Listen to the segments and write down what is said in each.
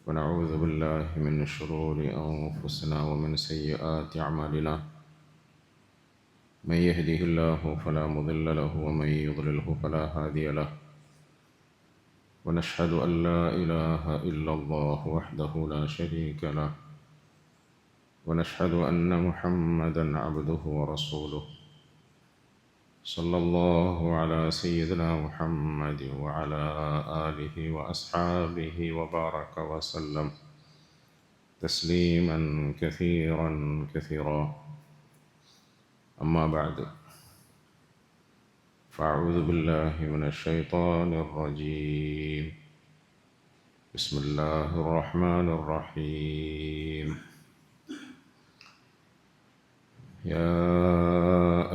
ونعوذ بالله من شرور أنفسنا ومن سيئات أعمالنا من يهده الله فلا مضل له ومن يضلله فلا هادي له ونشهد أن لا إله إلا الله وحده لا شريك له ونشهد أن محمدا عبده ورسوله صلى الله على سيدنا محمد وعلى آله وأصحابه وبارك وسلم تسليما كثيرا كثيرا. أما بعد، فأعوذ بالله من الشيطان الرجيم. بسم الله الرحمن الرحيم. يا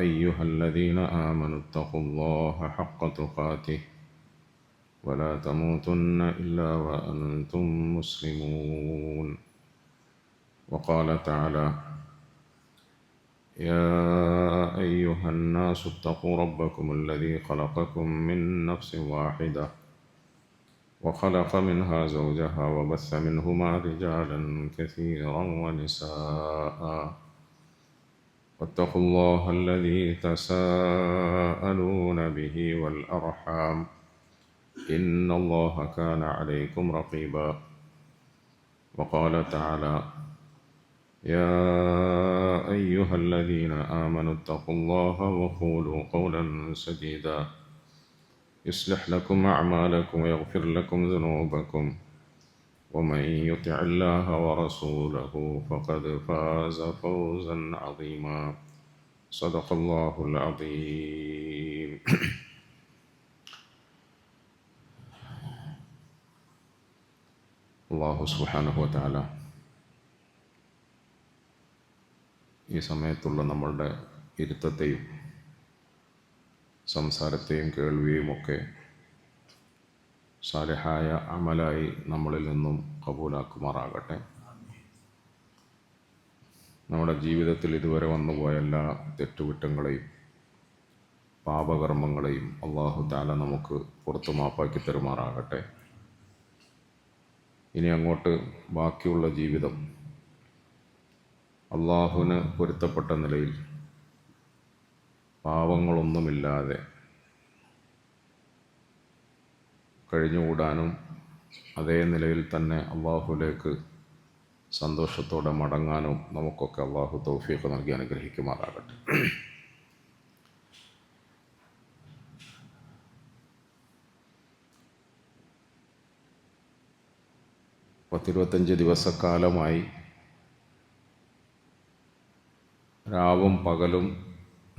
أيها الذين آمنوا اتقوا الله حق تقاته ولا تموتن إلا وأنتم مسلمون. وقال تعالى: يا أيها الناس اتقوا ربكم الذي خلقكم من نفس واحدة وخلق منها زوجها وبث منهما رجالا كثيرا ونساء واتقوا الله الذي تساءلون به والأرحام إن الله كان عليكم رقيبا. وقال تعالى: يا أيها الذين آمنوا اتقوا الله وقولوا قولا سديدا يصلح لكم أعمالكم ويغفر لكم ذنوبكم ومن يطع الله ورسوله فقد فاز فوزا عظيما. صدق الله العظيم. അല്ലാഹു സുബ്ഹാനഹു വ തആല ഈ സമയത്തുള്ള നമ്മളുടെ ഇരുത്തത്തെയും സംസാരത്തെയും കേൾവിയും ഒക്കെ സാലിഹായ അമലായി നമ്മളിൽ നിന്നും കബൂലാക്കുമാറാകട്ടെ. നമ്മുടെ ജീവിതത്തിൽ ഇതുവരെ വന്നുപോയ എല്ലാ തെറ്റുകുറ്റങ്ങളെയും പാപകർമ്മങ്ങളെയും അല്ലാഹു തആല നമുക്ക് പുറത്തു മാപ്പാക്കി തരുമാറാകട്ടെ. ഇനി അങ്ങോട്ട് ബാക്കിയുള്ള ജീവിതം അള്ളാഹുവിന് പൊരുത്തപ്പെട്ട നിലയിൽ പാവങ്ങളൊന്നുമില്ലാതെ കഴിഞ്ഞുകൂടാനും അതേ നിലയിൽ തന്നെ അള്ളാഹുവിലേക്ക് സന്തോഷത്തോടെ മടങ്ങാനും നമുക്കൊക്കെ അള്ളാഹു തൗഫീഖ് നൽകി അനുഗ്രഹിക്കുമാറാകട്ടെ. 25 ദിവസക്കാലമായി രാവും പകലും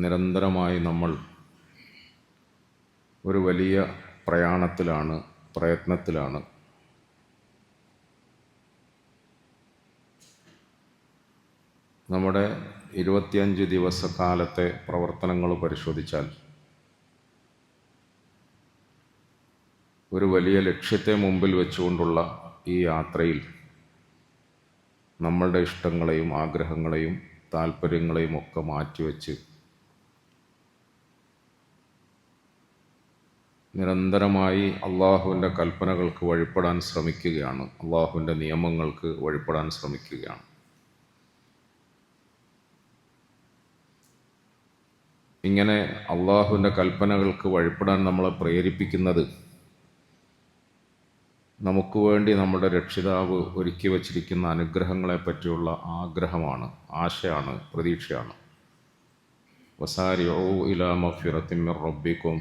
നിരന്തരമായി നമ്മൾ ഒരു വലിയ പ്രയത്നത്തിലാണ്. നമ്മുടെ 25 ദിവസക്കാലത്തെ പ്രവർത്തനങ്ങൾ പരിശോധിച്ചാൽ ഒരു വലിയ ലക്ഷ്യത്തെ മുമ്പിൽ വെച്ചുകൊണ്ടുള്ള ഈ യാത്രയിൽ നമ്മളുടെ ഇഷ്ടങ്ങളെയും ആഗ്രഹങ്ങളെയും താല്പര്യങ്ങളെയും ഒക്കെ മാറ്റിവെച്ച് നിരന്തരമായി അള്ളാഹുവിൻ്റെ കൽപ്പനകൾക്ക് വഴിപ്പെടാൻ ശ്രമിക്കുകയാണ്, അള്ളാഹുവിൻ്റെ നിയമങ്ങൾക്ക് വഴിപ്പെടാൻ ശ്രമിക്കുകയാണ്. ഇങ്ങനെ അള്ളാഹുവിൻ്റെ കൽപ്പനകൾക്ക് വഴിപ്പെടാൻ നമ്മളെ പ്രേരിപ്പിക്കുന്നത് നമുക്ക് വേണ്ടി നമ്മുടെ രക്ഷിതാവ് ഒരുക്കി വച്ചിരിക്കുന്ന അനുഗ്രഹങ്ങളെ പറ്റിയുള്ള ആഗ്രഹമാണ്, ആശയാണ്, പ്രതീക്ഷയാണ്. വസാരിഊ ഇലാ മഗ്ഫിറത്തിൻ മിർ റബ്ബിക്കും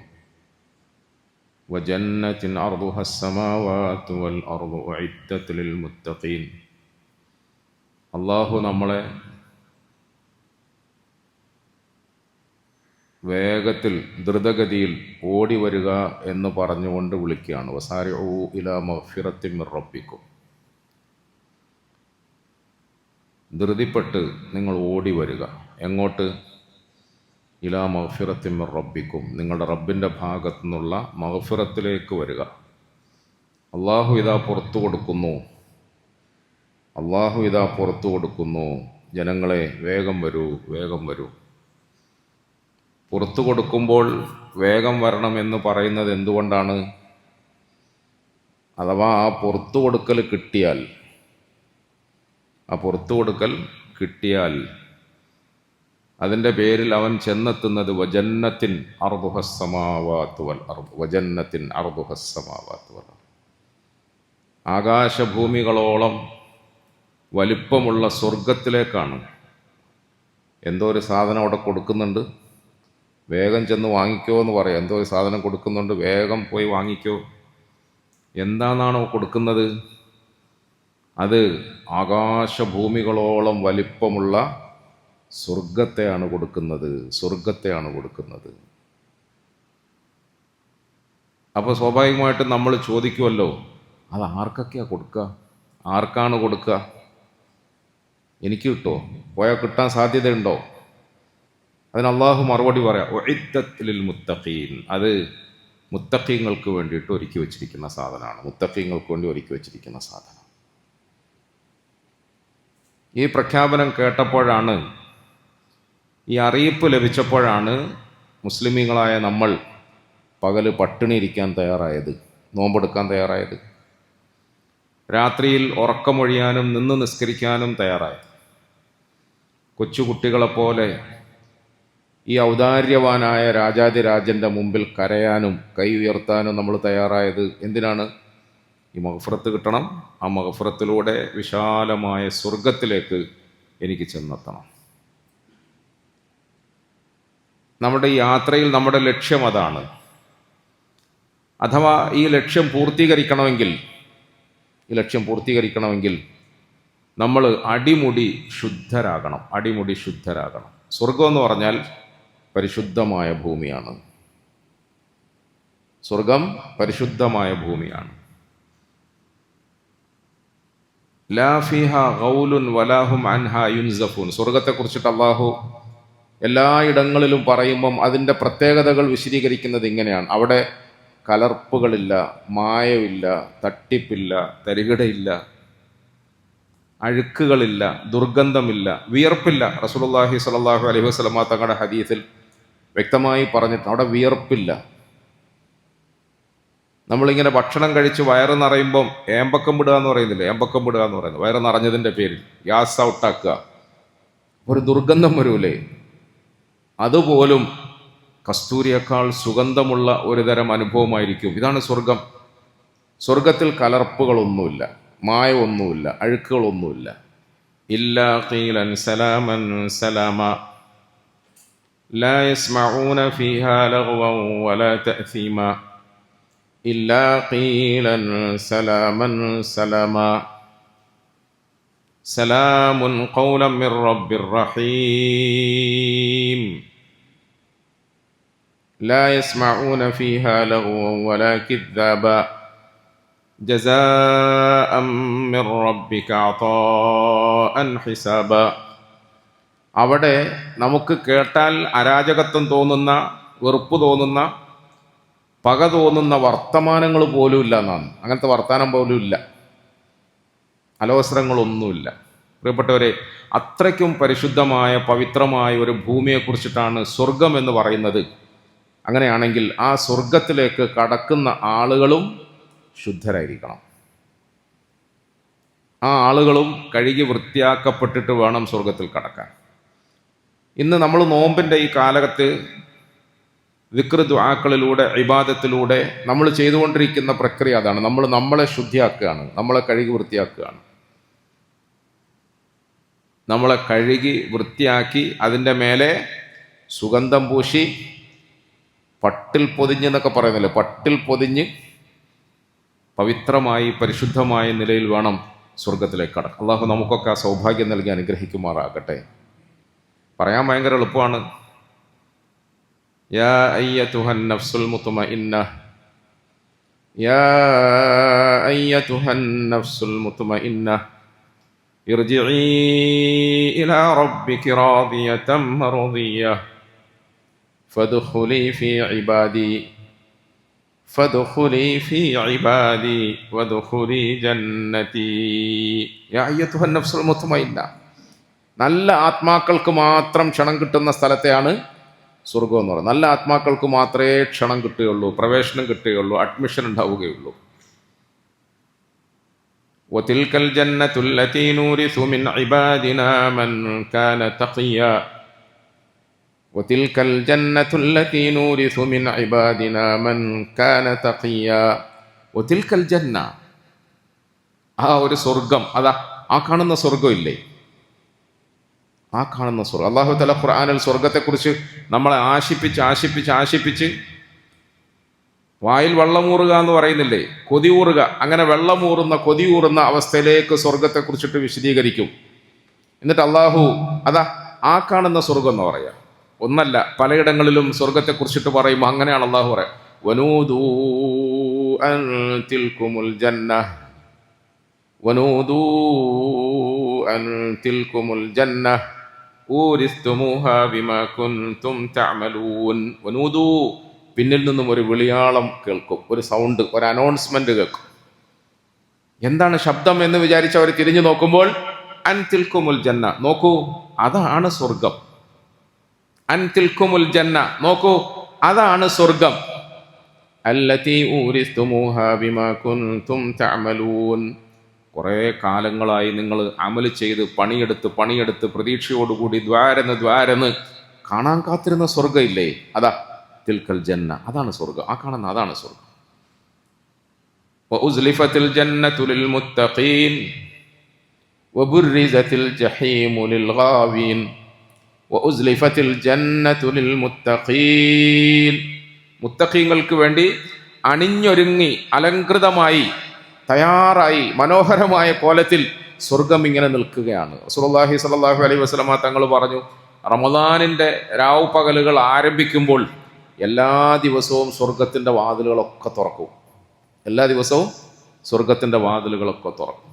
വജന്നത്തിൻ അർദുഹാ അസ്സമാവാതു വൽ അർദു ഉഇദ്ദത് ലിൽ മുത്തഖീൻ. അല്ലാഹു നമ്മളെ വേഗത്തിൽ ദ്രുതഗതിയിൽ ഓടി വരിക എന്ന് പറഞ്ഞുകൊണ്ട് വിളിക്കുകയാണ്. വസാരിഊ ഇലാ മഗ്ഫിറത്തിൻ മിർ റബ്ബിക്കും. ധൃതിപ്പെട്ട് നിങ്ങൾ ഓടി വരിക. എങ്ങോട്ട്? ഇലാ മഗ്ഫിറത്തിൻ മിർ റബ്ബിക്കും, നിങ്ങളുടെ റബ്ബിൻ്റെ ഭാഗത്തു നിന്നുള്ള മഗ്ഫിറത്തിലേക്ക് വരിക. അള്ളാഹു ഇതാ പുറത്തു കൊടുക്കുന്നു. ജനങ്ങളെ വേഗം വരൂ, വേഗം വരൂ. പുറത്തു കൊടുക്കുമ്പോൾ വേഗം വരണമെന്ന് പറയുന്നത് എന്തുകൊണ്ടാണ്? അഥവാ ആ പുറത്തു കൊടുക്കൽ കിട്ടിയാൽ ആ പുറത്തു കൊടുക്കൽ കിട്ടിയാൽ അതിൻ്റെ പേരിൽ അവൻ ചെന്നെത്തുന്നത് വജന്നത്തിൻ അർദുഹസ്സമാവാതു വൽ അർദ്, വജന്നത്തിൻ അർദുഹസ്സമാവാതു വൽ അർദ്, ആകാശഭൂമികളോളം വലിപ്പമുള്ള സ്വർഗത്തിലേക്കാണ്. എന്തോ ഒരു സാധനം അവിടെ കൊടുക്കുന്നുണ്ട്, വേഗം ചെന്ന് വാങ്ങിക്കോ എന്ന് പറയാം. എന്തോ ഒരു സാധനം കൊടുക്കുന്നുണ്ട്, വേഗം പോയി വാങ്ങിക്കോ. എന്താണാണോ കൊടുക്കുന്നത്? അത് ആകാശഭൂമികളോളം വലിപ്പമുള്ള സ്വർഗത്തെയാണ് കൊടുക്കുന്നത്, സ്വർഗത്തെയാണ് കൊടുക്കുന്നത്. അപ്പോൾ സ്വാഭാവികമായിട്ടും നമ്മൾ ചോദിക്കുമല്ലോ, അത് ആർക്കൊക്കെയാണ് കൊടുക്കുക? ആർക്കാണ് കൊടുക്കുക? എനിക്ക് കിട്ടുമോ? പോയാൽ കിട്ടാൻ സാധ്യതയുണ്ടോ? അതിന് അള്ളാഹു മറുപടി പറയാം, ഉഇദ്ദത്ത് ലിൽ മുത്തഖീൻ, അത് മുത്തഖീങ്ങൾക്ക് വേണ്ടിയിട്ട് ഒരുക്കി വെച്ചിരിക്കുന്ന സാധനമാണ്, മുത്തഖീങ്ങൾക്ക് വേണ്ടി ഒരുക്കി വെച്ചിരിക്കുന്ന സാധനം. ഈ പ്രഖ്യാപനം കേട്ടപ്പോഴാണ്, ഈ അറിയിപ്പ് ലഭിച്ചപ്പോഴാണ് മുസ്ലിമീങ്ങളായ നമ്മൾ പകല് പട്ടിണി ഇരിക്കാൻ തയ്യാറായത്, നോമ്പെടുക്കാൻ തയ്യാറായത്, രാത്രിയിൽ ഉറക്കമൊഴിയാനും നിന്ന് നിസ്കരിക്കാനും തയ്യാറായത്. കൊച്ചുകുട്ടികളെപ്പോലെ ഈ ഔദാര്യവാനായ രാജാതിരാജൻ്റെ മുമ്പിൽ കരയാനും കൈ ഉയർത്താനും നമ്മൾ തയ്യാറായത് എന്തിനാണ്? ഈ മഗ്ഫിറത്ത് കിട്ടണം, ആ മഗ്ഫിറത്തിലൂടെ വിശാലമായ സ്വർഗത്തിലേക്ക് എനിക്ക് ചെന്നെത്തണം. നമ്മുടെ ഈ യാത്രയിൽ നമ്മുടെ ലക്ഷ്യം അതാണ്. അഥവാ ഈ ലക്ഷ്യം പൂർത്തീകരിക്കണമെങ്കിൽ നമ്മൾ അടിമുടി ശുദ്ധരാകണം, അടിമുടി ശുദ്ധരാകണം. സ്വർഗം എന്ന് പറഞ്ഞാൽ പരിശുദ്ധമായ ഭൂമിയാണ്. സ്വർഗം പരിശുദ്ധമായ ഭൂമിയാണ്. ലാ ഫീഹാ ഗൗലുൻ വലാഹും അൻഹാ യുൻസഫൂൻ. സ്വർഗത്തെക്കുറിച്ചിട്ട് അള്ളാഹു എല്ലായിടങ്ങളിലും പറയുമ്പം അതിൻ്റെ പ്രത്യേകതകൾ വിശദീകരിക്കുന്നത് ഇങ്ങനെയാണ്: അവിടെ കലർപ്പുകളില്ല, മായമില്ല, തട്ടിപ്പില്ല, തരികിടയില്ല, അഴുക്കുകളില്ല, ദുർഗന്ധമില്ല, വിയർപ്പില്ല. റസൂലുള്ളാഹി സ്വല്ലല്ലാഹു അലൈഹി വസല്ലമ തങ്ങളുടെ ഹദീസിൽ വ്യക്തമായി പറഞ്ഞിട്ട് അവിടെ വിയർപ്പില്ല. നമ്മളിങ്ങനെ ഭക്ഷണം കഴിച്ച് വയറ് നിറയുമ്പം ഏമ്പക്കം വിടുക എന്ന് പറയുന്നില്ല, ഏമ്പക്കം വിടുക എന്ന് പറയുന്നത് വയറ് നിറഞ്ഞതിൻ്റെ പേരിൽ ഗ്യാസ് ഔട്ടാക്കുക, ഒരു ദുർഗന്ധം വരൂലേ? അതുപോലും കസ്തൂരിയേക്കാൾ സുഗന്ധമുള്ള ഒരു തരം അനുഭവമായിരിക്കും. ഇതാണ് സ്വർഗം. സ്വർഗത്തിൽ കലർപ്പുകളൊന്നുമില്ല, മായമൊന്നുമില്ല, അഴുക്കുകളൊന്നുമില്ല. ഇല്ലാ ഖീലൻ സലാമൻ സലാമ ലാ യസ്മഊന ഫീഹാ ലഗ്വൻ വലാ തഅസീമ ഇല്ലാ ഖീലൻ സലാമൻ സലാമ സലാമുൻ ഖൗലൻ മിർ റബ്ബിർ റഹീം ലാ യസ്മഊന ഫീഹാ ലഗ്വൻ വലാ കിദ്ദാബ ജസാഅൻ മിർ റബ്ബിക അതാഅൻ ഹിസാബ. അവിടെ നമുക്ക് കേട്ടാൽ അരാജകത്വം തോന്നുന്ന, വെറുപ്പ് തോന്നുന്ന, പക തോന്നുന്ന വർത്തമാനങ്ങൾ പോലും ഇല്ല എന്നാണ്. അങ്ങനത്തെ വർത്തമാനം പോലും ഇല്ല, അലോസരങ്ങളൊന്നുമില്ല. പ്രിയപ്പെട്ടവരെ, അത്രയ്ക്കും പരിശുദ്ധമായ പവിത്രമായ ഒരു ഭൂമിയെക്കുറിച്ചിട്ടാണ് സ്വർഗം എന്ന് പറയുന്നത്. അങ്ങനെയാണെങ്കിൽ ആ സ്വർഗത്തിലേക്ക് കടക്കുന്ന ആളുകളും ശുദ്ധരായിരിക്കണം. ആ ആളുകളും കഴുകി വൃത്തിയാക്കപ്പെട്ടിട്ട് വേണം സ്വർഗത്തിൽ കടക്കാൻ. ഇന്ന് നമ്മൾ നോമ്പിൻ്റെ ഈ കാലത്ത് ദിക്ർ ദുആക്കളിലൂടെ, ഇബാദത്തിലൂടെ നമ്മൾ ചെയ്തുകൊണ്ടിരിക്കുന്ന പ്രക്രിയ അതാണ്. നമ്മളെ ശുദ്ധിയാക്കുകയാണ്, നമ്മളെ കഴുകി വൃത്തിയാക്കുകയാണ്. നമ്മളെ കഴുകി വൃത്തിയാക്കി അതിൻ്റെ മേലെ സുഗന്ധം പൂശി, പട്ടിൽ പൊതിഞ്ഞ് എന്നൊക്കെ പറയുന്നില്ലേ, പട്ടിൽ പൊതിഞ്ഞ് പവിത്രമായി പരിശുദ്ധമായ നിലയിൽ വേണം സ്വർഗത്തിലേക്ക് കടക്കാൻ. അള്ളാഹു നമുക്കൊക്കെ ആ സൗഭാഗ്യം നൽകി അനുഗ്രഹിക്കുമാറാകട്ടെ. പറയാൻ ഭയങ്കര എളുപ്പമാണ്. യാ അയ്യതുഹൻ നഫ്സുൽ മുത്മഇന്ന, യാ അയ്യതുഹൻ നഫ്സുൽ മുത്മഇന്ന ഇർജിഇ ഇലാ റബ്ബികി റാദിയതൻ മർദിയ്യ ഫദ്ഖുലി ഫീ ഇബാദി ഫദ്ഖുലി ഫീ ഇബാദി വദ്ഖുലി ജന്നതി. യാ അയ്യതുഹൻ നഫ്സുൽ മുത്മഇന്ന. നല്ല ആത്മാക്കൾക്ക് മാത്രം ക്ഷണം കിട്ടുന്ന സ്ഥലത്തെയാണ് സ്വർഗം എന്ന് പറയുന്നത്. നല്ല ആത്മാക്കൾക്ക് മാത്രമേ ക്ഷണം കിട്ടുകയുള്ളൂ, പ്രവേശനം കിട്ടുകയുള്ളൂ, അഡ്മിഷൻ ഉണ്ടാവുകയുള്ളൂ. വതിൽകൽ ജന്നത്തുൽ ലതീ നൂരിസു മിൻ ഇബാദിനാ മൻ കാന തഖിയാ വതിൽകൽ ജന്നത്തുൽ ലതീ നൂരിസു മിൻ ഇബാദിനാ മൻ കാന തഖിയാ. വതിൽകൽ ജന്ന, ആ ഒരു സ്വർഗം, അതാ ആ കാണുന്ന സ്വർഗം ഇല്ലേ, ആ കാണുന്ന സ്വർഗം. അല്ലാഹു തആല ഖുർആനിൽ സ്വർഗത്തെക്കുറിച്ച് നമ്മളെ ആശിപ്പിച്ച് വായിൽ വെള്ളമൂറുക എന്ന് പറയുന്നില്ലേ, കൊതിയൂറുക, അങ്ങനെ വെള്ളമൂറുന്ന കൊതിയൂറുന്ന അവസ്ഥയിലേക്ക് സ്വർഗത്തെക്കുറിച്ചിട്ട് വിശദീകരിക്കും. എന്നിട്ട് അള്ളാഹു അതാ ആ കാണുന്ന സ്വർഗം എന്ന് പറയാം. ഒന്നല്ല, പലയിടങ്ങളിലും സ്വർഗത്തെക്കുറിച്ചിട്ട് പറയുമ്പോൾ അങ്ങനെയാണ് അള്ളാഹു പറയാം. വനൂദൂ അൻ തിൽകുമുൽ ജന്ന വനൂദൂ അൻ തിൽകുമുൽ ജന്ന ഊരിസ്തുമൂഹാ ബിമാ കുൻതും തഅമലൂൻ. വനൂദൂ, പിന്നിൽ നിന്നും ഒരു വിളിയാളം കേൾക്കും, ഒരു സൗണ്ട്, ഒരു അനൗൺസ്മെന്റ് കേൾക്കും. എന്താണ് ശബ്ദം എന്ന് വിചാരിച്ച് അവർ തിരിഞ്ഞു നോക്കുമ്പോൾ അൻ തിൽകുമുൽ ജന്ന, നോക്കൂ അതാണ് സ്വർഗം. അൻ തിൽകുമുൽ ജന്ന, നോക്കൂ അതാണ് സ്വർഗം. അല്ലതീ ഊരിസ്തുമൂഹാ ബിമാ കുൻതും തഅമലൂൻ. കുറേ കാലങ്ങളായി നിങ്ങൾ അമൽ ചെയ്ത് പണിയെടുത്ത് പ്രതീക്ഷയോടുകൂടി ദ്വാരന്ന് കാണാൻ കാത്തിരുന്ന സ്വർഗം ഇല്ലേ, അതാ തിൽക്കൽ ജന്ന, അതാണ് സ്വർഗം. ആ കാണുന്ന അതാണ് സ്വർഗം. വഉസ്ലിഫത്തിൽ ജന്നതു ലിൽ മുത്തഖീൻ വബുർരിസത്തിൽ ജഹീമു ലിൽ ഗാവീൻ. വഉസ്ലിഫത്തിൽ ജന്നതു ലിൽ മുത്തഖീൻ. മുത്തഖീങ്ങൾക്ക് വേണ്ടി അണിഞ്ഞൊരുങ്ങി അലങ്കൃതമായി തയ്യാറായി മനോഹരമായ കോലത്തിൽ സ്വർഗം ഇങ്ങനെ നിൽക്കുകയാണ്. റസൂലുള്ളാഹി സ്വല്ലല്ലാഹു അലൈഹി വസല്ലമ തങ്ങൾ പറഞ്ഞു, റമദാനിൻ്റെ രാവ് പകലുകൾ ആരംഭിക്കുമ്പോൾ എല്ലാ ദിവസവും സ്വർഗത്തിൻ്റെ വാതിലുകളൊക്കെ തുറക്കും. എല്ലാ ദിവസവും സ്വർഗത്തിൻ്റെ വാതിലുകളൊക്കെ തുറക്കും.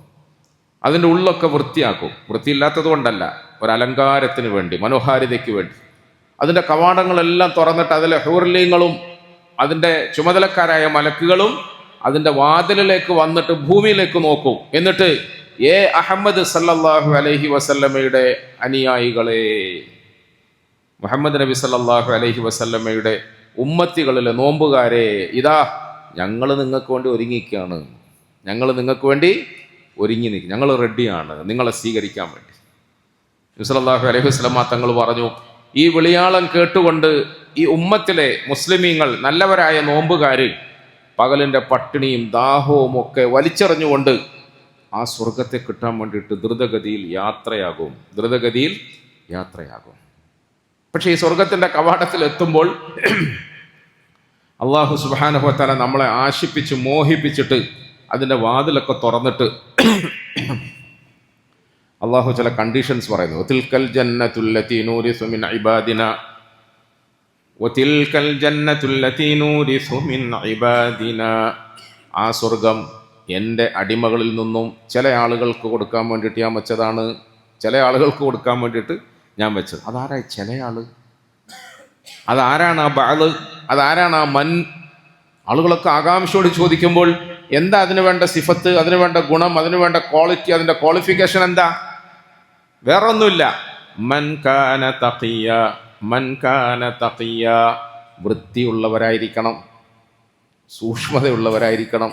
അതിൻ്റെ ഉള്ളൊക്കെ വൃത്തിയാക്കും. വൃത്തിയില്ലാത്തത് കൊണ്ടല്ല, ഒരലങ്കാരത്തിന് വേണ്ടി, മനോഹാരിതയ്ക്ക് വേണ്ടി. അതിൻ്റെ കവാടങ്ങളെല്ലാം തുറന്നിട്ട് അതിലെ ഹൂർലീങ്ങളും അതിൻ്റെ ചുമതലക്കാരായ മലക്കുകളും അതിൻ്റെ വാതിലിലേക്ക് വന്നിട്ട് ഭൂമിയിലേക്ക് നോക്കും. എന്നിട്ട് ഏ അഹമ്മദ് സല്ലല്ലാഹു അലൈഹി വസല്ലമയുടെ അനുയായികളെ, മുഹമ്മദ് നബി സല്ലല്ലാഹു അലൈഹി വസല്ലമയുടെ ഉമ്മത്തികളിലെ നോമ്പുകാരെ, ഇതാ ഞങ്ങൾ നിങ്ങൾക്ക് വേണ്ടി ഒരുങ്ങിയിരിക്കുകയാണ്, ഞങ്ങൾ നിങ്ങൾക്ക് വേണ്ടി ഒരുങ്ങി നിൽക്കും, ഞങ്ങൾ റെഡിയാണ് നിങ്ങളെ സ്വീകരിക്കാൻ വേണ്ടി. നബി സല്ലല്ലാഹു അലൈഹി വസല്ലമ തങ്ങൾ പറഞ്ഞു, ഈ വിളിയാളം കേട്ടുകൊണ്ട് ഈ ഉമ്മത്തിലെ മുസ്ലിമീങ്ങൾ, നല്ലവരായ നോമ്പുകാർ പകലിൻ്റെ പട്ടിണിയും ദാഹവും ഒക്കെ വലിച്ചെറിഞ്ഞുകൊണ്ട് ആ സ്വർഗത്തെ കിട്ടാൻ വേണ്ടിയിട്ട് ദ്രുതഗതിയിൽ യാത്രയാകും. പക്ഷേ ഈ സ്വർഗത്തിൻ്റെ കവാടത്തിൽ എത്തുമ്പോൾ അള്ളാഹു സുബ്ഹാനഹു വ തആല നമ്മളെ ആശിപ്പിച്ച് മോഹിപ്പിച്ചിട്ട് അതിൻ്റെ വാതിലൊക്കെ തുറന്നിട്ട് അള്ളാഹു ചില കണ്ടീഷൻസ് പറയുന്നു. തിൽക്കൽ ജന്നത്തുൽ ലതീ നൂരിസു മിൻ ഇബാദിനാ വതിൽകൽ ജന്നത്തുൽ ലതീ നൂരിസു മിൻ ഇബാദിനാ. ആ സ്വർഗം എൻ്റെ അടിമകളിൽ നിന്നും ചില ആളുകൾക്ക് കൊടുക്കാൻ വേണ്ടിയിട്ട് ഞാൻ വെച്ചതാണ്, ചില ആളുകൾക്ക് കൊടുക്കാൻ വേണ്ടിയിട്ട് ഞാൻ വെച്ചത്. അതാരായി ചില ആള്? അതാരാണ് ആ ബഅദ്? അതാരാണ് ആ മൻ? ആളുകളൊക്കെ ആകാംക്ഷയോട് ചോദിക്കുമ്പോൾ എന്താ അതിന് വേണ്ട സിഫത്ത്, അതിന് വേണ്ട ഗുണം, അതിന് വേണ്ട ക്വാളിറ്റി, അതിൻ്റെ ക്വാളിഫിക്കേഷൻ എന്താ? വേറെ ഒന്നുമില്ല. മൻ കാന തഖിയ, മൻ കാന തഖിയ. വൃത്തിയുള്ളവരായിരിക്കണം, സൂക്ഷ്മതയുള്ളവരായിരിക്കണം.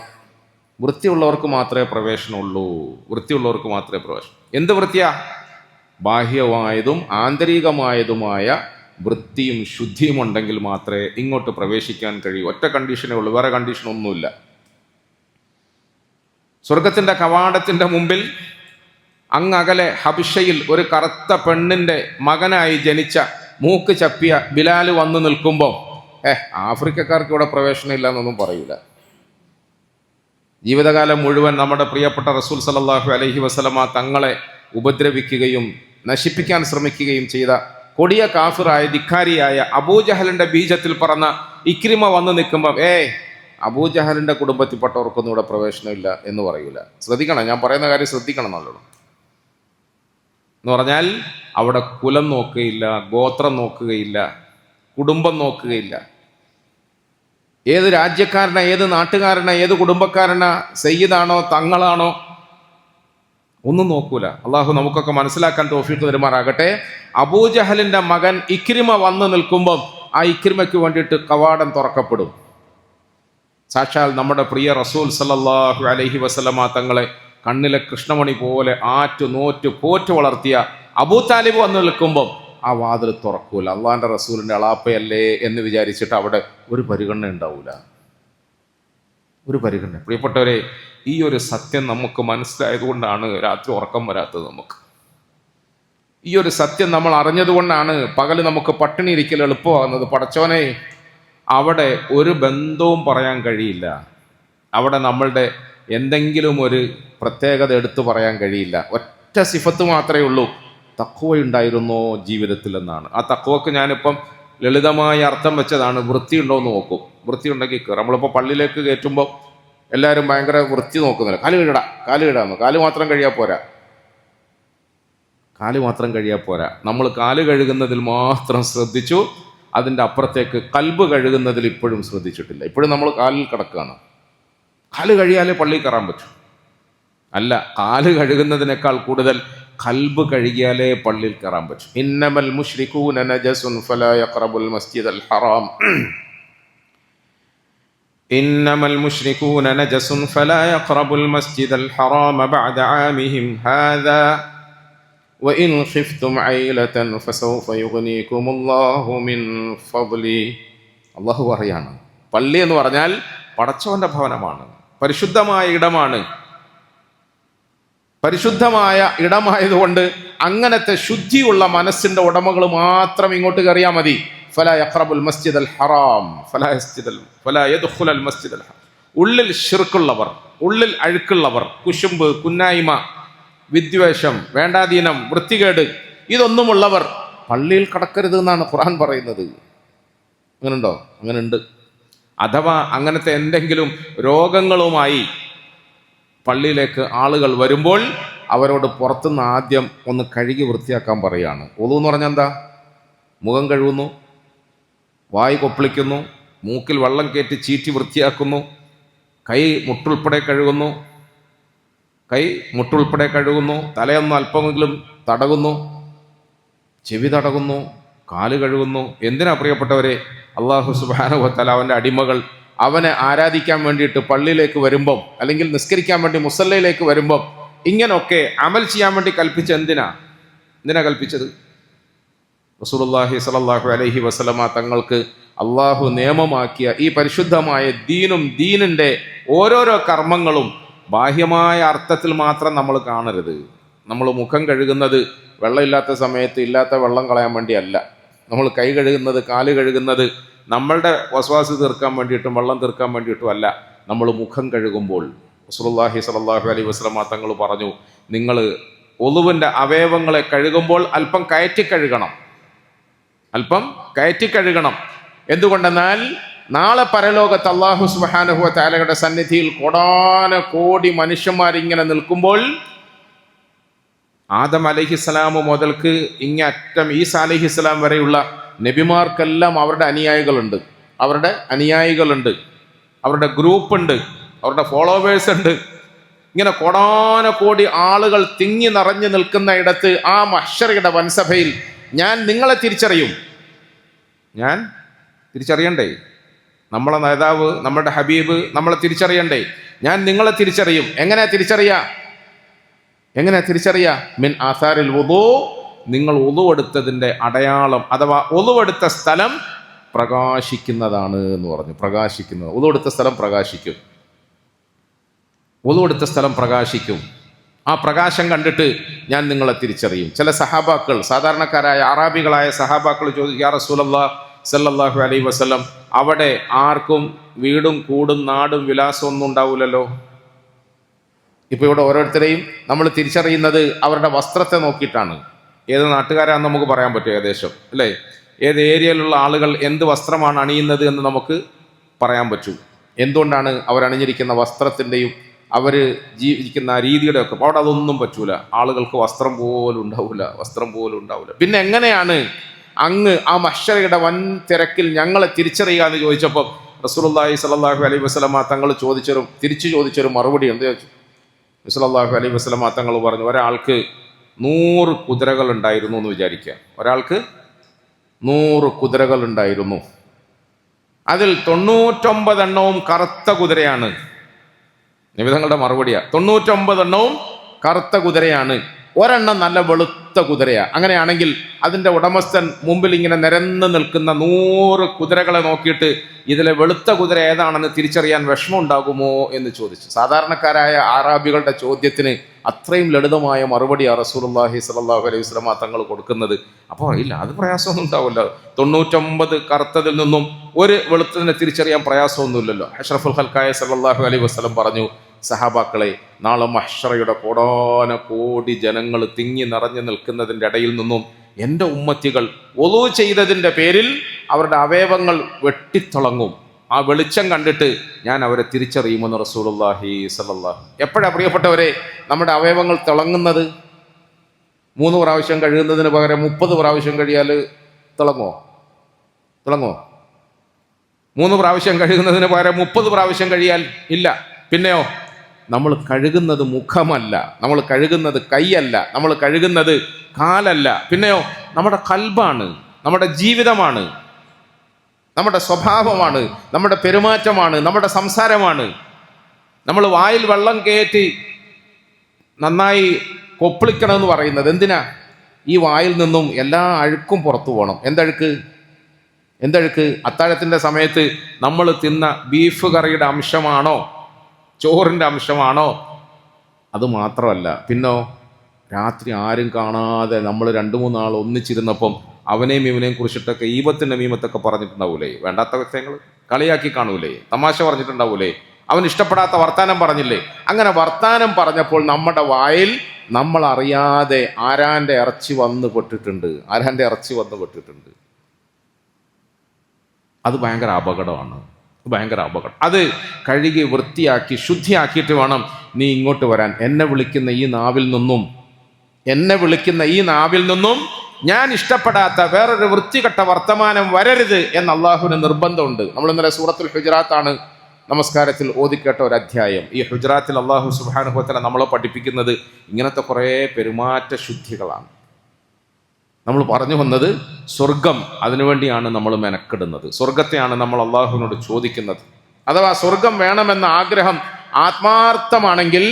വൃത്തിയുള്ളവർക്ക് മാത്രമേ പ്രവേശനമുള്ളൂ. വൃത്തിയുള്ളവർക്ക് മാത്രമേ പ്രവേശനം. എന്ത് വൃത്തിയാ? ബാഹ്യമായതും ആന്തരികമായതുമായ വൃത്തിയും ശുദ്ധിയും ഉണ്ടെങ്കിൽ മാത്രമേ ഇങ്ങോട്ട് പ്രവേശിക്കാൻ കഴിയൂ. ഒറ്റ കണ്ടീഷനേ ഉള്ളൂ, വേറെ കണ്ടീഷനൊന്നുമില്ല. സ്വർഗത്തിൻ്റെ കവാടത്തിൻ്റെ മുമ്പിൽ അങ്ങകലെ ഹബിഷയിൽ ഒരു കറുത്ത പെണ്ണിൻ്റെ മകനായി ജനിച്ച മൂക്ക് ചപ്പിയ ബിലാൽ വന്നു നിൽക്കുമ്പോൾ ആഫ്രിക്കക്കാർക്ക് ഇവിടെ പ്രവേശനമില്ല എന്നൊന്നും പറയൂല. ജീവിതകാലം മുഴുവൻ നമ്മുടെ പ്രിയപ്പെട്ട റസൂൽ സല്ലല്ലാഹു അലൈഹി വസല്ലമ തങ്ങളെ ഉപദ്രവിക്കുകയും നശിപ്പിക്കാൻ ശ്രമിക്കുകയും ചെയ്ത കൊടിയ കാഫിറായ ധിക്കാരിയായ അബൂജഹലിൻ്റെ ബീജത്തിൽ പറന്ന ഇക്രിമ വന്ന് നിൽക്കുമ്പം അബൂജഹലിൻ്റെ കുടുംബത്തിൽപ്പെട്ടവർക്കൊന്നും ഇവിടെ പ്രവേശനമില്ല എന്ന് പറയൂല. ശ്രദ്ധിക്കണം, ഞാൻ പറയുന്ന കാര്യം ശ്രദ്ധിക്കണം നല്ലോണം. എന്ന് പറഞ്ഞാൽ അവിടെ കുലം നോക്കുകയില്ല, ഗോത്രം നോക്കുകയില്ല, കുടുംബം നോക്കുകയില്ല. ഏത് രാജ്യക്കാരനാ, ഏത് നാട്ടുകാരനാ, ഏത് കുടുംബക്കാരനാ, സയ്യിദാണോ തങ്ങളാണോ, ഒന്നും നോക്കൂല. അള്ളാഹു നമുക്കൊക്കെ മനസ്സിലാക്കാൻ തൗഫീഖ് തരുമാറാകട്ടെ. അബൂജഹലിൻ്റെ മകൻ ഇക്രിമ വന്ന് നിൽക്കുമ്പം ആ ഇക്രിമയ്ക്ക് വേണ്ടിയിട്ട് കവാടം തുറക്കപ്പെടും. സാക്ഷാൽ നമ്മുടെ പ്രിയ റസൂൽ സല്ലല്ലാഹു അലൈഹി വസല്ലമ തങ്ങളെ കണ്ണിലെ കൃഷ്ണമണി പോലെ ആറ്റു നോറ്റ് പോറ്റ് വളർത്തിയ അബൂ താലിബ് വന്ന് നിൽക്കുമ്പം ആ വാതിൽ തുറക്കൂല. അള്ളാഹിൻ്റെ റസൂലിൻ്റെ അളാപ്പയല്ലേ എന്ന് വിചാരിച്ചിട്ട് അവിടെ ഒരു പരിഗണന ഉണ്ടാവൂല, ഒരു പരിഗണന. പ്രിയപ്പെട്ടവരെ, ഈ ഒരു സത്യം നമുക്ക് മനസ്സിലായതുകൊണ്ടാണ് രാത്രി ഉറക്കം വരാത്തത്. നമുക്ക് ഈ ഒരു സത്യം നമ്മൾ അറിഞ്ഞതുകൊണ്ടാണ് പകൽ നമുക്ക് പട്ടിണി ഇരിക്കൽ എളുപ്പമാകുന്നത്. പടച്ചോനെ, അവിടെ ഒരു ബന്ധവും പറയാൻ കഴിയില്ല, അവിടെ നമ്മളുടെ എന്തെങ്കിലും ഒരു പ്രത്യേകത എടുത്തു പറയാൻ കഴിയില്ല. ഒറ്റ സിഫത്ത് മാത്രമേ ഉള്ളൂ, തഖ്വയുണ്ടായിരുന്നോ ജീവിതത്തിൽ എന്നാണ്. ആ തഖ്വക്ക് ഞാനിപ്പം ലളിതമായ അർത്ഥം വെച്ചതാണ്. വൃത്തിയുണ്ടോ എന്ന് നോക്കും. വൃത്തി ഉണ്ടെങ്കിൽ കയറും. നമ്മളിപ്പോൾ പള്ളിയിലേക്ക് കയറ്റുമ്പോൾ എല്ലാവരും ഭയങ്കര വൃത്തി നോക്കുന്നില്ല. കാല് കഴുകാന്ന്. കാല് മാത്രം കഴിയാൽ പോരാ, കാല് മാത്രം കഴിയാൽ പോരാ. നമ്മൾ കാല് കഴുകുന്നതിൽ മാത്രം ശ്രദ്ധിച്ചു, അതിൻ്റെ അപ്പുറത്തേക്ക് കൽബ് കഴുകുന്നതിൽ ഇപ്പോഴും ശ്രദ്ധിച്ചിട്ടില്ല. ഇപ്പോഴും നമ്മൾ കാലിൽ കിടക്കുകയാണ്. കാല് കഴിയാലേ പള്ളിയിൽ കയറാൻ പറ്റും. അല്ല, കാല് കഴുകുന്നതിനേക്കാൾ കൂടുതൽ കൽബ് കഴുകിയാലേ പള്ളിയിൽ കയറാൻ പറ്റും. ഇന്നമൽ മുശ്രികൂന നജസുൻ ഫലാ യഖറബുൽ മസ്ജിദൽ ഹറാം. ഇന്നമൽ മുശ്രികൂന നജസുൻ ഫലാ യഖറബുൽ മസ്ജിദൽ ഹറാം ബഅദ ആമിഹിം ഹാദാ വഇൻ ഖിഫ്തും ഐലതൻ ഫസൗഫ യുഗ്നീകുമുല്ലാഹു മിൻ ഫദ്ലി. അല്ലാഹു പറയാണ്, പള്ളി എന്ന് പറഞ്ഞാൽ പടച്ചവന്റെ ഭവനമാണ്, പരിശുദ്ധമായ ഇടമാണ്. പരിശുദ്ധമായ ഇടമായതുകൊണ്ട് അങ്ങനത്തെ ശുദ്ധിയുള്ള മനസ്സിന്റെ ഉടമകൾ മാത്രം ഇങ്ങോട്ട് കയറിയാൽ മതി. ഫലാ യഖറബുൽ മസ്ജിദൽ ഹറാം ഫലാ യദ്ഖുലുൽ മസ്ജിദൽ ഹറാം. ഉള്ളിൽ ശിർക്കുള്ളവർ, ഉള്ളിൽ അഴുക്കുള്ളവർ, കുശുമ്പ്, കുന്നായ്മ, വിദ്വേഷം, വേണ്ടാധീനം, വൃത്തികേട്, ഇതൊന്നുമുള്ളവർ പള്ളിയിൽ കടക്കരുത് എന്നാണ് ഖുർആൻ പറയുന്നത്. അങ്ങനുണ്ടോ? അങ്ങനുണ്ട്. അഥവാ അങ്ങനത്തെ എന്തെങ്കിലും രോഗങ്ങളുമായി പള്ളിയിലേക്ക് ആളുകൾ വരുമ്പോൾ അവരോട് പുറത്തുനിന്ന് ആദ്യം ഒന്ന് കഴുകി വൃത്തിയാക്കാൻ പറയുകയാണ്. ഒളു എന്ന് പറഞ്ഞാൽ എന്താ? മുഖം കഴുകുന്നു, വായ് കൊപ്പിളിക്കുന്നു, മൂക്കിൽ വെള്ളം കയറ്റി ചീറ്റി വൃത്തിയാക്കുന്നു, കൈ മുട്ടുൾപ്പെടെ കഴുകുന്നു, തലയൊന്ന് അല്പമെങ്കിലും തടകുന്നു, ചെവി തടകുന്നു, കാല് കഴുകുന്നു. എന്തിനാ പ്രിയപ്പെട്ടവരെ? അല്ലാഹു സുബ്ഹാനഹു വ തആല അവൻ്റെ അടിമകൾ അവനെ ആരാധിക്കാൻ വേണ്ടിയിട്ട് പള്ളിയിലേക്ക് വരുമ്പം, അല്ലെങ്കിൽ നിസ്കരിക്കാൻ വേണ്ടി മുസല്ലയിലേക്ക് വരുമ്പം ഇങ്ങനൊക്കെ അമൽ ചെയ്യാൻ വേണ്ടി കൽപ്പിച്ച എന്തിനാ കൽപ്പിച്ചത്? റസൂലുള്ളാഹി സ്വല്ലല്ലാഹു അലൈഹി വസല്ലമ തങ്ങൾക്ക് അള്ളാഹു നിയമമാക്കിയ ഈ പരിശുദ്ധമായ ദീനും ദീനിൻ്റെ ഓരോരോ കർമ്മങ്ങളും ബാഹ്യമായ അർത്ഥത്തിൽ മാത്രം നമ്മൾ കാണരുത്. നമ്മൾ മുഖം കഴുകുന്നത് വെള്ളമില്ലാത്ത സമയത്ത് ഇല്ലാത്ത വെള്ളം കളയാൻ വേണ്ടിയല്ല. നമ്മൾ കൈ കഴുകുന്നത്, കാല് കഴുകുന്നത് നമ്മളുടെ വസ്വാസ് തീർക്കാൻ വേണ്ടിയിട്ടും വെള്ളം തീർക്കാൻ വേണ്ടിയിട്ടും അല്ല. നമ്മൾ മുഖം കഴുകുമ്പോൾ റസൂലുള്ളാഹി സ്വല്ലല്ലാഹു അലൈഹി വസല്ലമ തങ്ങൾ പറഞ്ഞു, നിങ്ങൾ ഒളുവിൻ്റെ അവയവങ്ങളെ കഴുകുമ്പോൾ അല്പം കയറ്റി കഴുകണം. എന്തുകൊണ്ടെന്നാൽ നാളെ പരലോകത്ത് അല്ലാഹു സുബ്ഹാനഹു വ തആലയുടെ സന്നിധിയിൽ കോടാനകോടി മനുഷ്യന്മാരിങ്ങനെ നിൽക്കുമ്പോൾ ആദം അലൈഹിസ്സലാം മുതൽക്ക് ഇങ്ങറ്റം ഈസാ അലൈഹിസ്സലാം വരെയുള്ള നബിമാർക്കെല്ലാം അവരുടെ അനുയായികളുണ്ട്, അവരുടെ ഗ്രൂപ്പുണ്ട്, അവരുടെ ഫോളോവേഴ്സ് ഉണ്ട്. ഇങ്ങനെ കോടാനകോടി ആളുകൾ തിങ്ങി നിറഞ്ഞു നിൽക്കുന്ന ഇടത്ത് ആ മഹ്ശറയുടെ വൻസഭയിൽ ഞാൻ നിങ്ങളെ തിരിച്ചറിയണ്ടേ? നമ്മളെ നേതാവ്, നമ്മുടെ ഹബീബ് നമ്മളെ തിരിച്ചറിയണ്ടേ? ഞാൻ നിങ്ങളെ തിരിച്ചറിയും. എങ്ങനെ തിരിച്ചറിയാ? മിൻ ആസാരിൽ വുദൂ, നിങ്ങൾ ഉളുവെടുത്തതിൻ്റെ അടയാളം, അഥവാ ഉളുവെടുത്ത സ്ഥലം പ്രകാശിക്കുന്നതാണ് എന്ന് പറഞ്ഞു. പ്രകാശിക്കുന്നത്, ഉളുവെടുത്ത സ്ഥലം പ്രകാശിക്കും. ആ പ്രകാശം കണ്ടിട്ട് ഞാൻ നിങ്ങളെ തിരിച്ചറിയും. ചില സഹാബാക്കൾ, സാധാരണക്കാരായ അറാബികളായ സഹാബാക്കൾ ചോദിച്ചു, യാ റസൂലല്ലാഹ് സല്ലല്ലാഹു അലൈഹി വസല്ലം, അവിടെ ആർക്കും വീടും കൂടും നാടും വിലാസവും ഒന്നും ഉണ്ടാവില്ലല്ലോ. ഇപ്പോൾ ഇവിടെ ഓരോരുത്തരെയും നമ്മൾ തിരിച്ചറിയുന്നത് അവരുടെ വസ്ത്രത്തെ നോക്കിയിട്ടാണ്. ഏത് നാട്ടുകാരാണെന്ന് നമുക്ക് പറയാൻ പറ്റും ഏകദേശം, അല്ലേ? ഏത് ഏരിയയിലുള്ള ആളുകൾ എന്ത് വസ്ത്രമാണ് അണിയുന്നത് എന്ന് നമുക്ക് പറയാൻ പറ്റും. എന്തുകൊണ്ടാണ് അവരണിഞ്ഞിരിക്കുന്ന വസ്ത്രത്തിൻ്റെയും അവർ ജീവിക്കുന്ന രീതിയുടെ ഒക്കെ. അവിടെ അതൊന്നും പറ്റൂല. ആളുകൾക്ക് വസ്ത്രം പോലും ഉണ്ടാവില്ല. പിന്നെ എങ്ങനെയാണ് അങ്ങ് ആ മഹ്ശറയുടെ വൻ തിരക്കിൽ ഞങ്ങളെ തിരിച്ചറിയുക എന്ന് ചോദിച്ചപ്പോൾ റസൂലുള്ളാഹി സ്വല്ലല്ലാഹു അലൈഹി വസല്ലമ തങ്ങൾ തിരിച്ചു ചോദിച്ചൊരു മറുപടി എന്ത് ചോദിച്ചു? സല്ലല്ലാഹു അലൈഹി വസല്ലമ തങ്ങൾ പറഞ്ഞു, ഒരാൾക്ക് 100 കുതിരകൾ ഉണ്ടായിരുന്നു എന്ന് വിചാരിക്കുക. ഒരാൾക്ക് 100 കുതിരകൾ ഉണ്ടായിരുന്നു. അതിൽ 99 എണ്ണവും കറുത്ത കുതിരയാണ്. നബി തങ്ങളുടെ മറുപടിയാ. 99 എണ്ണവും കറുത്ത കുതിരയാണ്, ഒരെണ്ണം നല്ല വെളുത്ത കുതിരയാ. അങ്ങനെയാണെങ്കിൽ അതിൻ്റെ ഉടമസ്ഥൻ മുമ്പിൽ ഇങ്ങനെ നിരന്ന് നിൽക്കുന്ന 100 കുതിരകളെ നോക്കിയിട്ട് ഇതിലെ വെളുത്ത കുതിര ഏതാണെന്ന് തിരിച്ചറിയാൻ വിഷമം ഉണ്ടാകുമോ എന്ന് ചോദിച്ചു. സാധാരണക്കാരായ ആറാബികളുടെ ചോദ്യത്തിന് അത്രയും ലളിതമായ മറുപടിയാ റസൂലുള്ളാഹി സ്വല്ലല്ലാഹു അലൈഹി വസല്ലം തങ്ങൾ കൊടുക്കുന്നത്. അപ്പോൾ ഇല്ല, അത് പ്രയാസമൊന്നും ഉണ്ടാവില്ല. 99 കറുത്തതിൽ നിന്നും ഒരു വെളുത്തതിനെ തിരിച്ചറിയാൻ പ്രയാസമൊന്നുമില്ലല്ലോ. അഷ്റഫുൽ ഖൽഖായ സ്വല്ലല്ലാഹു അലൈഹി വസല്ലം പറഞ്ഞു, സഹാബാക്കളെ, നാളെ മഹ്ശറയുടെ കോടാനകോടി ജനങ്ങൾ തിങ്ങി നിറഞ്ഞു നിൽക്കുന്നതിൻ്റെ ഇടയിൽ നിന്നും എൻ്റെ ഉമ്മത്തികൾ ഒളു ചെയ്തതിൻ്റെ പേരിൽ അവരുടെ അവയവങ്ങൾ വെട്ടിത്തിളങ്ങും. ആ വെളിച്ചം കണ്ടിട്ട് ഞാൻ അവരെ തിരിച്ചറിയുമെന്ന് റസൂലുള്ളാഹി സ്വല്ലല്ലാഹു. എപ്പോഴാണ് പ്രിയപ്പെട്ടവരെ നമ്മുടെ അവയവങ്ങൾ തിളങ്ങുന്നത്? 3 പ്രാവശ്യം കഴുകുന്നതിന് പകരം 30 പ്രാവശ്യം കഴിയാൽ തിളങ്ങോ? 3 പ്രാവശ്യം കഴുകുന്നതിന് പകരം 30 പ്രാവശ്യം കഴിയാൽ ഇല്ല. പിന്നെയോ, നമ്മൾ കഴുകുന്നത് മുഖമല്ല, നമ്മൾ കഴുകുന്നത് കൈയല്ല, നമ്മൾ കഴുകുന്നത് കാലല്ല. പിന്നെയോ, നമ്മുടെ കൽബാണ്, നമ്മുടെ ജീവിതമാണ്, നമ്മുടെ സ്വഭാവമാണ്, നമ്മുടെ പെരുമാറ്റമാണ്, നമ്മുടെ സംസാരമാണ്. നമ്മൾ വായിൽ വെള്ളം കയറ്റി നന്നായി കൊപ്പിളിക്കണമെന്ന് പറയുന്നത് എന്തിനാ? ഈ വായിൽ നിന്നും എല്ലാ അഴുക്കും പുറത്തു പോകണം. എന്തഴുക്ക്? അത്താഴത്തിൻ്റെ സമയത്ത് നമ്മൾ തിന്ന ബീഫ് കറിയുടെ അംശമാണോ, ചോറിൻ്റെ അംശമാണോ? അത് മാത്രമല്ല, പിന്നോ രാത്രി ആരും കാണാതെ നമ്മൾ 2-3 ആൾ ഒന്നിച്ചിരുന്നപ്പം അവനെയും ഇവനെയും കുറിച്ചിട്ടൊക്കെ ഈബത്തും നമീമത്തൊക്കെ പറഞ്ഞിട്ടുണ്ടാവൂലേ? വേണ്ടാത്ത വിഷയങ്ങൾ കളിയാക്കി കാണൂലേ? തമാശ പറഞ്ഞിട്ടുണ്ടാവൂലേ? അവൻ ഇഷ്ടപ്പെടാത്ത വർത്താനം പറഞ്ഞില്ലേ? അങ്ങനെ വർത്താനം പറഞ്ഞപ്പോൾ നമ്മുടെ വായിൽ നമ്മൾ അറിയാതെ ആരാൻ്റെ ഇറച്ചി വന്ന് പെട്ടിട്ടുണ്ട്. അത് ഭയങ്കര അപകടമാണ്. അത് കഴുകി വൃത്തിയാക്കി ശുദ്ധിയാക്കിയിട്ട് വേണം നീ ഇങ്ങോട്ട് വരാൻ. എന്നെ വിളിക്കുന്ന ഈ നാവിൽ നിന്നും ഞാൻ ഇഷ്ടപ്പെടാത്ത വേറൊരു വൃത്തികെട്ട വർത്തമാനം വരരുത് എന്ന് അള്ളാഹുവിന് നിർബന്ധമുണ്ട്. നമ്മൾ ഇന്നലെ സൂറത്തുൽ ഹുജറാത്താണ് നമസ്കാരത്തിൽ ഓതിക്കേട്ട ഒരു അധ്യായം. ഈ ഹുജറാത്തിൽ അള്ളാഹു സുബ്ഹാനഹു വ തആല നമ്മളെ പഠിപ്പിക്കുന്നത് ഇങ്ങനത്തെ കുറേ പെരുമാറ്റ ശുദ്ധികളാണ്. നമ്മൾ പറഞ്ഞു വന്നത് സ്വർഗം, അതിനുവേണ്ടിയാണ് നമ്മൾ മെനക്കെടുന്നത്. സ്വർഗത്തെയാണ് നമ്മൾ അള്ളാഹുവിനോട് ചോദിക്കുന്നത്. അഥവാ സ്വർഗം വേണമെന്ന ആഗ്രഹം ആത്മാർത്ഥമാണെങ്കിൽ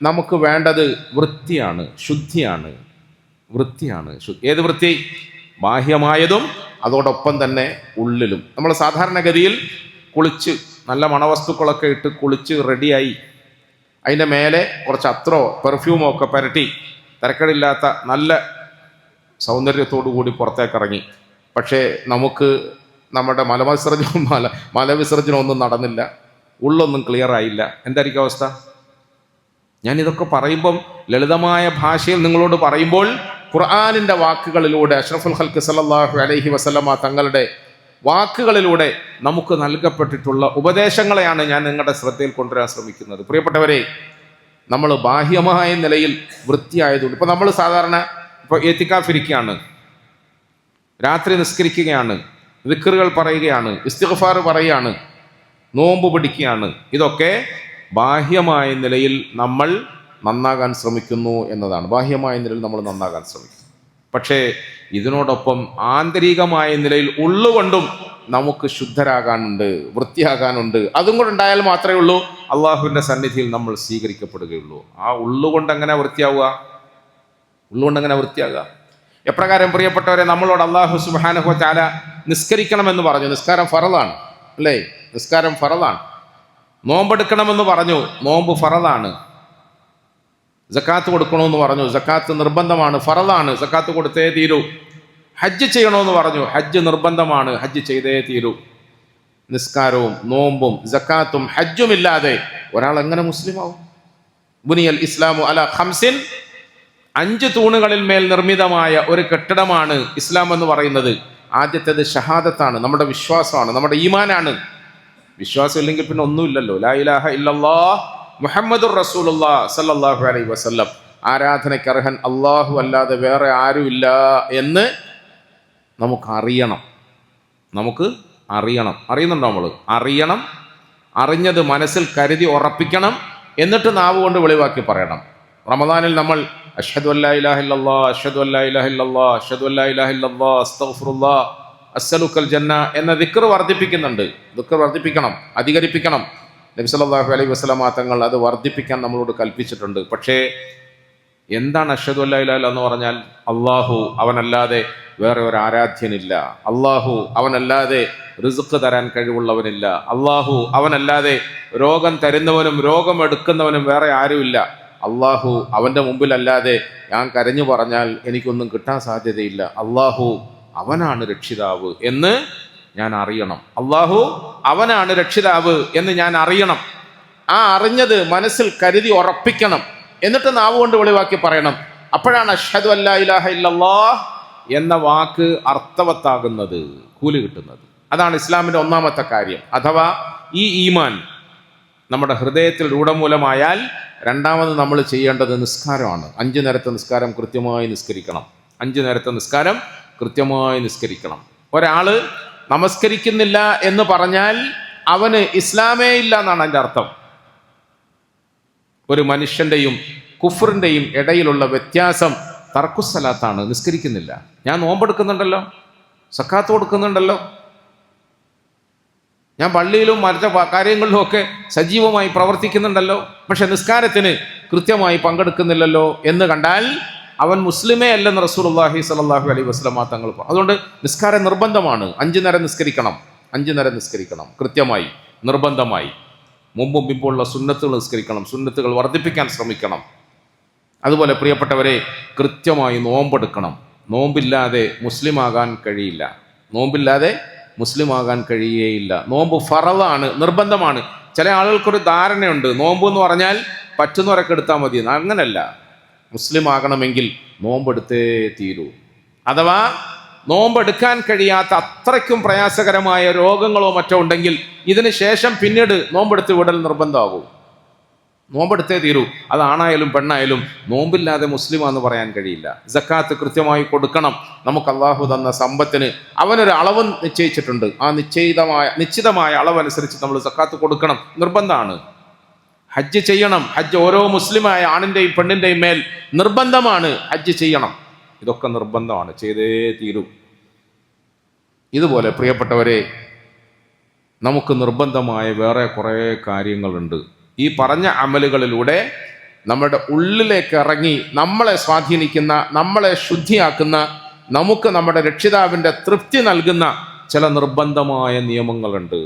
നമുക്ക് വേണ്ടത് വൃത്തിയാണ്, ശുദ്ധിയാണ്. ഏത് വൃത്തി? ബാഹ്യമായതും അതോടൊപ്പം തന്നെ ഉള്ളിലും. നമ്മൾ സാധാരണഗതിയിൽ കുളിച്ച് നല്ല മണവസ്തുക്കളൊക്കെ ഇട്ട് കുളിച്ച് റെഡിയായി അതിൻ്റെ മേലെ കുറച്ച് അത്രോ പെർഫ്യൂമോ ഒക്കെ പുരട്ടി തരക്കേടില്ലാത്ത നല്ല സൗന്ദര്യത്തോടു കൂടി പുറത്തേക്കിറങ്ങി. പക്ഷേ നമുക്ക് നമ്മുടെ മലവിസർജനം ഒന്നും നടന്നില്ല, ഉള്ളൊന്നും ക്ലിയർ ആയില്ല. എന്തായിരിക്കും അവസ്ഥ? ഞാനിതൊക്കെ പറയുമ്പം ലളിതമായ ഭാഷയിൽ നിങ്ങളോട് പറയുമ്പോൾ ഖുർആനിൻ്റെ വാക്കുകളിലൂടെ അഷ്റഫുൽ ഖൽഖ് സല്ലല്ലാഹു അലൈഹി വസല്ലമ തങ്ങളുടെ വാക്കുകളിലൂടെ നമുക്ക് നൽകപ്പെട്ടിട്ടുള്ള ഉപദേശങ്ങളെയാണ് ഞാൻ നിങ്ങളുടെ ശ്രദ്ധയിൽ കൊണ്ടുവരാൻ ശ്രമിക്കുന്നത്. പ്രിയപ്പെട്ടവരെ, നമ്മൾ ബാഹ്യമായ നിലയിൽ വൃത്തിയായതുകൊണ്ട് ഇപ്പോൾ നമ്മൾ സാധാരണ ഇപ്പോൾ എത്തിക്കാഫ് ഇരിക്കുകയാണ്, രാത്രി നിസ്കരിക്കുകയാണ്, ദിക്റുകൾ പറയുകയാണ്, ഇസ്തിഗ്ഫാർ പറയുകയാണ്, നോമ്പ് പിടിക്കുകയാണ്. ഇതൊക്കെ ബാഹ്യമായ നിലയിൽ നമ്മൾ നന്നാകാൻ ശ്രമിക്കുന്നു എന്നതാണ്. ബാഹ്യമായ നിലയിൽ നമ്മൾ നന്നാകാൻ ശ്രമിക്കുന്നു. പക്ഷേ ഇതിനോടൊപ്പം ആന്തരികമായ നിലയിൽ ഉള്ളുകൊണ്ടും നമുക്ക് ശുദ്ധരാകാനുണ്ട്, വൃത്തിയാകാനുണ്ട്. അതും കൂടെ ഉണ്ടായാൽ മാത്രമേ ഉള്ളൂ അള്ളാഹുവിൻ്റെ സന്നിധിയിൽ നമ്മൾ സ്വീകരിക്കപ്പെടുകയുള്ളൂ. ആ ഉള്ളുകൊണ്ട് എങ്ങനെ വൃത്തിയാവുക? എപ്രകാരം പ്രിയപ്പെട്ടവരെ, നമ്മളോട് അല്ലാഹു സുബ്ഹാനഹു വ തആല നിസ്കരിക്കണമെന്ന് പറഞ്ഞു. നിസ്കാരം ഫറളാണ് അല്ലേ? നിസ്കാരം ഫറളാണ്. നോമ്പെടുക്കണമെന്ന് പറഞ്ഞു, നോമ്പ് ഫറളാണ്. സക്കാത്ത് കൊടുക്കണമെന്ന് പറഞ്ഞു, സക്കാത്ത് നിർബന്ധമാണ്, ഫറളാണ്, സക്കാത്ത് കൊടുത്തേ തീരൂ. ഹജ്ജ് ചെയ്യണമെന്ന് പറഞ്ഞു, ഹജ്ജ് നിർബന്ധമാണ്, ഹജ്ജ് ചെയ്തേ തീരൂ. നിസ്കാരവും നോമ്പും സക്കാത്തും ഹജ്ജും ഇല്ലാതെ ഒരാൾ എങ്ങനെ മുസ്ലിമാവും? ബുനിയൽ ഇസ്ലാമു അലാ ഖംസിൻ, 5 തൂണുകളിൽ മേൽ നിർമ്മിതമായ ഒരു കെട്ടിടമാണ് ഇസ്ലാം എന്ന് പറയുന്നത്. ആദ്യത്തേത് ഷഹാദത്താണ്, നമ്മുടെ വിശ്വാസമാണ്, നമ്മുടെ ഈമാനാണ്. വിശ്വാസം ഇല്ലെങ്കിൽ പിന്നെ ഒന്നുമില്ലല്ലോ. ലാ ഇലാഹ ഇല്ലല്ലാഹ് മുഹമ്മദുർ റസൂലുള്ളാഹ് സല്ലല്ലാഹു അലൈഹി വസല്ലം, ആരാധനയ്ക്ക് അർഹൻ അല്ലാഹു അല്ലാതെ വേറെ ആരുമില്ല എന്ന് നമുക്കറിയണം. അറിയുന്നുണ്ടോ? നമ്മൾ അറിയണം. അറിഞ്ഞത് മനസ്സിൽ കരുതി ഉറപ്പിക്കണം. എന്നിട്ട് നാവ് കൊണ്ട് വെളിവാക്കി പറയണം. റമദാനിൽ നമ്മൾ അഷ്ഹദു അല്ലാ ഇലാഹ ഇല്ലല്ലാഹ്, അഷ്ഹദു അല്ലാ ഇലാഹ ഇല്ലല്ലാഹ്, അഷ്ഹദു അല്ലാ ഇലാഹ ഇല്ലല്ലാഹ്, അസ്തഗ്ഫിറുല്ലാഹ്, അസ്അലുക്കൽ ജന്ന എന്ന ദിക്ർ വർദ്ധിപ്പിക്കുന്നുണ്ട്. ദിക്ർ വർദ്ധിപ്പിക്കണം, അധികരിപ്പിക്കണം. നബി സല്ലല്ലാഹു അലൈഹി വസല്ലമ തങ്ങൾ അത് വർദ്ധിപ്പിക്കാൻ നമ്മളോട് കൽപ്പിച്ചിട്ടുണ്ട്. പക്ഷേ എന്താണ് അഷ്ഹദു അല്ലാ ഇലാഹ ഇല്ലല്ലാഹ് എന്ന് പറഞ്ഞാൽ? അള്ളാഹു അവനല്ലാതെ വേറെ ഒരു ആരാധ്യനില്ല, അള്ളാഹു അവനല്ലാതെ റിസ്ക് തരാൻ കഴിവുള്ളവനില്ല, അള്ളാഹു അവനല്ലാതെ രോഗം തരുന്നവനും രോഗം എടുക്കുന്നവനും വേറെ ആരുമില്ല, അള്ളാഹു അവൻ്റെ മുമ്പിലല്ലാതെ ഞാൻ കരഞ്ഞു പറഞ്ഞാൽ എനിക്കൊന്നും കിട്ടാൻ സാധ്യതയില്ല, അള്ളാഹു അവനാണ് രക്ഷിതാവ് എന്ന് ഞാൻ അറിയണം, അള്ളാഹു അവനാണ് രക്ഷിതാവ് എന്ന് ഞാൻ അറിയണം. ആ അറിഞ്ഞത് മനസ്സിൽ കരുതി ഉറപ്പിക്കണം. എന്നിട്ട് നാവ് കൊണ്ട് വെളിവാക്കി പറയണം. അപ്പോഴാണ് അഷ്ഹദു അല്ലാ ഇലാഹ ഇല്ലല്ലാഹ് എന്ന വാക്ക് അർത്ഥവത്താകുന്നത്, കൂലി കിട്ടുന്നത്. അതാണ് ഇസ്ലാമിൻ്റെ ഒന്നാമത്തെ കാര്യം. അഥവാ ഈ ഈമാൻ നമ്മുടെ ഹൃദയത്തിൽ രൂഢമൂലമായാൽ രണ്ടാമത് നമ്മൾ ചെയ്യേണ്ടത് നിസ്കാരമാണ്. 5 നേരത്തെ നിസ്കാരം കൃത്യമായി നിസ്കരിക്കണം. 5 നേരത്തെ നിസ്കാരം കൃത്യമായി നിസ്കരിക്കണം. ഒരാൾ നമസ്കരിക്കുന്നില്ല എന്ന് പറഞ്ഞാൽ അവന് ഇസ്ലാമേ ഇല്ല എന്നാണ് അതിൻ്റെ അർത്ഥം. ഒരു മനുഷ്യൻ്റെയും കുഫറിൻ്റെയും ഇടയിലുള്ള വ്യത്യാസം തർക്കുസ്സലാത്താണ്, നിസ്കരിക്കുന്നില്ല. ഞാൻ നോമ്പെടുക്കുന്നുണ്ടല്ലോ, സക്കാത്ത് കൊടുക്കുന്നുണ്ടല്ലോ, ഞാൻ പള്ളിയിലും മറ്റു കാര്യങ്ങളിലും ഒക്കെ സജീവമായി പ്രവർത്തിക്കുന്നുണ്ടല്ലോ, പക്ഷെ നിസ്കാരത്തിന് കൃത്യമായി പങ്കെടുക്കുന്നില്ലല്ലോ എന്ന് കണ്ടാൽ അവൻ മുസ്ലിമേ അല്ലെന്ന് റസൂലുള്ളാഹി സ്വല്ലല്ലാഹു അലൈഹി വസല്ലമ തങ്ങൾ പറഞ്ഞു. അതുകൊണ്ട് നിസ്കാരം നിർബന്ധമാണ്. 5 നേരം നിസ്കരിക്കണം. 5 നേരം നിസ്കരിക്കണം കൃത്യമായി, നിർബന്ധമായി. മുമ്പും പിമ്പുള്ള സുന്നത്തുകൾ നിസ്കരിക്കണം. സുന്നത്തുകൾ വർദ്ധിപ്പിക്കാൻ ശ്രമിക്കണം. അതുപോലെ പ്രിയപ്പെട്ടവരെ, കൃത്യമായി നോമ്പെടുക്കണം. നോമ്പില്ലാതെ മുസ്ലിമാകാൻ കഴിയില്ല. നോമ്പില്ലാതെ മുസ്ലിമാകാൻ കഴിയുകയില്ല. നോമ്പ് ഫറളാണ്, നിർബന്ധമാണ്. ചില ആളുകൾക്കൊരു ധാരണയുണ്ട്, നോമ്പ് എന്ന് പറഞ്ഞാൽ പറ്റുന്നവരൊക്കെ എടുത്താൽ മതി. അങ്ങനല്ല. മുസ്ലിം ആകണമെങ്കിൽ നോമ്പെടുത്തേ തീരൂ. അഥവാ നോമ്പെടുക്കാൻ കഴിയാത്ത അത്രയ്ക്കും പ്രയാസകരമായ രോഗങ്ങളോ മറ്റോ ഉണ്ടെങ്കിൽ ഇതിന് ശേഷം പിന്നീട് നോമ്പെടുത്ത് വിടൽ നിർബന്ധമാകും. നോമ്പെടുത്തേ തീരൂ. അതാണായാലും പെണ്ണായാലും നോമ്പില്ലാതെ മുസ്ലിമാന്ന് പറയാൻ കഴിയില്ല. സക്കാത്ത് കൃത്യമായി കൊടുക്കണം. നമുക്ക് അള്ളാഹു തന്ന സമ്പത്തിന് അവനൊരു അളവ് നിശ്ചയിച്ചിട്ടുണ്ട്. ആ നിശ്ചിതമായ അളവനുസരിച്ച് നമ്മൾ സക്കാത്ത് കൊടുക്കണം, നിർബന്ധമാണ്. ഹജ്ജ് ചെയ്യണം. ഹജ്ജ് ഓരോ മുസ്ലിമായ ആണിൻ്റെയും പെണ്ണിൻ്റെയും മേൽ നിർബന്ധമാണ്. ഹജ്ജ് ചെയ്യണം. ഇതൊക്കെ നിർബന്ധമാണ്, ചെയ്തേ തീരൂ. ഇതുപോലെ പ്രിയപ്പെട്ടവരെ, നമുക്ക് നിർബന്ധമായ വേറെ കുറേ കാര്യങ്ങളുണ്ട്. ഈ പറഞ്ഞ അമലുകളിലൂടെ നമ്മുടെ ഉള്ളിലേക്ക് ഇറങ്ങി നമ്മളെ സ്വാധീനിക്കുന്ന, നമ്മളെ ശുദ്ധിയാക്കുന്ന, നമുക്ക് നമ്മുടെ രക്ഷിതാവിൻ്റെ തൃപ്തി നൽകുന്ന ചില നിർബന്ധമായ നിയമങ്ങളുണ്ട്.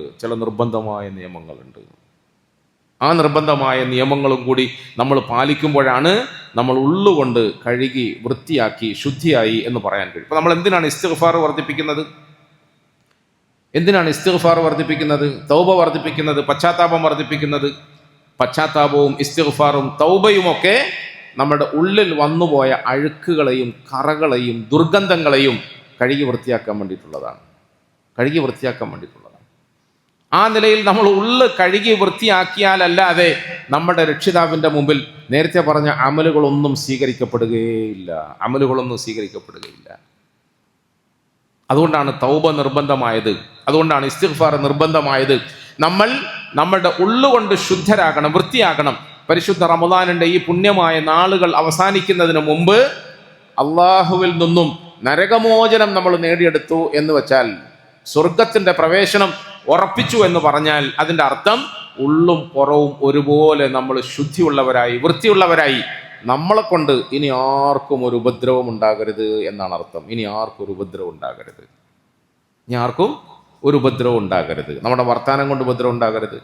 ആ നിർബന്ധമായ നിയമങ്ങളും കൂടി നമ്മൾ പാലിക്കുമ്പോഴാണ് നമ്മൾ ഉള്ളുകൊണ്ട് കഴുകി വൃത്തിയാക്കി ശുദ്ധിയായി എന്ന് പറയാൻ കഴിയും. അപ്പോൾ നമ്മൾ എന്തിനാണ് ഇസ്തിഗ്ഫാർ വർദ്ധിപ്പിക്കുന്നത്? തൗബ വർദ്ധിപ്പിക്കുന്നത്, പശ്ചാത്താപം വർദ്ധിപ്പിക്കുന്നത്. പശ്ചാത്താപവും ഇസ്തിഗ്ഫാറും തൗബയുമൊക്കെ നമ്മുടെ ഉള്ളിൽ വന്നുപോയ അഴുക്കുകളെയും കറകളെയും ദുർഗന്ധങ്ങളെയും കഴുകി വൃത്തിയാക്കാൻ വേണ്ടിയിട്ടുള്ളതാണ്. ആ നിലയിൽ നമ്മൾ ഉള്ളു കഴുകി വൃത്തിയാക്കിയാലല്ലാതെ നമ്മുടെ രക്ഷിതാവിൻ്റെ മുമ്പിൽ നേരത്തെ പറഞ്ഞ അമലുകളൊന്നും സ്വീകരിക്കപ്പെടുകയില്ല. അതുകൊണ്ടാണ് തൗബ നിർബന്ധമായത്. അതുകൊണ്ടാണ് ഇസ്തിഗ്ഫാർ നിർബന്ധമായത്. നമ്മൾ നമ്മുടെ ഉള്ളുകൊണ്ട് ശുദ്ധരാകണം, വൃത്തിയാകണം. പരിശുദ്ധ റമദാനിൻ്റെ ഈ പുണ്യമായ നാളുകൾ അവസാനിക്കുന്നതിന് മുമ്പ് അള്ളാഹുവിൽ നിന്നും നരകമോചനം നമ്മൾ നേടിയെടുത്തു എന്ന് വെച്ചാൽ, സ്വർഗത്തിൻ്റെ പ്രവേശനം ഉറപ്പിച്ചു എന്ന് പറഞ്ഞാൽ അതിൻ്റെ അർത്ഥം ഉള്ളും പുറവും ഒരുപോലെ നമ്മൾ ശുദ്ധിയുള്ളവരായി, വൃത്തിയുള്ളവരായി. നമ്മളെ കൊണ്ട് ഇനി ആർക്കും ഒരു ഉപദ്രവം ഉണ്ടാകരുത് എന്നാണ് അർത്ഥം. ഇനി ആർക്കും ഒരു ഉപദ്രവം ഉണ്ടാകരുത്. നമ്മുടെ വർത്താനം കൊണ്ട് ഉപദ്രവം ഉണ്ടാകരുത്.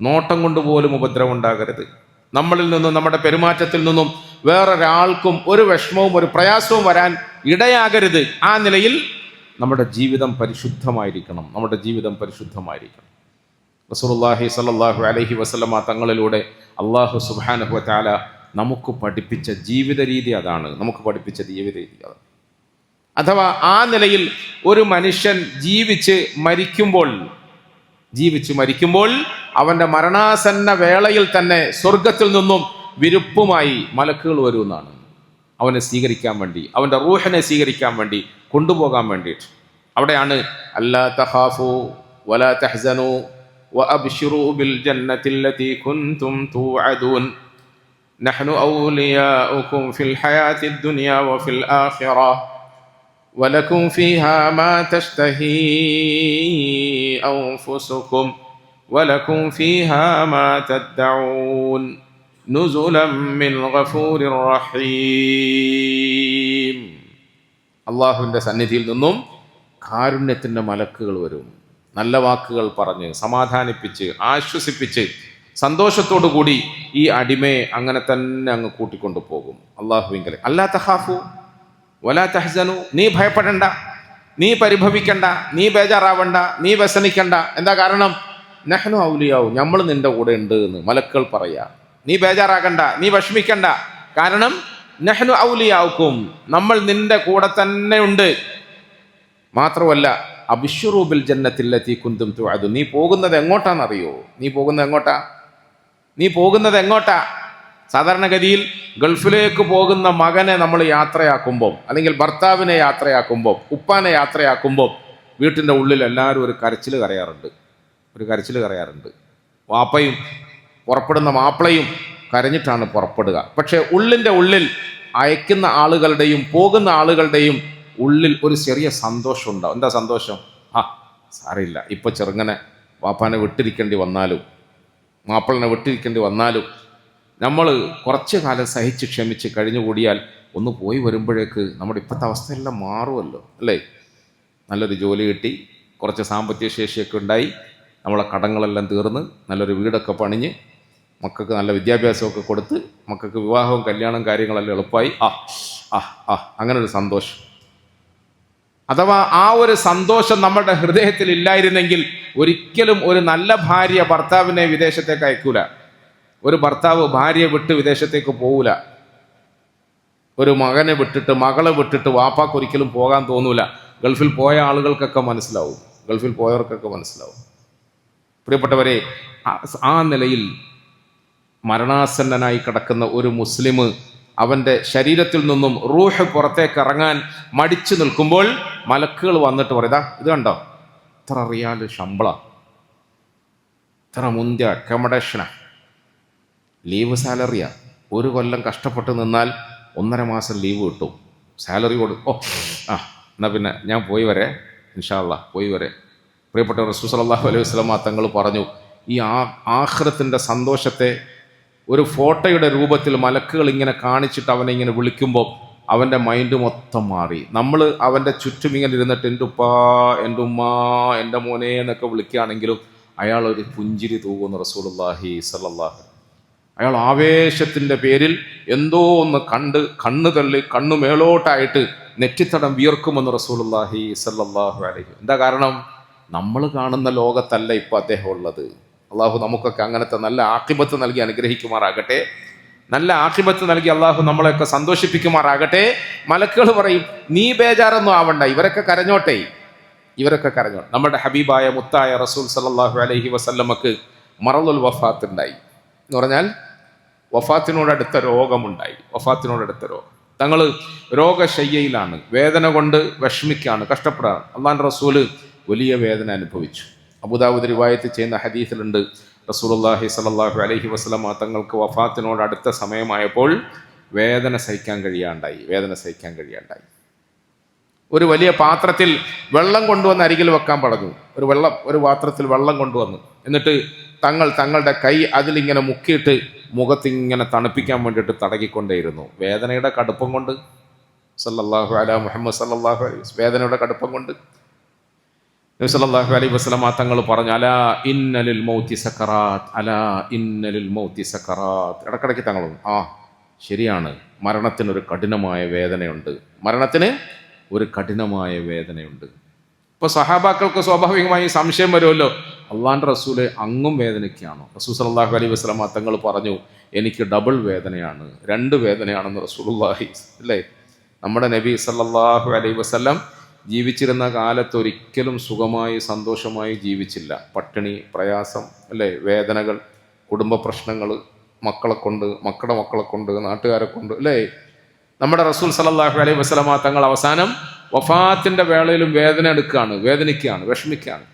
നോട്ടം കൊണ്ട് പോലും ഉപദ്രവം ഉണ്ടാകരുത്. നമ്മളിൽ നിന്നും നമ്മുടെ പെരുമാറ്റത്തിൽ നിന്നും വേറൊരാൾക്കും ഒരു വിഷമവും ഒരു പ്രയാസവും വരാൻ ഇടയാകരുത്. ആ നിലയിൽ നമ്മുടെ ജീവിതം പരിശുദ്ധമായിരിക്കണം. റസൂലുള്ളാഹി സ്വല്ലല്ലാഹു അലൈഹി വസല്ലമ തങ്ങളിലൂടെ അല്ലാഹു സുബ്ഹാനഹു വ തആല നമുക്ക് പഠിപ്പിച്ച ജീവിത രീതി അതാണ്. അഥവാ ആ നിലയിൽ ഒരു മനുഷ്യൻ ജീവിച്ച് മരിക്കുമ്പോൾ അവൻ്റെ മരണാസന്ന വേളയിൽ തന്നെ സ്വർഗത്തിൽ നിന്നും വിരുപ്പുമായി മലക്കുകൾ വരുമെന്നാണ്. അവനെ സ്വീകരിക്കാൻ വേണ്ടി, അവൻ്റെ റൂഹിനെ സ്വീകരിക്കാൻ വേണ്ടി, കൊണ്ടുപോകാൻ വേണ്ടിയിട്ട്. അവിടെയാണ് അല്ലാ തഖാഫു വലാ തഹ്സനു വഅബ്ശിറൂ ബിൽ ജന്നത്തില്ലതി കുൻതും തുഅദൂൻ നഹ്നു ഔലിയാഉകും ഫിൽ ഹയാത്തിദ് ദുനിയാ വഫിൽ ആഖിറ വലക്കും ഫീഹാ മാ തശ്തഹീ അൻഫുസുകും വലകും ഫീഹാ മാ തദ്ദഊൻ നുസുലം മിൻ ഗഫൂരിർ റഹീം. അള്ളാഹുവിൻ്റെ സന്നിധിയിൽ നിന്നും കാരുണ്യത്തിൻ്റെ മലക്കുകൾ വരും. നല്ല വാക്കുകൾ പറഞ്ഞ് സമാധാനിപ്പിച്ച് ആശ്വസിപ്പിച്ച് സന്തോഷത്തോടു കൂടി ഈ അടിമയെ അങ്ങനെ തന്നെ അങ്ങ് കൂട്ടിക്കൊണ്ടു പോകും. അള്ളാഹുവിങ്കൽ അല്ലാ തഖാഫു വലാ തഹ്സനു, നീ ഭയപ്പെടണ്ട, നീ പരിഭവിക്കണ്ട, നീ ബേജാറാവണ്ട, നീ വ്യസനിക്കണ്ട. എന്താ കാരണം? നഹ്നു ഔലിയാവും, നമ്മൾ നിന്റെ കൂടെ ഉണ്ട് എന്ന് മലക്കുകൾ പറയാ. നീ ബേജാറാകണ്ട, നീ വിഷമിക്കണ്ട, കാരണം നഹ്നു ഔലിയാവുക്കും, നമ്മൾ നിന്റെ കൂടെ തന്നെ ഉണ്ട്. മാത്രമല്ല അബ്ശിറൂ ബിൽ ജന്നത്തില്ലത്തി കുന്തും തുഅദു, നീ പോകുന്നത് എങ്ങോട്ടാണെന്നറിയോ? നീ പോകുന്നത് എങ്ങോട്ടാ? സാധാരണഗതിയിൽ ഗൾഫിലേക്ക് പോകുന്ന മകനെ നമ്മൾ യാത്രയാക്കുമ്പോൾ, അല്ലെങ്കിൽ ഭർത്താവിനെ യാത്രയാക്കുമ്പോൾ, ഉപ്പാനെ യാത്രയാക്കുമ്പോൾ വീട്ടിൻ്റെ ഉള്ളിൽ എല്ലാവരും ഒരു കരച്ചിൽ കരയാറുണ്ട്. വാപ്പയും പുറപ്പെടുന്ന മാപ്പിളയും കരഞ്ഞിട്ടാണ് പുറപ്പെടുക. പക്ഷേ ഉള്ളിൻ്റെ ഉള്ളിൽ അയക്കുന്ന ആളുകളുടെയും പോകുന്ന ആളുകളുടെയും ഉള്ളിൽ ഒരു ചെറിയ സന്തോഷം ഉണ്ടാവും. എന്താ സന്തോഷം? സാരമില്ല, ഇപ്പം ചെറുങ്ങനെ വാപ്പാനെ വിട്ടിരിക്കേണ്ടി വന്നാലും മാപ്പിളനെ വിട്ടിരിക്കേണ്ടി വന്നാലും നമ്മൾ കുറച്ച് കാലം സഹിച്ച് ക്ഷമിച്ച് കഴിഞ്ഞുകൂടിയാൽ ഒന്ന് പോയി വരുമ്പോഴേക്ക് നമ്മുടെ ഇപ്പോഴത്തെ അവസ്ഥയെല്ലാം മാറുമല്ലോ, അല്ലേ? നല്ലൊരു ജോലി കിട്ടി, കുറച്ച് സാമ്പത്തിക ശേഷിയൊക്കെ ഉണ്ടായി, നമ്മളെ കടങ്ങളെല്ലാം തീർന്ന് നല്ലൊരു വീടൊക്കെ പണിഞ്ഞ് മക്കൾക്ക് നല്ല വിദ്യാഭ്യാസമൊക്കെ കൊടുത്ത് മക്കൾക്ക് വിവാഹവും കല്യാണം കാര്യങ്ങളെല്ലാം എളുപ്പമായി. അങ്ങനെ ഒരു സന്തോഷം. അഥവാ ആ ഒരു സന്തോഷം നമ്മുടെ ഹൃദയത്തിൽ ഇല്ലായിരുന്നെങ്കിൽ ഒരിക്കലും ഒരു നല്ല ഭാര്യ ഭർത്താവിനെ വിദേശത്തേക്ക് അയക്കൂല. ഒരു ഭർത്താവ് ഭാര്യയെ വിട്ട് വിദേശത്തേക്ക് പോകൂല. ഒരു മകനെ വിട്ടിട്ട് മകളെ വിട്ടിട്ട് വാപ്പാക്ക് ഒരിക്കലും പോകാൻ തോന്നൂല. ഗൾഫിൽ പോയ ആളുകൾക്കൊക്കെ മനസ്സിലാവും, ഗൾഫിൽ പോയവർക്കൊക്കെ മനസ്സിലാവും. പ്രിയപ്പെട്ടവരെ, ആ നിലയിൽ മരണാസന്നനായി കിടക്കുന്ന ഒരു മുസ്ലിം അവൻ്റെ ശരീരത്തിൽ നിന്നും റൂഹ് പുറത്തേക്ക് ഇറങ്ങാൻ മടിച്ചു നിൽക്കുമ്പോൾ മലക്കുകൾ വന്നിട്ട് പറയുക, ഇത് കണ്ടോ, ഇത്ര റിയാൽ ശമ്പളം, ഇത്ര മുന്തിയ അക്കമഡേഷനാ, ലീവ് സാലറിയാ, ഒരു കൊല്ലം കഷ്ടപ്പെട്ട് നിന്നാൽ 1.5 മാസം ലീവ് കിട്ടും, സാലറി എന്നാൽ പിന്നെ ഞാൻ പോയി വരെ, ഇൻഷാ അല്ലാഹ് പോയി വരെ. പ്രിയപ്പെട്ട റസൂൽ സല്ലല്ലാഹു അലൈഹി വസല്ലം തങ്ങൾ പറഞ്ഞു, ഈ ആഖിറത്തിൻ്റെ സന്തോഷത്തെ ഒരു ഫോട്ടോയുടെ രൂപത്തിൽ മലക്കുകൾ ഇങ്ങനെ കാണിച്ചിട്ട് അവനെ ഇങ്ങനെ വിളിക്കുമ്പോൾ അവൻ്റെ മൈൻഡ് മൊത്തം മാറി. നമ്മൾ അവൻ്റെ ചുറ്റും ഇങ്ങനെ ഇരുന്നിട്ട് എൻ്റെ ഉപ്പാ, എൻ്റെ ഉമ്മ, എൻ്റെ മോനെ എന്നൊക്കെ വിളിക്കുകയാണെങ്കിലും അയാൾ ഒരു പുഞ്ചിരി തൂകുന്ന റസൂലുള്ളാഹി സ്വല്ലല്ലാഹു. അയാൾ ആവേശത്തിൻ്റെ പേരിൽ എന്തോ ഒന്ന് കണ്ണ് തള്ളി കണ്ണു മേലോട്ടായിട്ട് നെറ്റിത്തടം വിയർക്കുമെന്ന് റസൂലുള്ളാഹി സ്വല്ലല്ലാഹു അലൈഹി. എന്താ കാരണം? നമ്മൾ കാണുന്ന ലോകത്തല്ല ഇപ്പോൾ അദ്ദേഹം ഉള്ളത്. അള്ളാഹു നമുക്കൊക്കെ അങ്ങനത്തെ നല്ല ആഖിബത്ത് നൽകി അനുഗ്രഹിക്കുമാറാകട്ടെ. നല്ല ആഖിബത്ത് നൽകി അള്ളാഹു നമ്മളെയൊക്കെ സന്തോഷിപ്പിക്കുമാറാകട്ടെ. മലക്കുകൾ പറയും, നീ ബേജാറൊന്നും ആവണ്ട, ഇവരൊക്കെ കരഞ്ഞോട്ടെ. നമ്മുടെ ഹബീബായ മുത്തായ റസൂൽ സല്ലല്ലാഹു അലൈഹി വസല്ലമക്ക് മറളുൽ വഫാത്ത് ഉണ്ടായി എന്ന് പറഞ്ഞാൽ വഫാത്തിനോടടുത്ത രോഗമുണ്ടായി. തങ്ങൾ രോഗശയ്യയിലാണ്, വേദന കൊണ്ട് വിഷമിക്കാണ്, കഷ്ടപ്പെടാണ്. അള്ളാഹുവിൻ്റെ റസൂല് വലിയ വേദന അനുഭവിച്ചു. അബൂദാവൂദ് റിവായത്ത് ചെയ്യുന്ന ഹദീസിലുണ്ട്, റസൂലുള്ളാഹി സ്വല്ലല്ലാഹു അലൈഹി വസല്ലം തങ്ങൾക്ക് വഫാത്തിനോട് അടുത്ത സമയമായപ്പോൾ വേദന സഹിക്കാൻ കഴിയാണ്ടായി. ഒരു വലിയ പാത്രത്തിൽ വെള്ളം കൊണ്ടുവന്ന് അരികിൽ വെക്കാൻ പറഞ്ഞു. ഒരു പാത്രത്തിൽ വെള്ളം കൊണ്ടുവന്നു. എന്നിട്ട് തങ്ങളുടെ കൈ അതിലിങ്ങനെ മുക്കിയിട്ട് മുഖത്തിങ്ങനെ തണുപ്പിക്കാൻ വേണ്ടിയിട്ട് തടകിക്കൊണ്ടേയിരുന്നു. വേദനയുടെ കടുപ്പം കൊണ്ട് സല്ലല്ലാഹു അലാ മുഹമ്മദ് സല്ലല്ലാഹു അലൈഹി വസല്ലം, വേദനയുടെ കടുപ്പം കൊണ്ട് നബി സല്ലല്ലാഹു അലൈഹി വസല്ലം തങ്ങൾ പറഞ്ഞു, അലാ ഇന്നലിൽ മൗതി സക്കറാത്ത്. ഇടക്കിടയ്ക്ക് തങ്ങൾ ശരിയാണ്, മരണത്തിനൊരു കഠിനമായ വേദനയുണ്ട്. ഇപ്പോൾ സഹാബാക്കൾക്ക് സ്വാഭാവികമായി സംശയം വരുമല്ലോ, അള്ളാഹുവിൻ്റെ റസൂല് അങ്ങും വേദനയ്ക്കാണോ? റസൂൽ സല്ലല്ലാഹു അലൈഹി വസല്ലം തങ്ങൾ പറഞ്ഞു, എനിക്ക് ഡബിൾ വേദനയാണ്, 2 വേദനയാണെന്ന് റസൂലുള്ളാഹി അല്ലേ. നമ്മുടെ നബി സല്ലല്ലാഹു അലൈഹി വസല്ലം ജീവിച്ചിരുന്ന കാലത്ത് ഒരിക്കലും സുഖമായി സന്തോഷമായി ജീവിച്ചില്ല. പട്ടിണി, പ്രയാസം, അല്ലേ, വേദനകൾ, കുടുംബ പ്രശ്നങ്ങൾ, മക്കളെ കൊണ്ട്, മക്കളെ കൊണ്ട്, നാട്ടുകാരെ കൊണ്ട്, അല്ലേ. നമ്മുടെ റസൂൽ സല്ലല്ലാഹു അലൈഹി വസല്ലം തങ്ങൾ അവസാനം വഫാത്തിൻ്റെ വേളയിലും വേദനിക്കുകയാണ്, വിഷമിക്കുകയാണ്.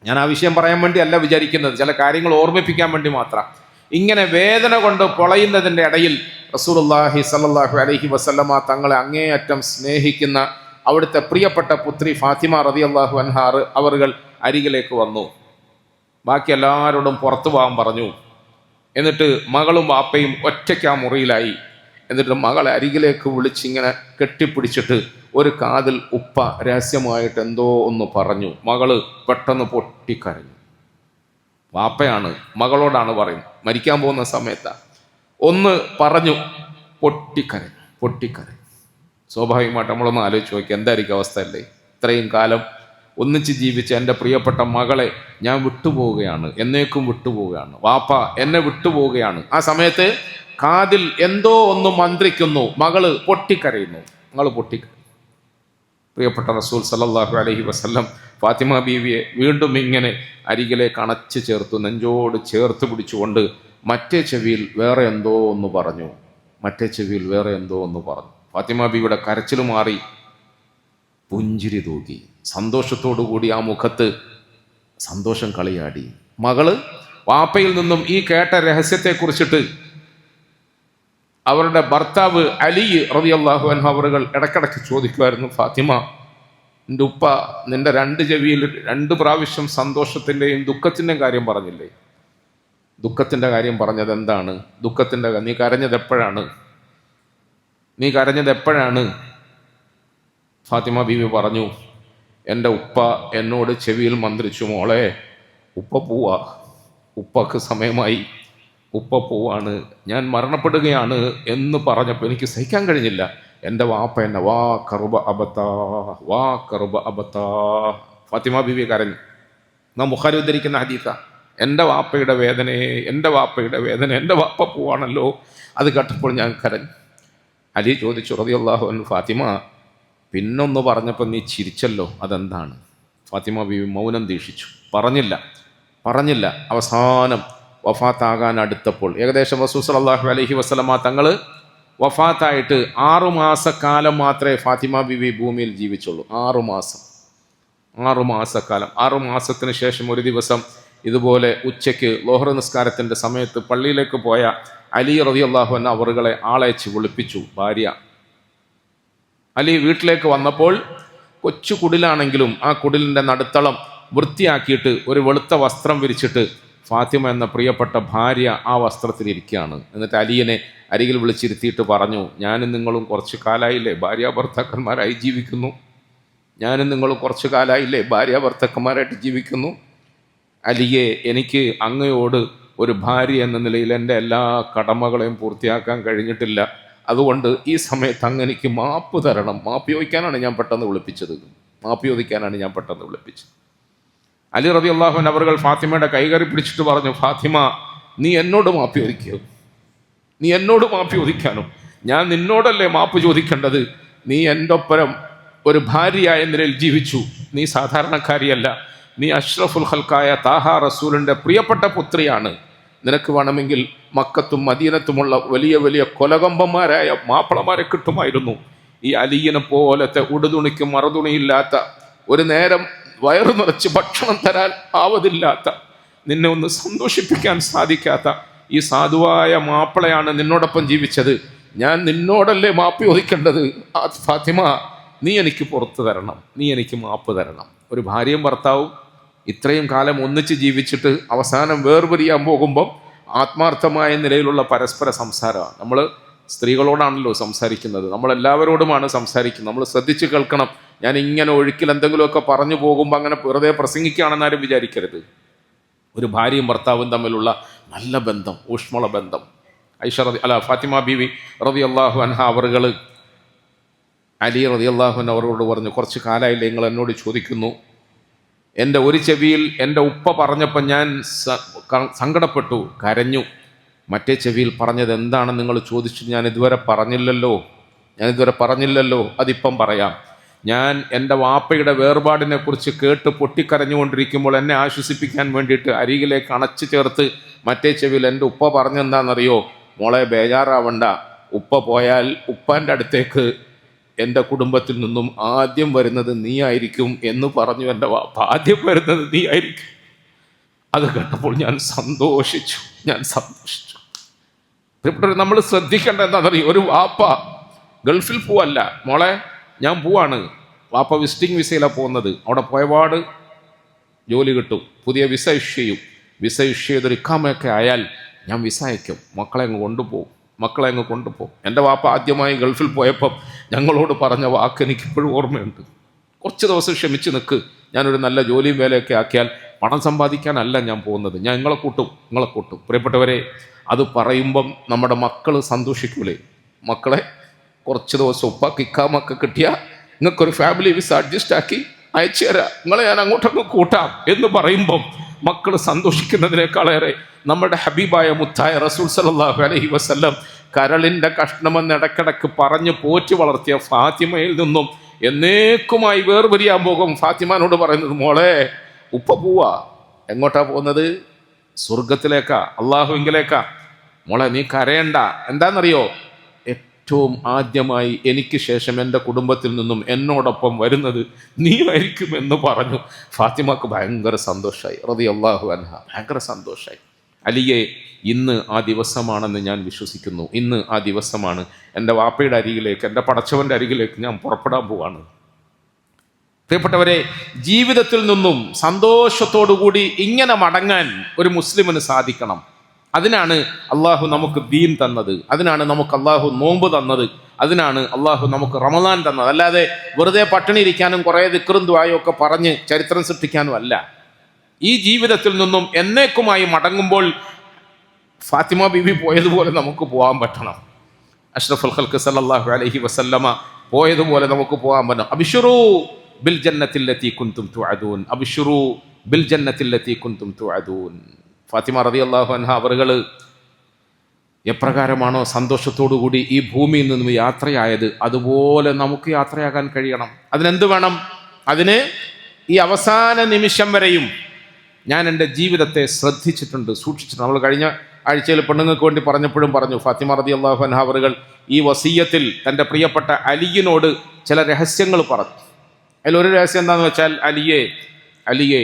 ഞാൻ ആ വിഷയം പറയാൻ വേണ്ടി അല്ല വിചാരിക്കുന്നത്, ചില കാര്യങ്ങൾ ഓർമ്മിപ്പിക്കാൻ വേണ്ടി മാത്രം. ഇങ്ങനെ വേദന കൊണ്ട് പൊളയുന്നതിൻ്റെ ഇടയിൽ റസൂലുള്ളാഹി സല്ലല്ലാഹു അലൈഹി വസല്ലം തങ്ങളെ അങ്ങേയറ്റം സ്നേഹിക്കുന്ന അവിടുത്തെ പ്രിയപ്പെട്ട പുത്രി ഫാത്തിമ റളിയല്ലാഹു അൻഹാ അവറുകൾ അരികിലേക്ക് വന്നു. ബാക്കി എല്ലാവരോടും പുറത്തു പോകാൻ പറഞ്ഞു. എന്നിട്ട് മകളും വാപ്പയും ഒറ്റയ്ക്ക് ആ മുറിയിലായി. എന്നിട്ട് മകളെ അരികിലേക്ക് വിളിച്ചിങ്ങനെ കെട്ടിപ്പിടിച്ചിട്ട് ഒരു കാതിൽ ഉപ്പ രഹസ്യമായിട്ട് എന്തോ ഒന്ന് പറഞ്ഞു. മകള് പെട്ടെന്ന് പൊട്ടിക്കരഞ്ഞു. വാപ്പയാണ്, മകളോടാണ് പറയുന്നത്, മരിക്കാൻ പോകുന്ന സമയത്താണ്. ഒന്ന് പറഞ്ഞു, പൊട്ടിക്കരഞ്ഞു. സ്വാഭാവികമായിട്ട് നമ്മളൊന്ന് ആലോചിച്ച് നോക്കി, എന്തായിരിക്കും അവസ്ഥ അല്ലേ? ഇത്രയും കാലം ഒന്നിച്ച് ജീവിച്ച എൻ്റെ പ്രിയപ്പെട്ട മകളെ ഞാൻ വിട്ടുപോവുകയാണ്, എന്നേക്കും വിട്ടുപോവുകയാണ്. വാപ്പ എന്നെ വിട്ടുപോവുകയാണ്. ആ സമയത്ത് കാതിൽ എന്തോ ഒന്ന് മന്ത്രിക്കുന്നു. മകള് പൊട്ടിക്കരയുന്നു. പ്രിയപ്പെട്ട റസൂൽ സല്ലല്ലാഹു അലൈഹി വസല്ലം ഫാത്തിമ ബീവിയെ വീണ്ടും ഇങ്ങനെ അരികിലേക്ക് അണച്ചു ചേർത്തു, നെഞ്ചോട് ചേർത്ത് പിടിച്ചുകൊണ്ട് മറ്റേ ചെവിയിൽ വേറെ എന്തോ ഒന്ന് പറഞ്ഞു. ഫാത്തിമ ബീവിയുടെ കരച്ചിൽ മാറി, പുഞ്ചിരി തൂകി, സന്തോഷത്തോടു കൂടി ആ മുഖത്ത് സന്തോഷം കളിയാടി. മകള് വാപ്പയിൽ നിന്നും ഈ കേട്ട രഹസ്യത്തെക്കുറിച്ചിട്ട് അവരുടെ ഭർത്താവ് അലി റളിയല്ലാഹു അൻഹു അവറുകൾ ഇടയ്ക്കിടയ്ക്ക് ചോദിക്കുമായിരുന്നു, ഫാത്തിമ, എൻ്റെ ഉപ്പ നിന്റെ രണ്ട് ചെവിയിൽ 2 പ്രാവശ്യം സന്തോഷത്തിൻ്റെയും ദുഃഖത്തിൻ്റെയും കാര്യം പറഞ്ഞില്ലേ? ദുഃഖത്തിൻ്റെ കാര്യം പറഞ്ഞത് എന്താണ്? നീ കരഞ്ഞത് എപ്പോഴാണ്? ഫാത്തിമ ബീവി പറഞ്ഞു, എൻ്റെ ഉപ്പ എന്നോട് ചെവിയിൽ മന്ത്രിച്ചു, മോളെ ഉപ്പക്ക് സമയമായി, ഉപ്പ പോവാണ്, ഞാൻ മരണപ്പെടുകയാണ് എന്ന് പറഞ്ഞപ്പോൾ എനിക്ക് സഹിക്കാൻ കഴിഞ്ഞില്ല. എൻ്റെ വാപ്പ എന്നെ വാ കറുബ അബത്താ. ഫാത്തിമ ബീവി കരഞ്ഞു. നാം ബുഖാരി ഉദ്ധരിക്കുന്ന ഹദീസ. എൻ്റെ വാപ്പയുടെ വേദന, എൻ്റെ വാപ്പ പോവാണല്ലോ, അത് കേട്ടപ്പോൾ ഞാൻ കരഞ്ഞു. അലി ചോദിച്ചു റളിയല്ലാഹു അൻഹു, ഫാത്തിമ, പിന്നൊന്ന് പറഞ്ഞപ്പോൾ നീ ചിരിച്ചല്ലോ, അതെന്താണ്? ഫാത്തിമ ബീവി മൗനം ദീക്ഷിച്ചു, പറഞ്ഞില്ല. അവസാനം വഫാത്താകാൻ അടുത്തപ്പോൾ, ഏകദേശം റസൂൽ സല്ലല്ലാഹു അലൈഹി വസല്ലമ തങ്ങൾ വഫാത്തായിട്ട് 6 മാസക്കാലം മാത്രമേ ഫാത്തിമ ബീവി ഭൂമിയിൽ ജീവിച്ചുള്ളൂ. 6 മാസക്കാലം. 6 മാസത്തിന് ശേഷം ഒരു ദിവസം ഇതുപോലെ ഉച്ചയ്ക്ക് ലോഹർ നിസ്കാരത്തിൻ്റെ സമയത്ത് പള്ളിയിലേക്ക് പോയ അലി റളിയല്ലാഹു അൻഹു അവറുകളെ ആളയച്ച് വിളിപ്പിച്ചു ഭാര്യ. അലി വീട്ടിലേക്ക് വന്നപ്പോൾ കൊച്ചു കുടിലാണെങ്കിലും ആ കുടിലിൻ്റെ നടുത്തളം വൃത്തിയാക്കിയിട്ട് ഒരു വെളുത്ത വസ്ത്രം വിരിച്ചിട്ട് ഫാത്തിമ എന്ന പ്രിയപ്പെട്ട ഭാര്യ ആ വസ്ത്രത്തിലിരിക്കുകയാണ്. എന്നിട്ട് അലിയനെ അരികിൽ വിളിച്ചിരുത്തിയിട്ട് പറഞ്ഞു, ഞാനും നിങ്ങളും കുറച്ച് കാലമായില്ലേ ഭാര്യാഭർത്താക്കന്മാരായി ജീവിക്കുന്നു. അലിയെ, എനിക്ക് അങ്ങയോട് ഒരു ഭാര്യ എന്ന നിലയിൽ എൻ്റെ എല്ലാ കടമകളെയും പൂർത്തിയാക്കാൻ കഴിഞ്ഞിട്ടില്ല. അതുകൊണ്ട് ഈ സമയത്ത് അങ്ങ് എനിക്ക് മാപ്പ് തരണം. മാപ്പ് ചോദിക്കാനാണ് ഞാൻ പെട്ടെന്ന് വിളിപ്പിച്ചത്. അലി റളിയല്ലാഹു അൻഹു അവர்கள் ഫാത്തിമയുടെ കൈകറി പിടിച്ചിട്ട് പറഞ്ഞു, ഫാത്തിമ, നീ എന്നോട് മാപ്പ് ചോദിക്കാനോ? ഞാൻ നിന്നോടല്ലേ മാപ്പ് ചോദിക്കേണ്ടത്? നീ എൻ്റെ ഒപ്പരം ഒരു ഭാര്യയായ നിലയിൽ ജീവിച്ചു. നീ സാധാരണക്കാരിയല്ല. നീ അഷ്റഫുൽ ഖൽക്കായ താഹ റസൂലിൻ്റെ പ്രിയപ്പെട്ട പുത്രിയാണ്. നിനക്ക് വേണമെങ്കിൽ മക്കത്തും മദീനത്തുമുള്ള വലിയ വലിയ കൊലകമ്പന്മാരായ മാപ്പിളമാരെ കിട്ടുമായിരുന്നു. ഈ അലിയിനെ പോലത്തെ ഉടുതുണിക്കും മറുതുണിയില്ലാത്ത, ഒരു നേരം വയറു നിറച്ച് ഭക്ഷണം തരാൻ ആവതില്ലാത്ത, നിന്നെ ഒന്ന് സന്തോഷിപ്പിക്കാൻ സാധിക്കാത്ത ഈ സാധുവായ മാപ്പിളയാണ് നിന്നോടൊപ്പം ജീവിച്ചത്. ഞാൻ നിന്നോടല്ലേ മാപ്പ് ചോദിക്കേണ്ടത്? ഫാത്തിമ, നീ എനിക്ക് പുറത്തു തരണം, നീ എനിക്ക് മാപ്പ് തരണം. ഒരു ഭാര്യയും ഭർത്താവും ഇത്രയും കാലം ഒന്നിച്ച് ജീവിച്ചിട്ട് അവസാനം വേർപിരിയാൻ പോകുമ്പം ആത്മാർത്ഥമായ നിലയിലുള്ള പരസ്പര സംസാരമാണ്. നമ്മൾ സ്ത്രീകളോടാണല്ലോ സംസാരിക്കുന്നത്, നമ്മളെല്ലാവരോടുമാണ് സംസാരിക്കുന്നത്. നമ്മൾ ശ്രദ്ധിച്ച് കേൾക്കണം. ഞാൻ ഇങ്ങനെ ഒഴുക്കിൽ എന്തെങ്കിലുമൊക്കെ പറഞ്ഞു പോകുമ്പോൾ അങ്ങനെ വെറുതെ പ്രസംഗിക്കുകയാണെന്നാരും വിചാരിക്കരുത്. ഒരു ഭാര്യയും ഭർത്താവും തമ്മിലുള്ള നല്ല ബന്ധം, ഊഷ്മള ബന്ധം. ഫാത്തിമ ബീവി റളിയല്ലാഹു അൻഹാ അവറുകൾ അലി റളിയല്ലാഹു അൻഹു അവരോട് പറഞ്ഞു, കുറച്ച് കാലമായില്ലേ നിങ്ങൾ എന്നോട് ചോദിക്കുന്നു. എൻ്റെ ഒരു ചെവിയിൽ എൻ്റെ ഉപ്പ പറഞ്ഞപ്പോൾ ഞാൻ സങ്കടപ്പെട്ടു, കരഞ്ഞു. മറ്റേ ചെവിയിൽ പറഞ്ഞത് എന്താണെന്ന് നിങ്ങൾ ചോദിച്ചു. ഞാൻ ഇതുവരെ പറഞ്ഞില്ലല്ലോ. അതിപ്പം പറയാം. ഞാൻ എൻ്റെ വാപ്പയുടെ വേർപാടിനെ കുറിച്ച് കേട്ട് പൊട്ടിക്കരഞ്ഞുകൊണ്ടിരിക്കുമ്പോൾ എന്നെ ആശ്വസിപ്പിക്കാൻ വേണ്ടിയിട്ട് അരികിലേക്ക് അണച്ചു ചേർത്ത് മറ്റേ ചെവിയിൽ എൻ്റെ ഉപ്പ പറഞ്ഞെന്താണെന്നറിയോ? മോളെ, ബേജാറാവണ്ട, ഉപ്പ പോയാൽ ഉപ്പാൻ്റെ അടുത്തേക്ക് എൻ്റെ കുടുംബത്തിൽ നിന്നും ആദ്യം വരുന്നത് നീ ആയിരിക്കും എന്ന് പറഞ്ഞു. എൻ്റെ വാപ്പ ആദ്യം വരുന്നത് നീ ആയിരിക്കും. അത് കേട്ടപ്പോൾ ഞാൻ സന്തോഷിച്ചു. നമ്മൾ ശ്രദ്ധിക്കേണ്ട എന്താണെന്നറിയോ? ഒരു വാപ്പ ഗൾഫിൽ പോവല്ല, മോളെ ഞാൻ പോവാണ്, വാപ്പ വിസിറ്റിംഗ് വിസയിലാണ് പോകുന്നത്. അവിടെ പോയപാട് ജോലി കിട്ടും, പുതിയ വിസ ഇഷ്യൂ ചെയ്യും. വിസ ഇഷ്യൂ ചെയ്തൊരു ഇഖാമയൊക്കെ ആയാൽ ഞാൻ വിസ അയക്കും, മക്കളെ അങ്ങ് കൊണ്ടുപോകും. എൻ്റെ വാപ്പ ആദ്യമായി ഗൾഫിൽ പോയപ്പം ഞങ്ങളോട് പറഞ്ഞ വാക്ക് എനിക്കിപ്പോഴും ഓർമ്മയുണ്ട്. കുറച്ച് ദിവസം ക്ഷമിച്ച് നിൽക്ക്, ഞാനൊരു നല്ല ജോലിയും വേലയൊക്കെ ആക്കിയാൽ പണം സമ്പാദിക്കാനല്ല ഞാൻ പോകുന്നത്, ഞാൻ നിങ്ങളെ കൂട്ടും. പ്രിയപ്പെട്ടവരെ, അത് പറയുമ്പം നമ്മുടെ മക്കൾ സന്തോഷിക്കൂലേ? മക്കളെ കുറച്ച് ദിവസം ഉപ്പാക്ക് ഇക്കാമൊക്കെ കിട്ടിയാൽ നിങ്ങൾക്കൊരു ഫാമിലി വിസ അഡ്ജസ്റ്റ് ആക്കി അയച്ചു തരാം, നിങ്ങളെ ഞാൻ അങ്ങോട്ടൊക്കെ കൂട്ടാം എന്ന് പറയുമ്പം മക്കൾ സന്തോഷിക്കുന്നതിനേക്കാളേറെ നമ്മുടെ ഹബീബായ മുത്തായ റസൂൽ സല്ലല്ലാഹു അലൈഹി വസല്ലം കരളിൻ്റെ കഷ്ണമെന്ന് ഇടക്കിടക്ക് പറഞ്ഞ് പോറ്റി വളർത്തിയ ഫാത്തിമയിൽ നിന്നും എന്നേക്കുമായി വേർപിരിയാൻ പോകും. ഫാത്തിമാനോട് പറയുന്നത്, മോളെ ഉപ്പ പോവാ. എങ്ങോട്ടാ പോകുന്നത്? സ്വർഗത്തിലേക്കാ, അള്ളാഹുവിങ്കിലേക്കാ. മോളെ നീ കരയണ്ട. എന്താണെന്നറിയോ? ഏറ്റവും ആദ്യമായി എനിക്ക് ശേഷം എൻ്റെ കുടുംബത്തിൽ നിന്നും എന്നോടൊപ്പം വരുന്നത് നീ ആയിരിക്കുമെന്ന് പറഞ്ഞു. ഫാത്തിമക്ക് ഭയങ്കര സന്തോഷമായി, റളിയല്ലാഹു അൻഹ, ഭയങ്കര സന്തോഷമായി. അലിയെ, ഇന്ന് ആ ദിവസമാണെന്ന് ഞാൻ വിശ്വസിക്കുന്നു. ഇന്ന് ആ ദിവസമാണ്. എൻ്റെ വാപ്പയുടെ അരികിലേക്ക്, എൻ്റെ പടച്ചവൻ്റെ അരികിലേക്ക് ഞാൻ പുറപ്പെടാൻ പോവാണ്. പ്രിയപ്പെട്ടവരെ, ജീവിതത്തിൽ നിന്നും സന്തോഷത്തോടുകൂടി ഇങ്ങനെ മടങ്ങാൻ ഒരു മുസ്ലിമിന് സാധിക്കണം. അതിനാണ് അള്ളാഹു നമുക്ക് ദീൻ തന്നത്, അതിനാണ് നമുക്ക് അള്ളാഹു നോമ്പ് തന്നത്, അതിനാണ് അള്ളാഹു നമുക്ക് റമദാൻ തന്നത്. അല്ലാതെ വെറുതെ പട്ടിണി ഇരിക്കാനും കുറേ ദിക്റും ദുആയും ഒക്കെ പറഞ്ഞ് ചരിത്രം സൃഷ്ടിക്കാനും അല്ല. ഈ ജീവിതത്തിൽ നിന്നും എന്നേക്കുമായി മടങ്ങുമ്പോൾ ഫാത്തിമ ബീവി പോയതുപോലെ നമുക്ക് പോകാൻ പറ്റണം. അഷ്റഫുൽ ഖൽഖ് സല്ലല്ലാഹു അലൈഹി വസല്ലമ പോയതുപോലെ നമുക്ക് പോകാൻ പറ്റണം. അബ്ശിറൂ ബിൽ ജന്നത്തില്ലത്തി കുൻതും തുഅദൂൻ, അബ്ശിറൂ ബിൽ ജന്നത്തില്ലത്തി കുൻതും തുഅദൂൻ. ഫാത്തിമ റളിയല്ലാഹു അൻഹ അവറുകൾ എപ്രകാരമാണോ സന്തോഷത്തോടുകൂടി ഈ ഭൂമിയിൽ നിന്നും യാത്രയായത്, അതുപോലെ നമുക്ക് യാത്രയാകാൻ കഴിയണം. അതിനെന്ത് വേണം? അതിന് ഈ അവസാന നിമിഷം വരെയും ഞാൻ എൻ്റെ ജീവിതത്തെ ശ്രദ്ധിച്ചിട്ടുണ്ട്, സൂക്ഷിച്ചിട്ടുണ്ട്. നമ്മൾ കഴിഞ്ഞ ആഴ്ചയിൽ പെണ്ണുങ്ങൾക്ക് വേണ്ടി പറഞ്ഞപ്പോഴും പറഞ്ഞു, ഫാത്തിമ റളിയല്ലാഹു അൻഹ അവറുകൾ ഈ വസിയ്യത്തിൽ തൻ്റെ പ്രിയപ്പെട്ട അലിയിനോട് ചില രഹസ്യങ്ങൾ പറഞ്ഞു. അതിലൊരു രഹസ്യം എന്താണെന്ന് വെച്ചാൽ, അലിയെ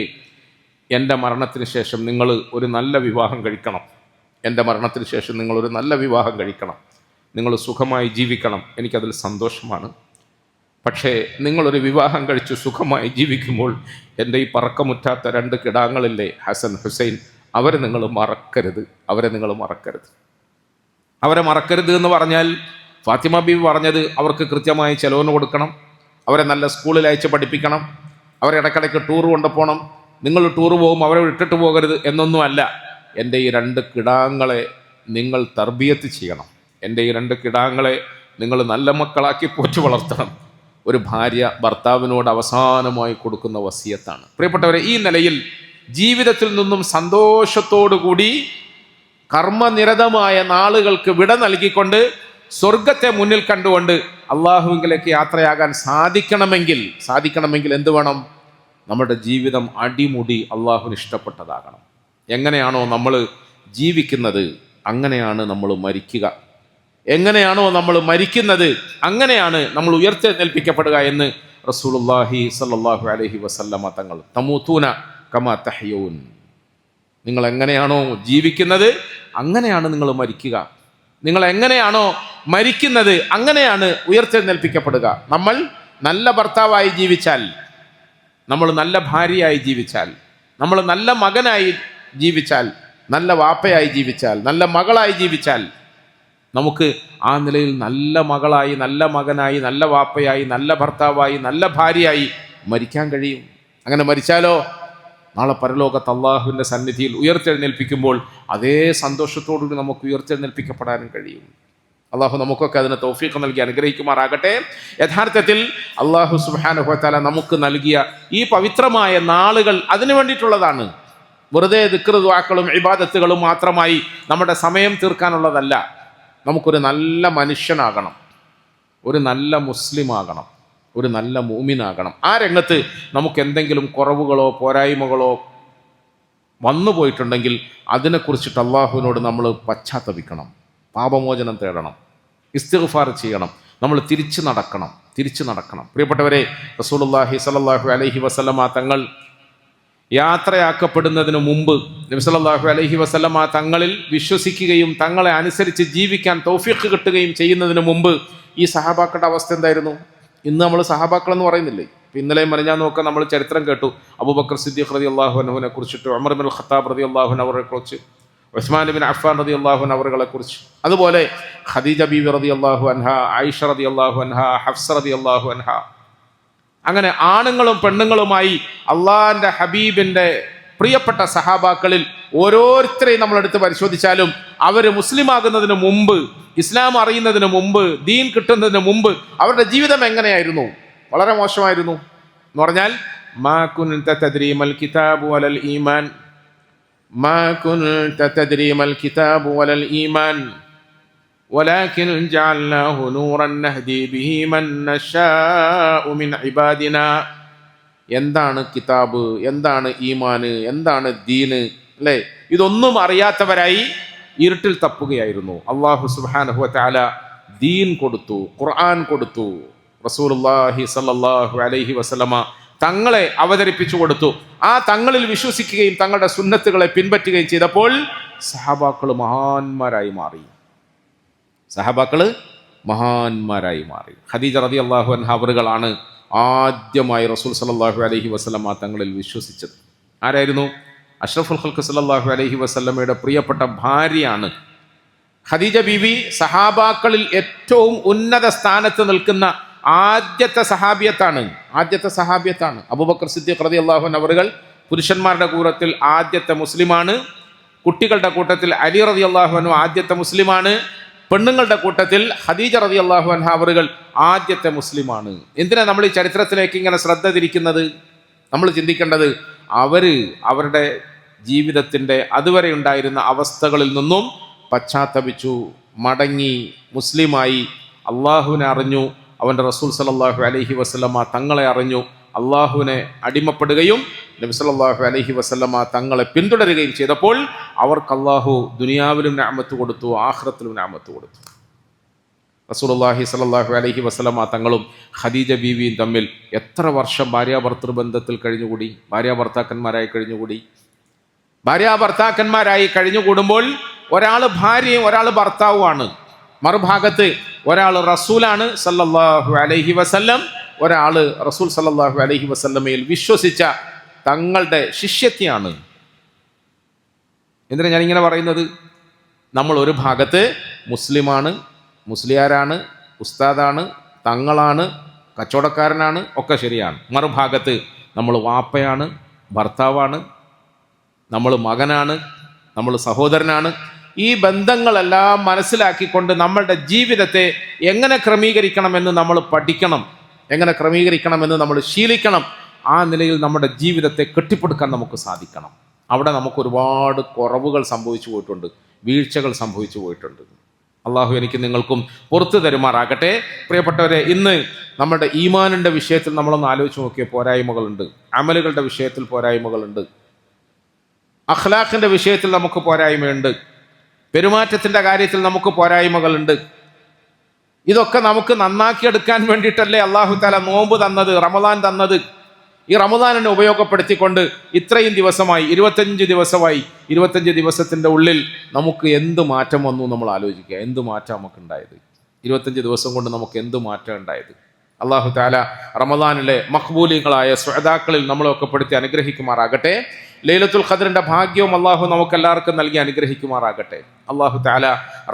എൻ്റെ മരണത്തിന് ശേഷം നിങ്ങൾ ഒരു നല്ല വിവാഹം കഴിക്കണം. എൻ്റെ മരണത്തിന് ശേഷം നിങ്ങളൊരു നല്ല വിവാഹം കഴിക്കണം, നിങ്ങൾ സുഖമായി ജീവിക്കണം. എനിക്കതിൽ സന്തോഷമാണ്. പക്ഷേ നിങ്ങളൊരു വിവാഹം കഴിച്ച് സുഖമായി ജീവിക്കുമ്പോൾ എൻ്റെ ഈ പറക്കമുറ്റാത്ത 2 കിടാങ്ങളില്ലേ, ഹസൻ ഹുസൈൻ, അവരെ നിങ്ങൾ മറക്കരുത്. അവരെ മറക്കരുത് എന്ന് പറഞ്ഞാൽ ഫാത്തിമ ബീവി പറഞ്ഞത്, അവർക്ക് കൃത്യമായി ചെലവിന് കൊടുക്കണം, അവരെ നല്ല സ്കൂളിൽ അയച്ച് പഠിപ്പിക്കണം, അവരെ ഇടയ്ക്കിടയ്ക്ക് ടൂർ കൊണ്ടുപോകണം. നിങ്ങൾ ടൂർ പോകും, അവരെ ഇട്ടിട്ട് പോകരുത് എന്നൊന്നും അല്ല. എൻ്റെ ഈ 2 കിടാങ്ങളെ നിങ്ങൾ തർബിയത്ത് ചെയ്യണം. എൻ്റെ ഈ 2 കിടാങ്ങളെ നിങ്ങൾ നല്ല മക്കളാക്കി പോറ്റി വളർത്തണം. ഒരു ഭാര്യ ഭർത്താവിനോട് അവസാനമായി കൊടുക്കുന്ന വസിയത്താണ്. പ്രിയപ്പെട്ടവരെ, ഈ നിലയിൽ ജീവിതത്തിൽ നിന്നും സന്തോഷത്തോടുകൂടി കർമ്മനിരതമായ നാളുകൾക്ക് വിട നൽകിക്കൊണ്ട് സ്വർഗത്തെ മുന്നിൽ കണ്ടുകൊണ്ട് അള്ളാഹുവിലേക്ക് യാത്രയാകാൻ സാധിക്കണമെങ്കിൽ എന്ത് വേണം? നമ്മുടെ ജീവിതം അടിമുടി അള്ളാഹുവിന് ഇഷ്ടപ്പെട്ടതാകണം. എങ്ങനെയാണോ നമ്മൾ ജീവിക്കുന്നത്, അങ്ങനെയാണ് നമ്മൾ മരിക്കുക. എങ്ങനെയാണോ നമ്മൾ മരിക്കുന്നത്, അങ്ങനെയാണ് നമ്മൾ ഉയർത്തെഴുന്നേൽപ്പിക്കപ്പെടുക എന്ന് റസൂലുള്ളാഹി സ്വല്ലല്ലാഹു അലൈഹി വസല്ലമ തങ്ങൾ, തമൂതൂന കമാ തഹ്യൂൻ, നിങ്ങൾ എങ്ങനെയാണോ ജീവിക്കുന്നത് അങ്ങനെയാണ് നിങ്ങൾ മരിക്കുക. നിങ്ങൾ എങ്ങനെയാണോ മരിക്കുന്നത് അങ്ങനെയാണ് ഉയർത്തെഴുന്നേൽപ്പിക്കപ്പെടുക. നമ്മൾ നല്ല ഭർത്താവായി ജീവിച്ചാൽ, നമ്മൾ നല്ല ഭാര്യയായി ജീവിച്ചാൽ, നമ്മൾ നല്ല മകനായി ജീവിച്ചാൽ, നല്ല വാപ്പയായി ജീവിച്ചാൽ, നല്ല മകളായി ജീവിച്ചാൽ, നമുക്ക് ആ നിലയിൽ നല്ല മകളായി, നല്ല മകനായി, നല്ല വാപ്പയായി, നല്ല ഭർത്താവായി, നല്ല ഭാര്യയായി മരിക്കാൻ കഴിയും. അങ്ങനെ മരിച്ചാലോ നാളെ പരലോകത്ത് അള്ളാഹുവിൻ്റെ സന്നിധിയിൽ ഉയർത്തെഴുന്നേൽപ്പിക്കുമ്പോൾ അതേ സന്തോഷത്തോടുകൂടി നമുക്ക് ഉയർത്തെഴുന്നേൽപ്പിക്കപ്പെടാനും കഴിയും. അള്ളാഹു നമുക്കൊക്കെ അതിന് തൗഫീഖ് നൽകി അനുഗ്രഹിക്കുമാറാകട്ടെ. യഥാർത്ഥത്തിൽ അള്ളാഹു സുബ്ഹാനഹു വ തആല നമുക്ക് നൽകിയ ഈ പവിത്രമായ നാളുകൾ അതിനു വേണ്ടിയിട്ടുള്ളതാണ്. വെറുതെ ദിക്ർ ദുആക്കളും ഇബാദത്തുകളും മാത്രമായി നമ്മുടെ സമയം തീർക്കാനുള്ളതല്ല. നമുക്കൊരു നല്ല മനുഷ്യനാകണം, ഒരു നല്ല മുസ്ലിം ആകണം, ഒരു നല്ല മുഅ്മിനാകണം. ആ രംഗത്ത് നമുക്ക് എന്തെങ്കിലും കുറവുകളോ പോരായ്മകളോ വന്നു പോയിട്ടുണ്ടെങ്കിൽ അതിനെക്കുറിച്ചിട്ട് അള്ളാഹുവിനോട് നമ്മൾ പശ്ചാത്തപിക്കണം, പാപമോചനം തേടണം, ഇസ്തിഗ്ഫാർ ചെയ്യണം, നമ്മൾ തിരിച്ചു നടക്കണം. പ്രിയപ്പെട്ടവരെ, റസൂലുള്ളാഹി സ്വല്ലല്ലാഹു അലൈഹി വസല്ലമ തങ്ങൾ യാത്രയാക്കപ്പെടുന്നതിന് മുമ്പ് നബി സല്ലല്ലാഹു അലൈഹി വസല്ലമ തങ്ങളിൽ വിശ്വസിക്കുകയും തങ്ങളെ അനുസരിച്ച് ജീവിക്കാൻ തൗഫീഖ് കിട്ടുകയും ചെയ്യുന്നതിന് മുമ്പ് ഈ സഹാബാക്കളുടെ അവസ്ഥ എന്തായിരുന്നു? ഇന്ന് നമ്മൾ സഹാബാക്കൾ എന്ന് പറയുന്നില്ലേ? ഇന്നലെയും പറഞ്ഞാൽ നോക്കാം, നമ്മൾ ചരിത്രം കേട്ടു. അബൂബക്കർ സിദ്ദീഖ് റളിയല്ലാഹു അൻഹുവിനെ കുറിച്ചിട്ട്, ഉമർ ഇബ്നുൽ ഖത്താബ് റളിയല്ലാഹു അൻഹു അവരെ കുറിച്ച്, ഉസ്മാൻ ഇബ്നു അഫ്ഫാൻ റളിയല്ലാഹു അൻഹു അവരെ കുറിച്ച്, അതുപോലെ ഖദീജ ബീവി റളിയല്ലാഹു അൻഹ, ആയിഷ റളിയല്ലാഹു അൻഹ, ഹഫ്സ റളിയല്ലാഹു അൻഹ. അങ്ങനെ ആണുങ്ങളും പെണ്ണുങ്ങളുമായി അള്ളാഹിന്റെ ഹബീബിന്റെ പ്രിയപ്പെട്ട സഹാബാക്കളിൽ ഓരോരുത്തരെയും നമ്മളെടുത്ത് പരിശോധിച്ചാലും അവർ മുസ്ലിം ആകുന്നതിന് മുമ്പ്, ഇസ്ലാം അറിയുന്നതിന് മുമ്പ്, ദീൻ കിട്ടുന്നതിന് മുമ്പ് അവരുടെ ജീവിതം എങ്ങനെയായിരുന്നു? വളരെ മോശമായിരുന്നു എന്ന് പറഞ്ഞാൽ, മാ കുൻത തദ്രി മൽ കിതാബു വലൽ ഈമാൻ, മാ കുൻത തദ്രി മൽ കിതാബു വലൽ ഈമാൻ വലാകിൻ ജഅൽനാഹു നൂറൻ നഹ്ദി ബിഹി മൻ നശാഉ മിൻ ഇബാദിനാ. എന്താണ് കിതാബ്, എന്താണ് ഈമാന്, എന്താണ് ദീന്, അല്ലേ? ഇതൊന്നും അറിയാത്തവരായി ഇരുട്ടിൽ തപ്പുകയായിരുന്നു. അല്ലാഹു സുബ്ഹാനഹു വ തആല ദീൻ കൊടുത്തു, ഖുർആൻ കൊടുത്തു, റസൂലുള്ളാഹി സ്വല്ലല്ലാഹു അലൈഹി വസല്ലമ തങ്ങളെ അവതരിപ്പിച്ചു കൊടുത്തു. ആ തങ്ങളിൽ വിശ്വസിക്കുകയും തങ്ങളുടെ സുന്നത്തുകളെ പിൻപറ്റുകയും ചെയ്തപ്പോൾ സഹാബാക്കൾ മഹാന്മാരായി മാറി. ഖദീജ റളിയല്ലാഹു അൻഹ അവറുകളാണ് ആദ്യമായി റസൂൽ സല്ലല്ലാഹു അലൈഹി വസല്ലമ തങ്ങളിൽ വിശ്വസിച്ചത്. ആരായിരുന്നു? അഷ്റഫുൽ ഖൽഖ് സല്ലല്ലാഹു അലൈഹി വസല്ലമയുടെ പ്രിയപ്പെട്ട ഭാര്യയാണ് ഖദീജ ബീവി. സഹാബാക്കളിൽ ഏറ്റവും ഉന്നത സ്ഥാനത്ത് നിൽക്കുന്ന ആദ്യത്തെ സഹാബിയത്താണ്. അബൂബക്കർ സിദ്ദീഖ് റളിയല്ലാഹു അൻഹു അവറുകൾ പുരുഷന്മാരുടെ കൂട്ടത്തിൽ ആദ്യത്തെ മുസ്ലിമാണ്. കുട്ടികളുടെ കൂട്ടത്തിൽ അലി റളിയല്ലാഹു അൻഹു ആദ്യത്തെ മുസ്ലിമാണ്. പെണ്ണുങ്ങളുടെ കൂട്ടത്തിൽ ഖദീജ റളിയല്ലാഹു അൻഹ അവറുകൾ ആദ്യത്തെ മുസ്ലിമാണ്. എന്തിനാ നമ്മൾ ഈ ചരിത്രത്തിലേക്ക് ഇങ്ങനെ ശ്രദ്ധ തിരിക്കുന്നത്? നമ്മൾ ചിന്തിക്കേണ്ടത്, അവരുടെ ജീവിതത്തിൻ്റെ അതുവരെ ഉണ്ടായിരുന്ന അവസ്ഥകളിൽ നിന്നും പശ്ചാത്തപിച്ചു, മടങ്ങി, മുസ്ലിമായി, അള്ളാഹുവിനെ അറിഞ്ഞു, അവൻ്റെ റസൂൽ സല്ലല്ലാഹു അലൈഹി വസല്ലമ തങ്ങളെ അറിഞ്ഞു, അള്ളാഹുവിനെ അടിമപ്പെടുകയും നബി സല്ലല്ലാഹു അലൈഹി വസല്ലമ തങ്ങളെ പിന്തുടരുകയും ചെയ്തപ്പോൾ അവർക്ക് അള്ളാഹു ദുനിയാവിലും നിഅമത്ത് കൊടുത്തു, ആഖിറത്തിലും നിഅമത്ത് കൊടുത്തു. റസൂലുള്ളാഹി സ്വല്ലല്ലാഹു അലൈഹി വസല്ലമ തങ്ങളും ഖദീജ ബീവിയും തമ്മിൽ എത്ര വർഷം ഭാര്യാഭർത്തൃ ബന്ധത്തിൽ കഴിഞ്ഞുകൂടി, ഭാര്യാഭർത്താക്കന്മാരായി കഴിഞ്ഞുകൂടുമ്പോൾ ഒരാൾ ഭാര്യയും ഒരാൾ ഭർത്താവുമാണ്. മറുഭാഗത്ത് ഒരാൾ റസൂലാണ് സല്ലല്ലാഹു അലൈഹി വസല്ലം, ഒരാൾ റസൂൽ സല്ലല്ലാഹു അലൈഹി വസല്ലമയിൽ വിശ്വസിച്ച തങ്ങളുടെ ശിഷ്യത്തെയാണ്. എന്തിനാ ഞാനിങ്ങനെ പറയുന്നത്? നമ്മൾ ഒരു ഭാഗത്ത് മുസ്ലിമാണ്, മുസ്ലിയാരാണ്, ഉസ്താദാണ്, തങ്ങളാണ്, കച്ചവടക്കാരനാണ്, ഒക്കെ ശരിയാണ്. മറുഭാഗത്ത് നമ്മൾ വാപ്പയാണ്, ഭർത്താവാണ്, നമ്മൾ മകനാണ്, നമ്മൾ സഹോദരനാണ്. ഈ ബന്ധങ്ങളെല്ലാം മനസ്സിലാക്കിക്കൊണ്ട് നമ്മളുടെ ജീവിതത്തെ എങ്ങനെ ക്രമീകരിക്കണമെന്ന് നമ്മൾ പഠിക്കണം, എങ്ങനെ ക്രമീകരിക്കണമെന്ന് നമ്മൾ ശീലിക്കണം. ആ നിലയിൽ നമ്മുടെ ജീവിതത്തെ കെട്ടിപ്പടുക്കാൻ നമുക്ക് സാധിക്കണം. അവിടെ നമുക്ക് ഒരുപാട് കുറവുകൾ സംഭവിച്ചു പോയിട്ടുണ്ട്, വീഴ്ചകൾ സംഭവിച്ചു പോയിട്ടുണ്ട്. അള്ളാഹു എനിക്ക് നിങ്ങൾക്കും പുറത്തു തരുമാറാകട്ടെ. പ്രിയപ്പെട്ടവരെ, ഇന്ന് നമ്മുടെ ഈമാനിൻ്റെ വിഷയത്തിൽ നമ്മളൊന്ന് ആലോചിച്ച് നോക്കിയ പോരായ്മകളുണ്ട്, അമലുകളുടെ വിഷയത്തിൽ പോരായ്മകളുണ്ട്, അഖ്ലാഖിൻ്റെ വിഷയത്തിൽ നമുക്ക് പോരായ്മയുണ്ട്, പെരുമാറ്റത്തിൻ്റെ കാര്യത്തിൽ നമുക്ക് പോരായ്മകളുണ്ട്. ഇതൊക്കെ നമുക്ക് നന്നാക്കിയെടുക്കാൻ വേണ്ടിയിട്ടല്ലേ അല്ലാഹു തആല നോമ്പ് തന്നത്, റമദാൻ തന്നത്. ഈ റമദാനിനെ ഉപയോഗപ്പെടുത്തിക്കൊണ്ട് ഇത്രയും ദിവസമായി 25 ദിവസമായി, 25 ദിവസത്തിൻ്റെ ഉള്ളിൽ നമുക്ക് എന്ത് മാറ്റം വന്നു നമ്മൾ ആലോചിക്കുക. എന്ത് മാറ്റം നമുക്ക് ഉണ്ടായത്? 25 ദിവസം കൊണ്ട് നമുക്ക് എന്ത് മാറ്റം ഉണ്ടായത്? അല്ലാഹു തആല റമദാനിലെ മഖ്ബൂലികളായ സുഹദാക്കളിൽ നമ്മളൊക്കെ പെടുത്തി അനുഗ്രഹിക്കുമാറാകട്ടെ. ലൈലത്തുൽ ഖദ്റിന്റെ ഭാഗ്യവും അള്ളാഹു നമുക്കെല്ലാവർക്കും നൽകി അനുഗ്രഹിക്കുമാറാകട്ടെ. അള്ളാഹു തആല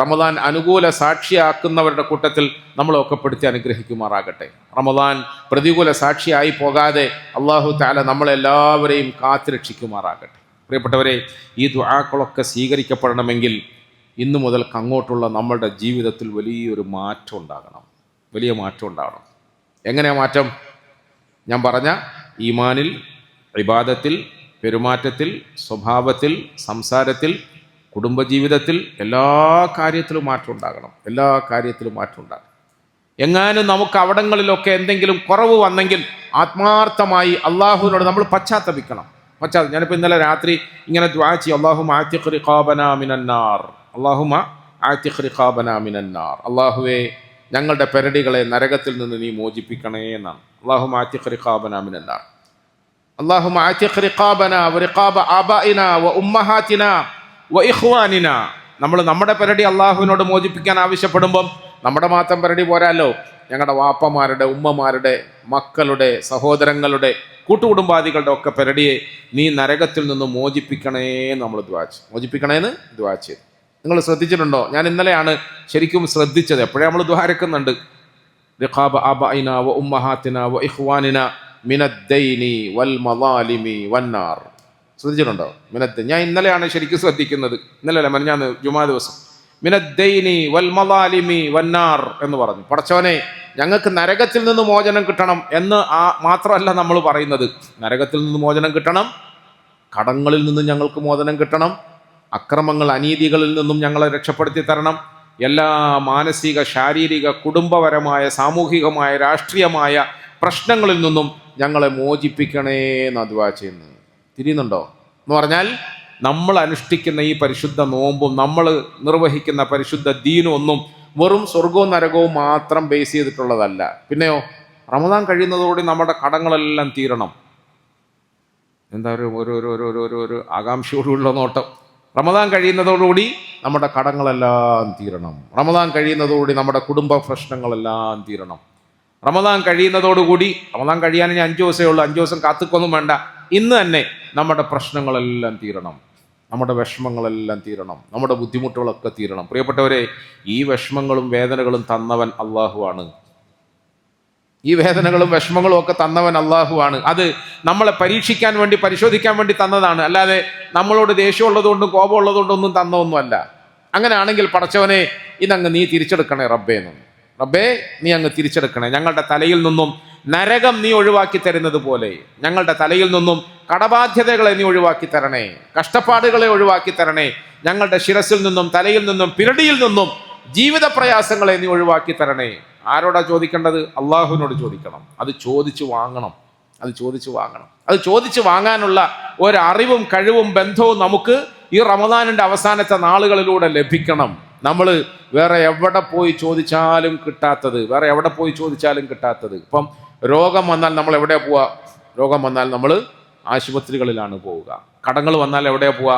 റമദാൻ അനുകൂല സാക്ഷിയാക്കുന്നവരുടെ കൂട്ടത്തിൽ നമ്മളൊക്കെ പെടുത്തി അനുഗ്രഹിക്കുമാറാകട്ടെ. റമദാൻ പ്രതികൂല സാക്ഷിയായി പോകാതെ അള്ളാഹു തആല നമ്മളെല്ലാവരെയും കാത്തുരക്ഷിക്കുമാറാകട്ടെ. പ്രിയപ്പെട്ടവരെ, ഈ ദുആകളൊക്കെ സ്വീകരിക്കപ്പെടണമെങ്കിൽ ഇന്നു മുതൽക്ക് അങ്ങോട്ടുള്ള നമ്മളുടെ ജീവിതത്തിൽ വലിയൊരു മാറ്റം ഉണ്ടാകണം, വലിയ മാറ്റം ഉണ്ടാകണം. എങ്ങനെയാ മാറ്റം? ഞാൻ പറഞ്ഞ ഈമാനിൽ, ഇബാദത്തിൽ, പെരുമാറ്റത്തിൽ, സ്വഭാവത്തിൽ, സംസാരത്തിൽ, കുടുംബജീവിതത്തിൽ, എല്ലാ കാര്യത്തിലും മാറ്റം ഉണ്ടാകണം. എല്ലാ കാര്യത്തിലും മാറ്റം ഉണ്ടാകണം. എങ്ങാനും നമുക്ക് അവിടങ്ങളിലൊക്കെ എന്തെങ്കിലും കുറവ് വന്നെങ്കിൽ ആത്മാർത്ഥമായി അള്ളാഹുവിനോട് നമ്മൾ പശ്ചാത്തപിക്കണം. ഞാനിപ്പോൾ ഇന്നലെ രാത്രി ഇങ്ങനെ ദുആ ചെയ്യും, അല്ലാഹുമ്മ ആതിഖ് റിഖാബനാ മിനന്നാർ, അല്ലാഹുമ്മ ആതിഖ് റിഖാബനാ മിനന്നാർ. അല്ലാഹുവേ, ഞങ്ങളുടെ പെരടികളെ നരകത്തിൽ നിന്ന് നീ മോചിപ്പിക്കണേ എന്നാണ്. അല്ലാഹുമ്മ ആതിഖ് റിഖാബനാ മിനന്നാർ, അല്ലാഹുമ്മ ആതിഖ് റിഖാബനാ വറിഖാബ ആബാഇനാ വ ഉമ്മഹാതിനാ വ ഇഖ്വാനിനാ. നമ്മൾ നമ്മുടെ പെരടി അള്ളാഹുവിനോട് മോചിപ്പിക്കാൻ ആവശ്യപ്പെടുമ്പം നമ്മുടെ മാത്രം പെരടി പോരാല്ലോ, ഞങ്ങളുടെ വാപ്പമാരുടെ, ഉമ്മമാരുടെ, മക്കളുടെ, സഹോദരങ്ങളുടെ, കൂട്ടുകുടുംബാദികളുടെ ഒക്കെ പെരടിയെ നീ നരകത്തിൽ നിന്ന് മോചിപ്പിക്കണേ നമ്മൾ മോചിപ്പിക്കണേന്ന് ദുആ ചെയ്തു. നിങ്ങൾ ശ്രദ്ധിച്ചിട്ടുണ്ടോ? ഞാൻ ഇന്നലെയാണ് ശരിക്കും ശ്രദ്ധിച്ചത്. എപ്പോഴേ നമ്മൾ ദ്വാരക്കുന്നുണ്ട്, റിഖാബ ആബാഇന വ ഉമ്മഹാത്തിന വ ഇഖ്വാനിന മിനദ്ദൈനി വൽ മളാലിമി വന്നാർ. ശ്രദ്ധിച്ചിട്ടുണ്ടോ? ഞാൻ ഇന്നലെയാണ് ശരിക്കും ശ്രദ്ധിക്കുന്നത്. ഇന്നലെ മിനിഞ്ഞാന്ന് ജുമാ ദിവസം മിനദ്ദൈനി വൽ മളാലിമി വന്നാർ എന്ന് പറഞ്ഞു. പടച്ചവനെ, ഞങ്ങൾക്ക് നരകത്തിൽ നിന്ന് മോചനം കിട്ടണം എന്ന് മാത്രമല്ല നമ്മൾ പറയുന്നത്. നരകത്തിൽ നിന്ന് മോചനം കിട്ടണം, കടങ്ങളിൽ നിന്ന് ഞങ്ങൾക്ക് മോചനം കിട്ടണം, അക്രമങ്ങൾ, അനീതികളിൽ നിന്നും ഞങ്ങളെ രക്ഷപ്പെടുത്തി തരണം, എല്ലാ മാനസിക, ശാരീരിക, കുടുംബപരമായ, സാമൂഹികമായ, രാഷ്ട്രീയമായ പ്രശ്നങ്ങളിൽ നിന്നും ഞങ്ങളെ മോചിപ്പിക്കണേ എന്ന് ദുആ ചെയ്യുന്നു. തിരിയുന്നുണ്ടോ? എന്ന് പറഞ്ഞാൽ നമ്മൾ അനുഷ്ഠിക്കുന്ന ഈ പരിശുദ്ധ നോമ്പും നമ്മൾ നിർവഹിക്കുന്ന പരിശുദ്ധ ദീനും ഒന്നും വെറും സ്വർഗവും നരകവും മാത്രം ബേസ് ചെയ്തിട്ടുള്ളതല്ല. പിന്നെയോ, റമദാൻ കഴിയുന്നതോടെ നമ്മുടെ കടങ്ങളെല്ലാം തീരണം. എന്താ ഒരു ആകാംക്ഷയോടുള്ള നോട്ടം. റമദാൻ കഴിയുന്നതോടുകൂടി നമ്മുടെ കടങ്ങളെല്ലാം തീരണം. റമദാൻ കഴിയുന്നതോടുകൂടി നമ്മുടെ കുടുംബ പ്രശ്നങ്ങളെല്ലാം തീരണം. റമദാൻ കഴിയുന്നതോടുകൂടി, റമദാൻ കഴിയാൻ ഇനി 5 ദിവസമേ ഉള്ളൂ, 5 ദിവസം കാത്തുക്കൊന്നും വേണ്ട, ഇന്ന് തന്നെ നമ്മുടെ പ്രശ്നങ്ങളെല്ലാം തീരണം, നമ്മുടെ വിഷമങ്ങളെല്ലാം തീരണം, നമ്മുടെ ബുദ്ധിമുട്ടുകളൊക്കെ തീരണം. പ്രിയപ്പെട്ടവരെ, ഈ വിഷമങ്ങളും വേദനകളും തന്നവൻ അള്ളാഹുവാണ്. ഈ വേദനകളും വിഷമങ്ങളും ഒക്കെ തന്നവൻ അള്ളാഹുവാണ്. അത് നമ്മളെ പരീക്ഷിക്കാൻ വേണ്ടി, പരിശോധിക്കാൻ വേണ്ടി തന്നതാണ്. അല്ലാതെ നമ്മളോട് ദേഷ്യമുള്ളതുകൊണ്ടും കോപമുള്ളതുകൊണ്ടും ഒന്നും തന്നൊന്നുമല്ല. അങ്ങനെയാണെങ്കിൽ പടച്ചവനെ, ഇതങ്ങ് നീ തിരിച്ചെടുക്കണേ റബ്ബേ എന്ന്. റബ്ബേ, നീ അങ്ങ് തിരിച്ചെടുക്കണേ. ഞങ്ങളുടെ തലയിൽ നിന്നും നരകം നീ ഒഴിവാക്കി തരുന്നത് പോലെ ഞങ്ങളുടെ തലയിൽ നിന്നും കടബാധ്യതകളെ നീ ഒഴിവാക്കി തരണേ, കഷ്ടപ്പാടുകളെ ഒഴിവാക്കി തരണേ. ഞങ്ങളുടെ ശിരസിൽ നിന്നും, തലയിൽ നിന്നും, പിരടിയിൽ നിന്നും ജീവിത പ്രയാസങ്ങളെ നീ ഒഴിവാക്കി തരണേ. ആരോടാ ചോദിക്കേണ്ടത്? അള്ളാഹുവിനോട് ചോദിക്കണം. അത് ചോദിച്ചു വാങ്ങണം. അത് ചോദിച്ചു വാങ്ങാനുള്ള ഒരറിവും കഴിവും ബന്ധവും നമുക്ക് ഈ റമദാനിന്റെ അവസാനത്തെ നാളുകളിലൂടെ ലഭിക്കണം. നമ്മൾ വേറെ എവിടെ പോയി ചോദിച്ചാലും കിട്ടാത്തത്. ഇപ്പം രോഗം വന്നാൽ നമ്മൾ എവിടെയാ പോവുക? രോഗം വന്നാൽ നമ്മൾ ആശുപത്രികളിലാണ് പോവുക. കടങ്ങൾ വന്നാൽ എവിടെയാ പോവുക?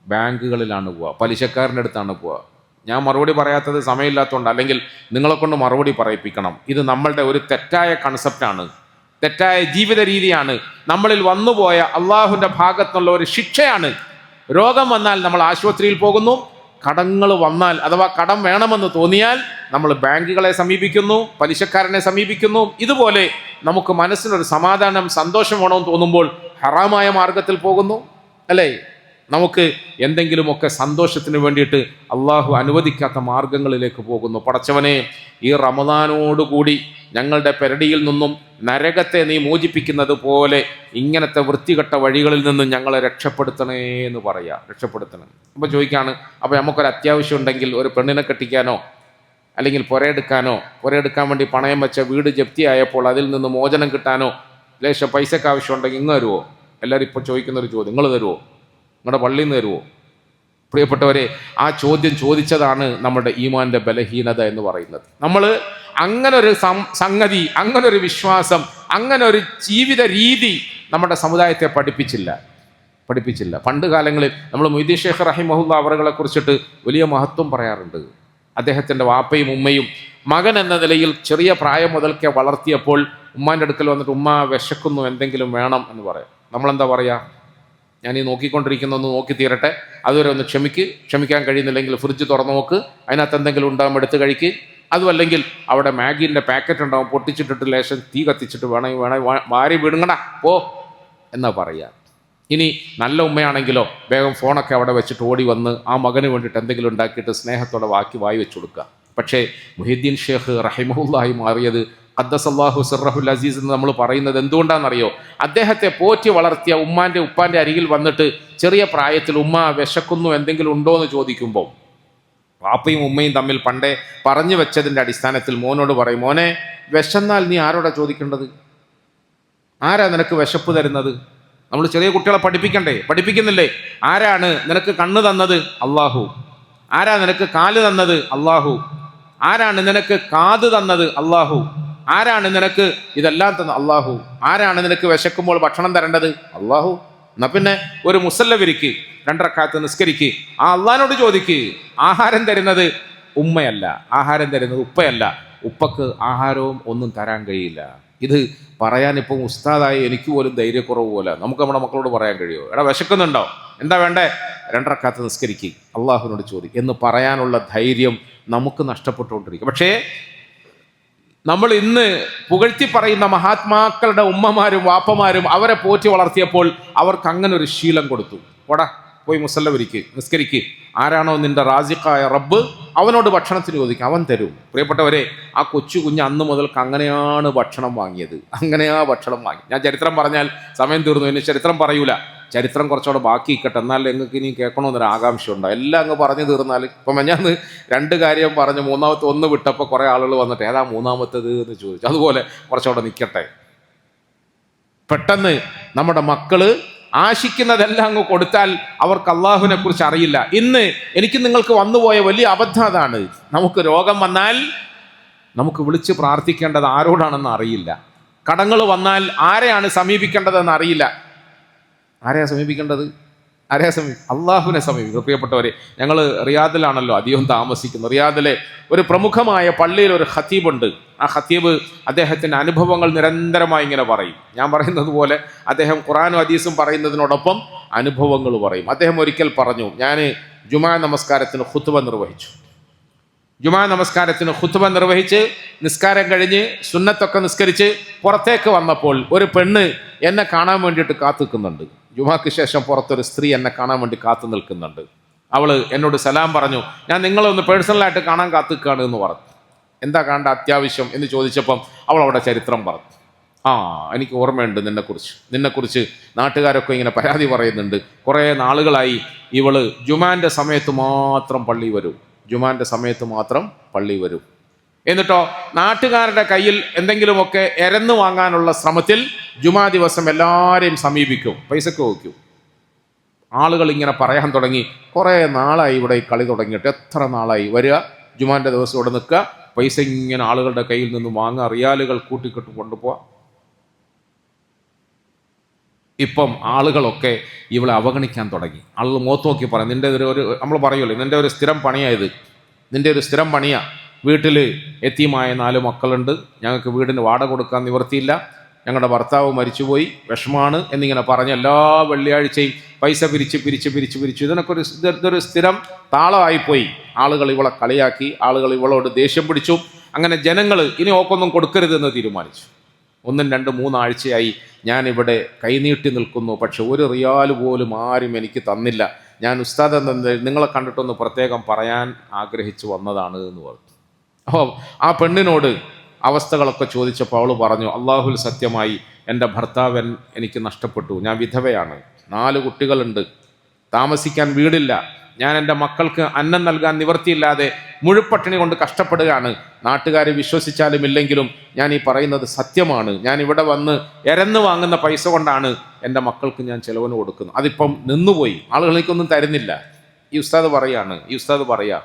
ബാങ്കുകളിലാണ് പോവുക, പലിശക്കാരൻ്റെ അടുത്താണ് പോവുക. ഞാൻ മറുപടി പറയാത്തത് സമയമില്ലാത്തതുകൊണ്ട്, അല്ലെങ്കിൽ നിങ്ങളെ കൊണ്ട് മറുപടി പറയിപ്പിക്കണം. ഇത് നമ്മളുടെ ഒരു തെറ്റായ കൺസെപ്റ്റാണ്, തെറ്റായ ജീവിത രീതിയാണ്, നമ്മളിൽ വന്നുപോയ അള്ളാഹുവിൻ്റെ ഭാഗത്തുള്ള ഒരു ശിക്ഷയാണ്. രോഗം വന്നാൽ നമ്മൾ ആശുപത്രിയിൽ പോകുന്നു, കടങ്ങൾ വന്നാൽ അഥവാ കടം വേണമെന്ന് തോന്നിയാൽ നമ്മൾ ബാങ്കുകളെ സമീപിക്കുന്നു, പലിശക്കാരനെ സമീപിക്കുന്നു. ഇതുപോലെ നമുക്ക് മനസ്സിനൊരു സമാധാനം, സന്തോഷം വേണമെന്ന് തോന്നുമ്പോൾ ഹറാമായ മാർഗത്തിൽ പോകുന്നു, അല്ലേ? നമുക്ക് എന്തെങ്കിലുമൊക്കെ സന്തോഷത്തിന് വേണ്ടിയിട്ട് അള്ളാഹു അനുവദിക്കാത്ത മാർഗങ്ങളിലേക്ക് പോകുന്നു. പടച്ചവനെ, ഈ റമദാനോടുകൂടി ഞങ്ങളുടെ പെരടിയിൽ നിന്നും നരകത്തെ നീ മോചിപ്പിക്കുന്നത് പോലെ ഇങ്ങനത്തെ വൃത്തികെട്ട വഴികളിൽ നിന്നും ഞങ്ങളെ രക്ഷപ്പെടുത്തണേ എന്ന് രക്ഷപ്പെടുത്തണം. അപ്പോൾ ചോദിക്കാണ്, അപ്പോൾ നമുക്കൊരു അത്യാവശ്യം ഉണ്ടെങ്കിൽ ഒരു പെണ്ണിനെ കെട്ടിക്കാനോ അല്ലെങ്കിൽ പുരയെടുക്കാൻ വേണ്ടി പണയം വെച്ച വീട് ജപ്തിയായപ്പോൾ അതിൽ നിന്ന് മോചനം കിട്ടാനോ ലേശം പൈസക്ക് ആവശ്യമുണ്ടെങ്കിൽ ഇങ്ങ് തരുമോ? എല്ലാവരും ഇപ്പോൾ ചോദിക്കുന്നൊരു ചോദ്യം, നിങ്ങൾ തരുമോ? നിങ്ങളുടെ പള്ളിയിൽ നിന്ന് തരുമോ? പ്രിയപ്പെട്ടവരെ, ആ ചോദ്യം ചോദിച്ചതാണ് നമ്മുടെ ഈമാന്റെ ബലഹീനത എന്ന് പറയുന്നത്. നമ്മൾ അങ്ങനൊരു സംഗതി, അങ്ങനൊരു വിശ്വാസം, അങ്ങനൊരു ജീവിത രീതി നമ്മുടെ സമുദായത്തെ പഠിപ്പിച്ചില്ല. പണ്ട് കാലങ്ങളിൽ നമ്മൾ മൊയ്തീൻ ഷേഖ് റഹിമഹുല്ല അവറുകളെ കുറിച്ചിട്ട് വലിയ മഹത്വം പറയാറുണ്ട്. അദ്ദേഹത്തിൻ്റെ വാപ്പയും ഉമ്മയും മകൻ എന്ന നിലയിൽ ചെറിയ പ്രായം മുതൽക്കേ വളർത്തിയപ്പോൾ ഉമ്മാൻ്റെ അടുക്കൽ വന്നിട്ട് ഉമ്മ വിശക്കുന്നു, എന്തെങ്കിലും വേണം എന്ന് പറയാം. നമ്മളെന്താ പറയുക? ഞാൻ ഈ നോക്കിക്കൊണ്ടിരിക്കുന്നൊന്ന് നോക്കി തീരട്ടെ, അതുവരെ ഒന്ന് ക്ഷമിക്കാൻ കഴിയുന്നില്ലെങ്കിൽ ഫ്രിഡ്ജ് തുറന്നു നോക്ക്, അതിനകത്ത് എന്തെങ്കിലും ഉണ്ടാകുമ്പോൾ എടുത്ത് കഴിക്ക്. അതുമല്ലെങ്കിൽ അവിടെ മാഗീൻ്റെ പാക്കറ്റ് ഉണ്ടാവും, പൊട്ടിച്ചിട്ടിട്ട് ലേശം തീ കത്തിച്ചിട്ട് വേണമെങ്കിൽ വാരി വിടുങ്ങടാ പോ എന്നാ പറയുക. ഇനി നല്ല ഉമ്മയാണെങ്കിലോ വേഗം ഫോണൊക്കെ അവിടെ വെച്ചിട്ട് ഓടി വന്ന് ആ മകന് വേണ്ടിയിട്ട് എന്തെങ്കിലും ഉണ്ടാക്കിയിട്ട് സ്നേഹത്തോടെ വായി വെച്ചു കൊടുക്കുക. പക്ഷേ മുഹീദ്ദീൻ ഷേഖ് റഹിമഹുല്ലാഹി മാറിയത് ഖദ്ദസല്ലാഹു സിർറഹുൽ അസീസ് എന്ന് നമ്മൾ പറയുന്നത് എന്തുകൊണ്ടാണെന്നറിയോ? അദ്ദേഹത്തെ പോറ്റി വളർത്തിയ ഉപ്പാൻ്റെ അരികിൽ വന്നിട്ട് ചെറിയ പ്രായത്തിൽ ഉമ്മ വിശക്കുന്നു, എന്തെങ്കിലും ഉണ്ടോ എന്ന് ചോദിക്കുമ്പോൾ വാപ്പയും ഉമ്മയും തമ്മിൽ പണ്ടേ പറഞ്ഞു വെച്ചതിൻ്റെ അടിസ്ഥാനത്തിൽ മോനോട് പറയും, മോനെ വിശന്നാൽ നീ ആരോടാ ചോദിക്കേണ്ടത്? ആരാ നിനക്ക് വിശപ്പ് തരുന്നത്? നമ്മൾ ചെറിയ കുട്ടികളെ പഠിപ്പിക്കുന്നില്ലേ? ആരാണ് നിനക്ക് കണ്ണ് തന്നത്? അള്ളാഹു. ആരാ നിനക്ക് കാല് തന്നത്? അള്ളാഹു. ആരാണ് നിനക്ക് കാത് തന്നത്? അള്ളാഹു. ആരാണ് നിനക്ക് ഇതെല്ലാം തന്നത്? അള്ളാഹു. ആരാണ് നിനക്ക് വിശക്കുമ്പോൾ ഭക്ഷണം തരേണ്ടത്? അള്ളാഹു. എന്നാ പിന്നെ ഒരു മുസല്ല വിരിക്ക്, 2 റക്അത്ത് നിസ്കരിക്ക്, ആ അള്ളാഹിനോട് ചോദിക്ക്. ആഹാരം തരുന്നത് ഉമ്മയല്ല, ആഹാരം തരുന്നത് ഉപ്പയല്ല, ഉപ്പക്ക് ആഹാരവും ഒന്നും തരാൻ കഴിയില്ല. ഇത് പറയാനിപ്പം ഉസ്താദായി എനിക്ക് പോലും ധൈര്യക്കുറവ് പോലെ. നമുക്ക് നമ്മുടെ മക്കളോട് പറയാൻ കഴിയുമോ? എടാ വിശക്കുന്നുണ്ടോ, എന്താ വേണ്ടേ, 2 റക്അത്ത് നിസ്കരിക്കുക, അള്ളാഹുവിനോട് ചോദിക്കുക എന്ന് പറയാനുള്ള ധൈര്യം നമുക്ക് നഷ്ടപ്പെട്ടുകൊണ്ടിരിക്കും. പക്ഷേ നമ്മൾ ഇന്ന് പുകഴ്ത്തി പറയുന്ന മഹാത്മാക്കളുടെ ഉമ്മമാരും വാപ്പമാരും അവരെ പോറ്റി വളർത്തിയപ്പോൾ അവർക്ക് അങ്ങനെ ഒരു ശീലം കൊടുത്തു. പോടാ, പോയി മുസല്ല വിരിക്ക്, നിസ്കരിക്ക്, ആരാണോ നിന്റെ റാസിഖായ റബ്ബ് അവനോട് ഭക്ഷണത്തിന് ചോദിക്കും, അവൻ തരും. പ്രിയപ്പെട്ടവരെ, ആ കൊച്ചു കുഞ്ഞ് അന്ന് മുതൽക്ക് അങ്ങനെയാണ് ഭക്ഷണം വാങ്ങിയത്, അങ്ങനെയാ ഭക്ഷണം വാങ്ങി. ഞാൻ ചരിത്രം പറഞ്ഞാൽ സമയം തീർന്നു, ഇനി ചരിത്രം പറയൂല, ചരിത്രം കുറച്ചുകൂടെ ബാക്കി ഇക്കട്ടെ, എന്നാൽ നിങ്ങൾക്ക് ഇനി കേൾക്കണമെന്നൊരു ആകാംക്ഷ ഉണ്ടാവും. എല്ലാം അങ്ങ് പറഞ്ഞു തീർന്നാൽ, ഇപ്പം ഞാൻ 2 കാര്യം പറഞ്ഞ് മൂന്നാമത്തെ 1 വിട്ടപ്പോൾ കുറേ ആളുകൾ വന്നിട്ട് ഏതാ മൂന്നാമത്തേത് എന്ന് ചോദിച്ചു. അതുപോലെ കുറച്ചുകൂടെ നിൽക്കട്ടെ. പെട്ടെന്ന് നമ്മുടെ മക്കള് ആശിക്കുന്നതെല്ലാം അങ്ങ് കൊടുത്താൽ അവർക്ക് അള്ളാഹുവിനെ കുറിച്ച് അറിയില്ല. ഇന്ന് എനിക്ക് നിങ്ങൾക്ക് വന്നുപോയ വലിയ അബദ്ധം അതാണ്. നമുക്ക് രോഗം വന്നാൽ നമുക്ക് വിളിച്ച് പ്രാർത്ഥിക്കേണ്ടത് ആരോടാണെന്ന് അറിയില്ല. കടങ്ങൾ വന്നാൽ ആരെയാണ് സമീപിക്കേണ്ടതെന്ന് അറിയില്ല. ആരെയാണ് സമീപിക്കേണ്ടത്? അള്ളാഹുവിനെ സമീപിക്കുക. പ്രിയപ്പെട്ടവരെ, ഞങ്ങൾ റിയാദിലാണല്ലോ അധികം താമസിക്കുന്നത്. റിയാദിലെ ഒരു പ്രമുഖമായ പള്ളിയിൽ ഒരു ഖത്തീബുണ്ട്. ആ ഖത്തീബ് അദ്ദേഹത്തിൻ്റെ അനുഭവങ്ങൾ നിരന്തരമായി ഇങ്ങനെ പറയും. ഞാൻ പറയുന്നത് പോലെ അദ്ദേഹം ഖുർആനും ഹദീസും പറയുന്നതിനോടൊപ്പം അനുഭവങ്ങൾ പറയും. അദ്ദേഹം ഒരിക്കൽ പറഞ്ഞു, ഞാൻ ജുമാ നമസ്കാരത്തിന് ഖുത്ബ നിർവഹിച്ചു. ജുമാ നമസ്കാരത്തിന് ഖുത്ബ നിർവഹിച്ച് നിസ്കാരം കഴിഞ്ഞ് സുന്നത്തൊക്കെ നിസ്കരിച്ച് പുറത്തേക്ക് വന്നപ്പോൾ ഒരു പെണ്ണ് എന്നെ കാണാൻ വേണ്ടിയിട്ട് കാത്തു നിൽക്കുന്നുണ്ട്. ജുമാക്ക് ശേഷം പുറത്തൊരു സ്ത്രീ എന്നെ കാണാൻ വേണ്ടി കാത്തു നിൽക്കുന്നുണ്ട്. അവൾ എന്നോട് സലാം പറഞ്ഞു. ഞാൻ നിങ്ങളെ ഒന്ന് പേഴ്സണലായിട്ട് കാണാൻ കാത്തു നിൽക്കുകയാണ് എന്ന് പറഞ്ഞു. എന്താ കാണേണ്ട അത്യാവശ്യം എന്ന് ചോദിച്ചപ്പം അവൾ അവിടെ ചരിത്രം പറഞ്ഞു. എനിക്ക് ഓർമ്മയുണ്ട് നിന്നെക്കുറിച്ച് നാട്ടുകാരൊക്കെ ഇങ്ങനെ പരാതി പറയുന്നുണ്ട്. കുറേ നാളുകളായി ഇവള് ജുമാൻ്റെ സമയത്ത് മാത്രം പള്ളി വരും. എന്നിട്ടോ നാട്ടുകാരുടെ കയ്യിൽ എന്തെങ്കിലുമൊക്കെ എരന്ന് വാങ്ങാനുള്ള ശ്രമത്തിൽ ജുമാ ദിവസം എല്ലാവരെയും സമീപിക്കും, പൈസക്ക് വയ്ക്കും. ആളുകൾ ഇങ്ങനെ പറയാൻ തുടങ്ങി, കുറേ നാളായി ഇവിടെ ഈ കളി തുടങ്ങിയിട്ട്, എത്ര നാളായി വരിക, ജുമാൻ്റെ ദിവസം ഇവിടെ നിൽക്കുക, പൈസ ഇങ്ങനെ ആളുകളുടെ കയ്യിൽ നിന്ന് വാങ്ങുക, റിയാലുകൾ കൂട്ടിക്കെട്ട് കൊണ്ടുപോവാ. ഇപ്പം ആളുകളൊക്കെ ഇവളെ അവഗണിക്കാൻ തുടങ്ങി. ആളുകൾ മുഖത്ത് നോക്കി പറയും, നിൻ്റെ ഒരു നമ്മൾ പറയുമല്ലോ, നിൻ്റെ ഒരു സ്ഥിരം പണിയായത്, നിൻ്റെ ഒരു സ്ഥിരം പണിയാ. വീട്ടിൽ എത്തിയുമായ 4 മക്കളുണ്ട്, ഞങ്ങൾക്ക് വീടിന് വാടക കൊടുക്കാൻ നിവൃത്തിയില്ല, ഞങ്ങളുടെ ഭർത്താവ് മരിച്ചുപോയി, വിഷമാണ് എന്നിങ്ങനെ പറഞ്ഞ് എല്ലാ വെള്ളിയാഴ്ചയും പൈസ പിരിച്ച് ഇതൊരു സ്ഥിരം താളമായിപ്പോയി. ആളുകൾ ഇവളെ കളിയാക്കി, ആളുകൾ ഇവളോട് ദേഷ്യം പിടിച്ചു. അങ്ങനെ ജനങ്ങൾ ഇനി ഓക്കൊന്നും കൊടുക്കരുതെന്ന് തീരുമാനിച്ചു. 1, 2, 3 ആഴ്ചയായി ഞാനിവിടെ കൈനീട്ടി നിൽക്കുന്നു, പക്ഷെ ഒരു റിയാൽ പോലും ആരും എനിക്ക് തന്നില്ല. ഞാൻ ഉസ്താദ് നിങ്ങളെ കണ്ടിട്ടൊന്ന് പ്രത്യേകം പറയാൻ ആഗ്രഹിച്ചു വന്നതാണ് എന്ന് പറഞ്ഞു. അപ്പോൾ ആ പെണ്ണിനോട് അവസ്ഥകളൊക്കെ ചോദിച്ചപ്പോൾ അവൾ പറഞ്ഞു, അള്ളാഹുൽ സത്യമായി എൻ്റെ ഭർത്താവ് എനിക്ക് നഷ്ടപ്പെട്ടു, ഞാൻ വിധവയാണ്, 4 കുട്ടികളുണ്ട്, താമസിക്കാൻ വീടില്ല, ഞാൻ എൻ്റെ മക്കൾക്ക് അന്നം നൽകാൻ നിവൃത്തിയില്ലാതെ മുഴുപ്പട്ടിണി കൊണ്ട് കഷ്ടപ്പെടുകയാണ്. നാട്ടുകാരെ വിശ്വസിച്ചാലും ഇല്ലെങ്കിലും ഞാൻ ഈ പറയുന്നത് സത്യമാണ്. ഞാൻ ഇവിടെ വന്ന് എരന്ന് വാങ്ങുന്ന പൈസ കൊണ്ടാണ് എൻ്റെ മക്കൾക്ക് ഞാൻ ചിലവിന് കൊടുക്കുന്നത്. അതിപ്പം നിന്നുപോയി, ആളുകളേക്കൊന്നും തരുന്നില്ല. ഈ ഉസ്താദ് പറയാ.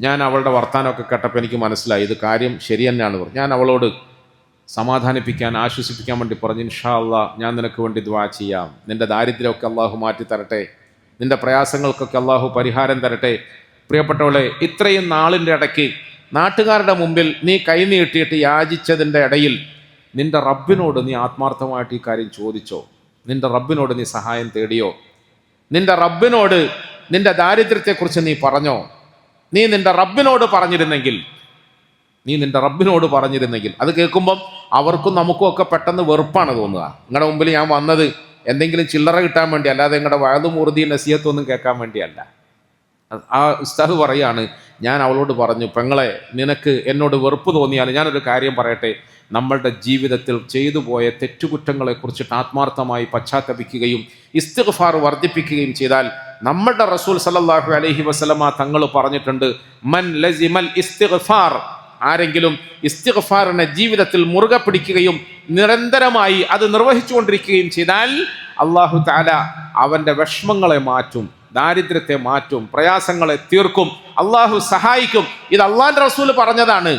ഞാൻ അവളുടെ വർത്താനമൊക്കെ കേട്ടപ്പോൾ എനിക്ക് മനസ്സിലായി ഇത് കാര്യം ശരി തന്നെയാണ് പറഞ്ഞു. ഞാൻ അവളോട് സമാധാനിപ്പിക്കാൻ, ആശ്വസിപ്പിക്കാൻ വേണ്ടി പറഞ്ഞു, ഇൻഷാ അള്ളാ ഞാൻ നിനക്ക് വേണ്ടി ദുആ ചെയ്യാം, നിൻ്റെ ദാരിദ്ര്യമൊക്കെ അള്ളാഹു മാറ്റി തരട്ടെ, നിൻ്റെ പ്രയാസങ്ങൾക്കൊക്കെ അള്ളാഹു പരിഹാരം തരട്ടെ. പ്രിയപ്പെട്ടവളെ, ഇത്രയും നാളിൻ്റെ ഇടയ്ക്ക് നാട്ടുകാരുടെ മുമ്പിൽ നീ കൈ നീട്ടിയിട്ട് യാചിച്ചതിൻ്റെ ഇടയിൽ നിൻ്റെ റബ്ബിനോട് നീ ആത്മാർത്ഥമായിട്ട് ഈ കാര്യം ചോദിച്ചോ? നിൻ്റെ റബ്ബിനോട് നീ സഹായം തേടിയോ? നിൻ്റെ റബ്ബിനോട് നിൻ്റെ ദാരിദ്ര്യത്തെക്കുറിച്ച് നീ പറഞ്ഞോ? നീ നിൻ്റെ റബ്ബിനോട് പറഞ്ഞിരുന്നെങ്കിൽ അത് കേൾക്കുമ്പം അവർക്കും നമുക്കും ഒക്കെ പെട്ടെന്ന് വെറുപ്പാണ് തോന്നുക. നിങ്ങളുടെ മുമ്പിൽ ഞാൻ വന്നത് എന്തെങ്കിലും ചില്ലറ കിട്ടാൻ വേണ്ടി, അല്ലാതെ നിങ്ങളുടെ വയതു മുറുതി നസിയത്തൊന്നും കേൾക്കാൻ വേണ്ടിയല്ല. ആ ഉസ്താദ് പറയാണ്, ഞാൻ അവളോട് പറഞ്ഞു, പെങ്ങളെ, നിനക്ക് എന്നോട് വെറുപ്പ് തോന്നിയാൽ ഞാനൊരു കാര്യം പറയട്ടെ, നമ്മളുടെ ജീവിതത്തിൽ ചെയ്തു പോയ തെറ്റുകുറ്റങ്ങളെക്കുറിച്ചിട്ട് ആത്മാർത്ഥമായി പശ്ചാത്തപിക്കുകയും ഇസ്തിഗ്ഫാർ വർദ്ധിപ്പിക്കുകയും ചെയ്താൽ നമ്മളുടെ റസൂൽ സല്ലല്ലാഹു അലൈഹി വസല്ലമ തങ്ങൾ പറഞ്ഞിട്ടുണ്ട്, മൻ ലസിമൽ ഇസ്തിഗ്ഫാർ, ആരെങ്കിലും ഇസ്തിഗ്ഫാറിനെ ജീവിതത്തിൽ മുറുകെ പിടിക്കുകയും നിരന്തരമായി അത് നിർവഹിച്ചുകൊണ്ടിരിക്കുകയും ചെയ്താൽ അല്ലാഹു തആല അവൻ്റെ വിഷമങ്ങളെ മാറ്റും, ദാരിദ്ര്യത്തെ മാറ്റും, പ്രയാസങ്ങളെ തീർക്കും, അള്ളാഹു സഹായിക്കും. ഇത് അള്ളാഹുവിൻ്റെ റസൂൽ പറഞ്ഞതാണ്,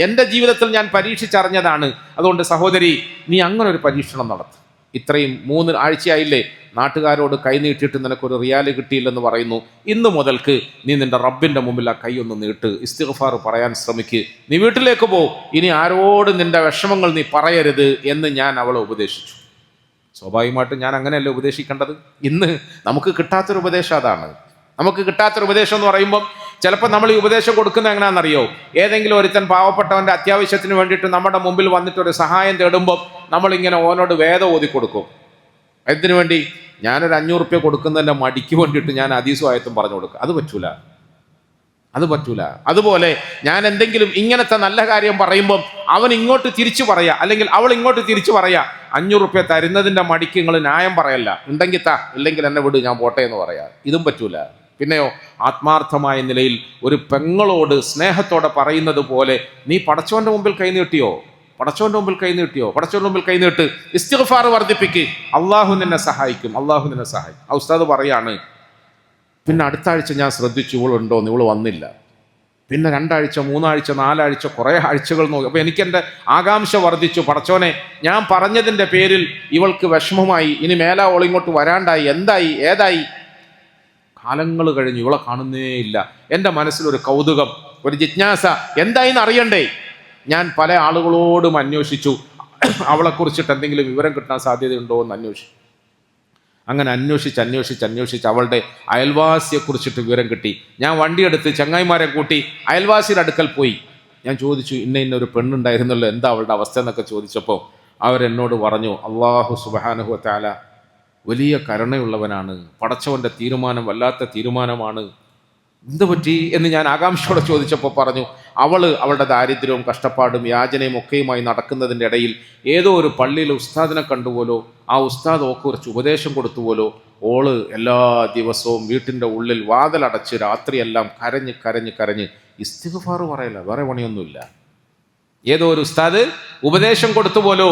എൻ്റെ ജീവിതത്തിൽ ഞാൻ പരീക്ഷിച്ചറിഞ്ഞതാണ്. അതുകൊണ്ട് സഹോദരി, നീ അങ്ങനെ ഒരു പരീക്ഷണം നടത്തും. ഇത്രയും 3 ആഴ്ചയായില്ലേ നാട്ടുകാരോട് കൈ നീട്ടിയിട്ട് നിനക്കൊരു റിയാല് കിട്ടിയില്ലെന്ന് പറയുന്നു. ഇന്ന് മുതൽക്ക് നീ നിന്റെ റബ്ബിൻ്റെ മുമ്പിൽ ആ കൈ ഒന്ന് നീട്ട്, ഇസ്തിഗ്ഫാർ പറയാൻ ശ്രമിക്ക്, നീ വീട്ടിലേക്ക് പോ, ഇനി ആരോട് നിന്റെ വിഷമങ്ങൾ നീ പറയരുത് എന്ന് ഞാൻ അവളെ ഉപദേശിച്ചു. സ്വാഭാവികമായിട്ടും ഞാൻ അങ്ങനെയല്ലേ ഉപദേശിക്കേണ്ടത്. ഇന്ന് നമുക്ക് കിട്ടാത്തൊരു ഉപദേശം അതാണ്. നമുക്ക് കിട്ടാത്തൊരു ഉപദേശം എന്ന് പറയുമ്പോൾ ചിലപ്പോൾ നമ്മൾ ഈ ഉപദേശം കൊടുക്കുന്നത് എങ്ങനെയാണെന്നറിയോ? ഏതെങ്കിലും ഒരുത്തൻ പാവപ്പെട്ടവൻ്റെ അത്യാവശ്യത്തിന് വേണ്ടിയിട്ട് നമ്മുടെ മുമ്പിൽ വന്നിട്ട് ഒരു സഹായം തേടുമ്പോൾ നമ്മളിങ്ങനെ ഓനോട് വേദം ഓതി കൊടുക്കും. എന്തിനു വേണ്ടി? ഞാനൊരു 500 റുപ്യ കൊടുക്കുന്നതിൻ്റെ മടിക്ക് വേണ്ടിയിട്ട് ഞാൻ ഹദീസും ആയത്തും പറഞ്ഞു കൊടുക്കുക. അത് പറ്റൂല, അത് പറ്റൂല. അതുപോലെ ഞാൻ എന്തെങ്കിലും ഇങ്ങനത്തെ നല്ല കാര്യം പറയുമ്പം അവൻ ഇങ്ങോട്ട് തിരിച്ചു പറയാ, അല്ലെങ്കിൽ അവൾ ഇങ്ങോട്ട് തിരിച്ചു പറയാ. 500 റുപ്യ തരുന്നതിൻ്റെ മടിക്ക് നിങ്ങൾ ന്യായം പറയല്ല, ഉണ്ടെങ്കിൽ താ, ഇല്ലെങ്കിൽ എന്നെ വിട്, ഞാൻ പോട്ടെ എന്ന് പറയാ. ഇതും പറ്റൂല. പിന്നെയോ, ആത്മാർത്ഥമായ നിലയിൽ ഒരു പെങ്ങളോട് സ്നേഹത്തോടെ പറയുന്നത് പോലെ നീ പടച്ചവന്റെ മുമ്പിൽ കൈനീട്ടിയോ, പടച്ചവന്റെ മുമ്പിൽ കൈനീട്ടിയോ, പടച്ചവന്റെ മുമ്പിൽ കൈനീട്ട്, ഇസ്തിഗ്ഫാർ വർദ്ധിപ്പിക്ക്, അള്ളാഹു നിന്നെ സഹായിക്കും, അള്ളാഹു നിന്നെ സഹായിക്കും. ആ ഉസ്താദ് പറയാണ്, പിന്നെ അടുത്ത ആഴ്ച ഞാൻ ശ്രദ്ധിച്ചു ഇവളുണ്ടോന്ന്, ഇവള് വന്നില്ല. പിന്നെ 2 ആഴ്ച 3 ആഴ്ച 4 ആഴ്ച കുറേ ആഴ്ചകൾ നോക്കി. അപ്പോൾ എനിക്കെൻ്റെ ആകാംക്ഷ വർദ്ധിച്ചു. പടച്ചോനെ, ഞാൻ പറഞ്ഞതിൻ്റെ പേരിൽ ഇവൾക്ക് വിഷമമായി, ഇനി മേലാ ഓളിങ്ങോട്ട് വരാണ്ടായി, എന്തായി ഏതായി? കാലങ്ങൾ കഴിഞ്ഞു, ഇവളെ കാണുന്നേ ഇല്ല. എൻ്റെ മനസ്സിലൊരു കൗതുകം, ഒരു ജിജ്ഞാസ, എന്തായിന്ന് അറിയണ്ടേ? ഞാൻ പല ആളുകളോടും അന്വേഷിച്ചു, അവളെക്കുറിച്ചിട്ട് എന്തെങ്കിലും വിവരം കിട്ടാൻ സാധ്യതയുണ്ടോ എന്ന് അന്വേഷിച്ചു. അങ്ങനെ അന്വേഷിച്ച് അവളുടെ അയൽവാസിയെക്കുറിച്ചിട്ട് വിവരം കിട്ടി. ഞാൻ വണ്ടിയെടുത്ത് ചങ്ങായിമാരെ കൂട്ടി അയൽവാസിയുടെ അടുക്കൽ പോയി. ഞാൻ ചോദിച്ചു, ഇന്നൊരു പെണ്ണുണ്ടായിരുന്നല്ലോ, എന്താ അവളുടെ അവസ്ഥ എന്നൊക്കെ ചോദിച്ചപ്പോൾ അവരെന്നോട് പറഞ്ഞു, അള്ളാഹു സുബ്ഹാനഹു വ തആല വലിയ കരുണയുള്ളവനാണ്, പടച്ചവൻ്റെ തീരുമാനം വല്ലാത്ത തീരുമാനമാണ്, എന്ത് പറ്റി എന്ന് ഞാൻ ആകാംക്ഷയോടെ ചോദിച്ചപ്പോൾ പറഞ്ഞു, അവളുടെ ദാരിദ്ര്യവും കഷ്ടപ്പാടും യാചനയും ഒക്കെയുമായി നടക്കുന്നതിൻ്റെ ഇടയിൽ ഏതോ ഒരു പള്ളിയിൽ ഉസ്താദിനെ കണ്ടുപോലോ, ആ ഉസ്താദ് ഓക്ക് കുറച്ച് ഉപദേശം കൊടുത്തുപോലോ, ഓള് എല്ലാ ദിവസവും വീട്ടിൻ്റെ ഉള്ളിൽ വാതിലടച്ച് രാത്രിയെല്ലാം കരഞ്ഞ് ഇസ്തിഗ്ഫാർ പറയല, വേറെ പണിയൊന്നുമില്ല. ഏതോ ഒരു ഉസ്താദ് ഉപദേശം കൊടുത്തുപോലോ,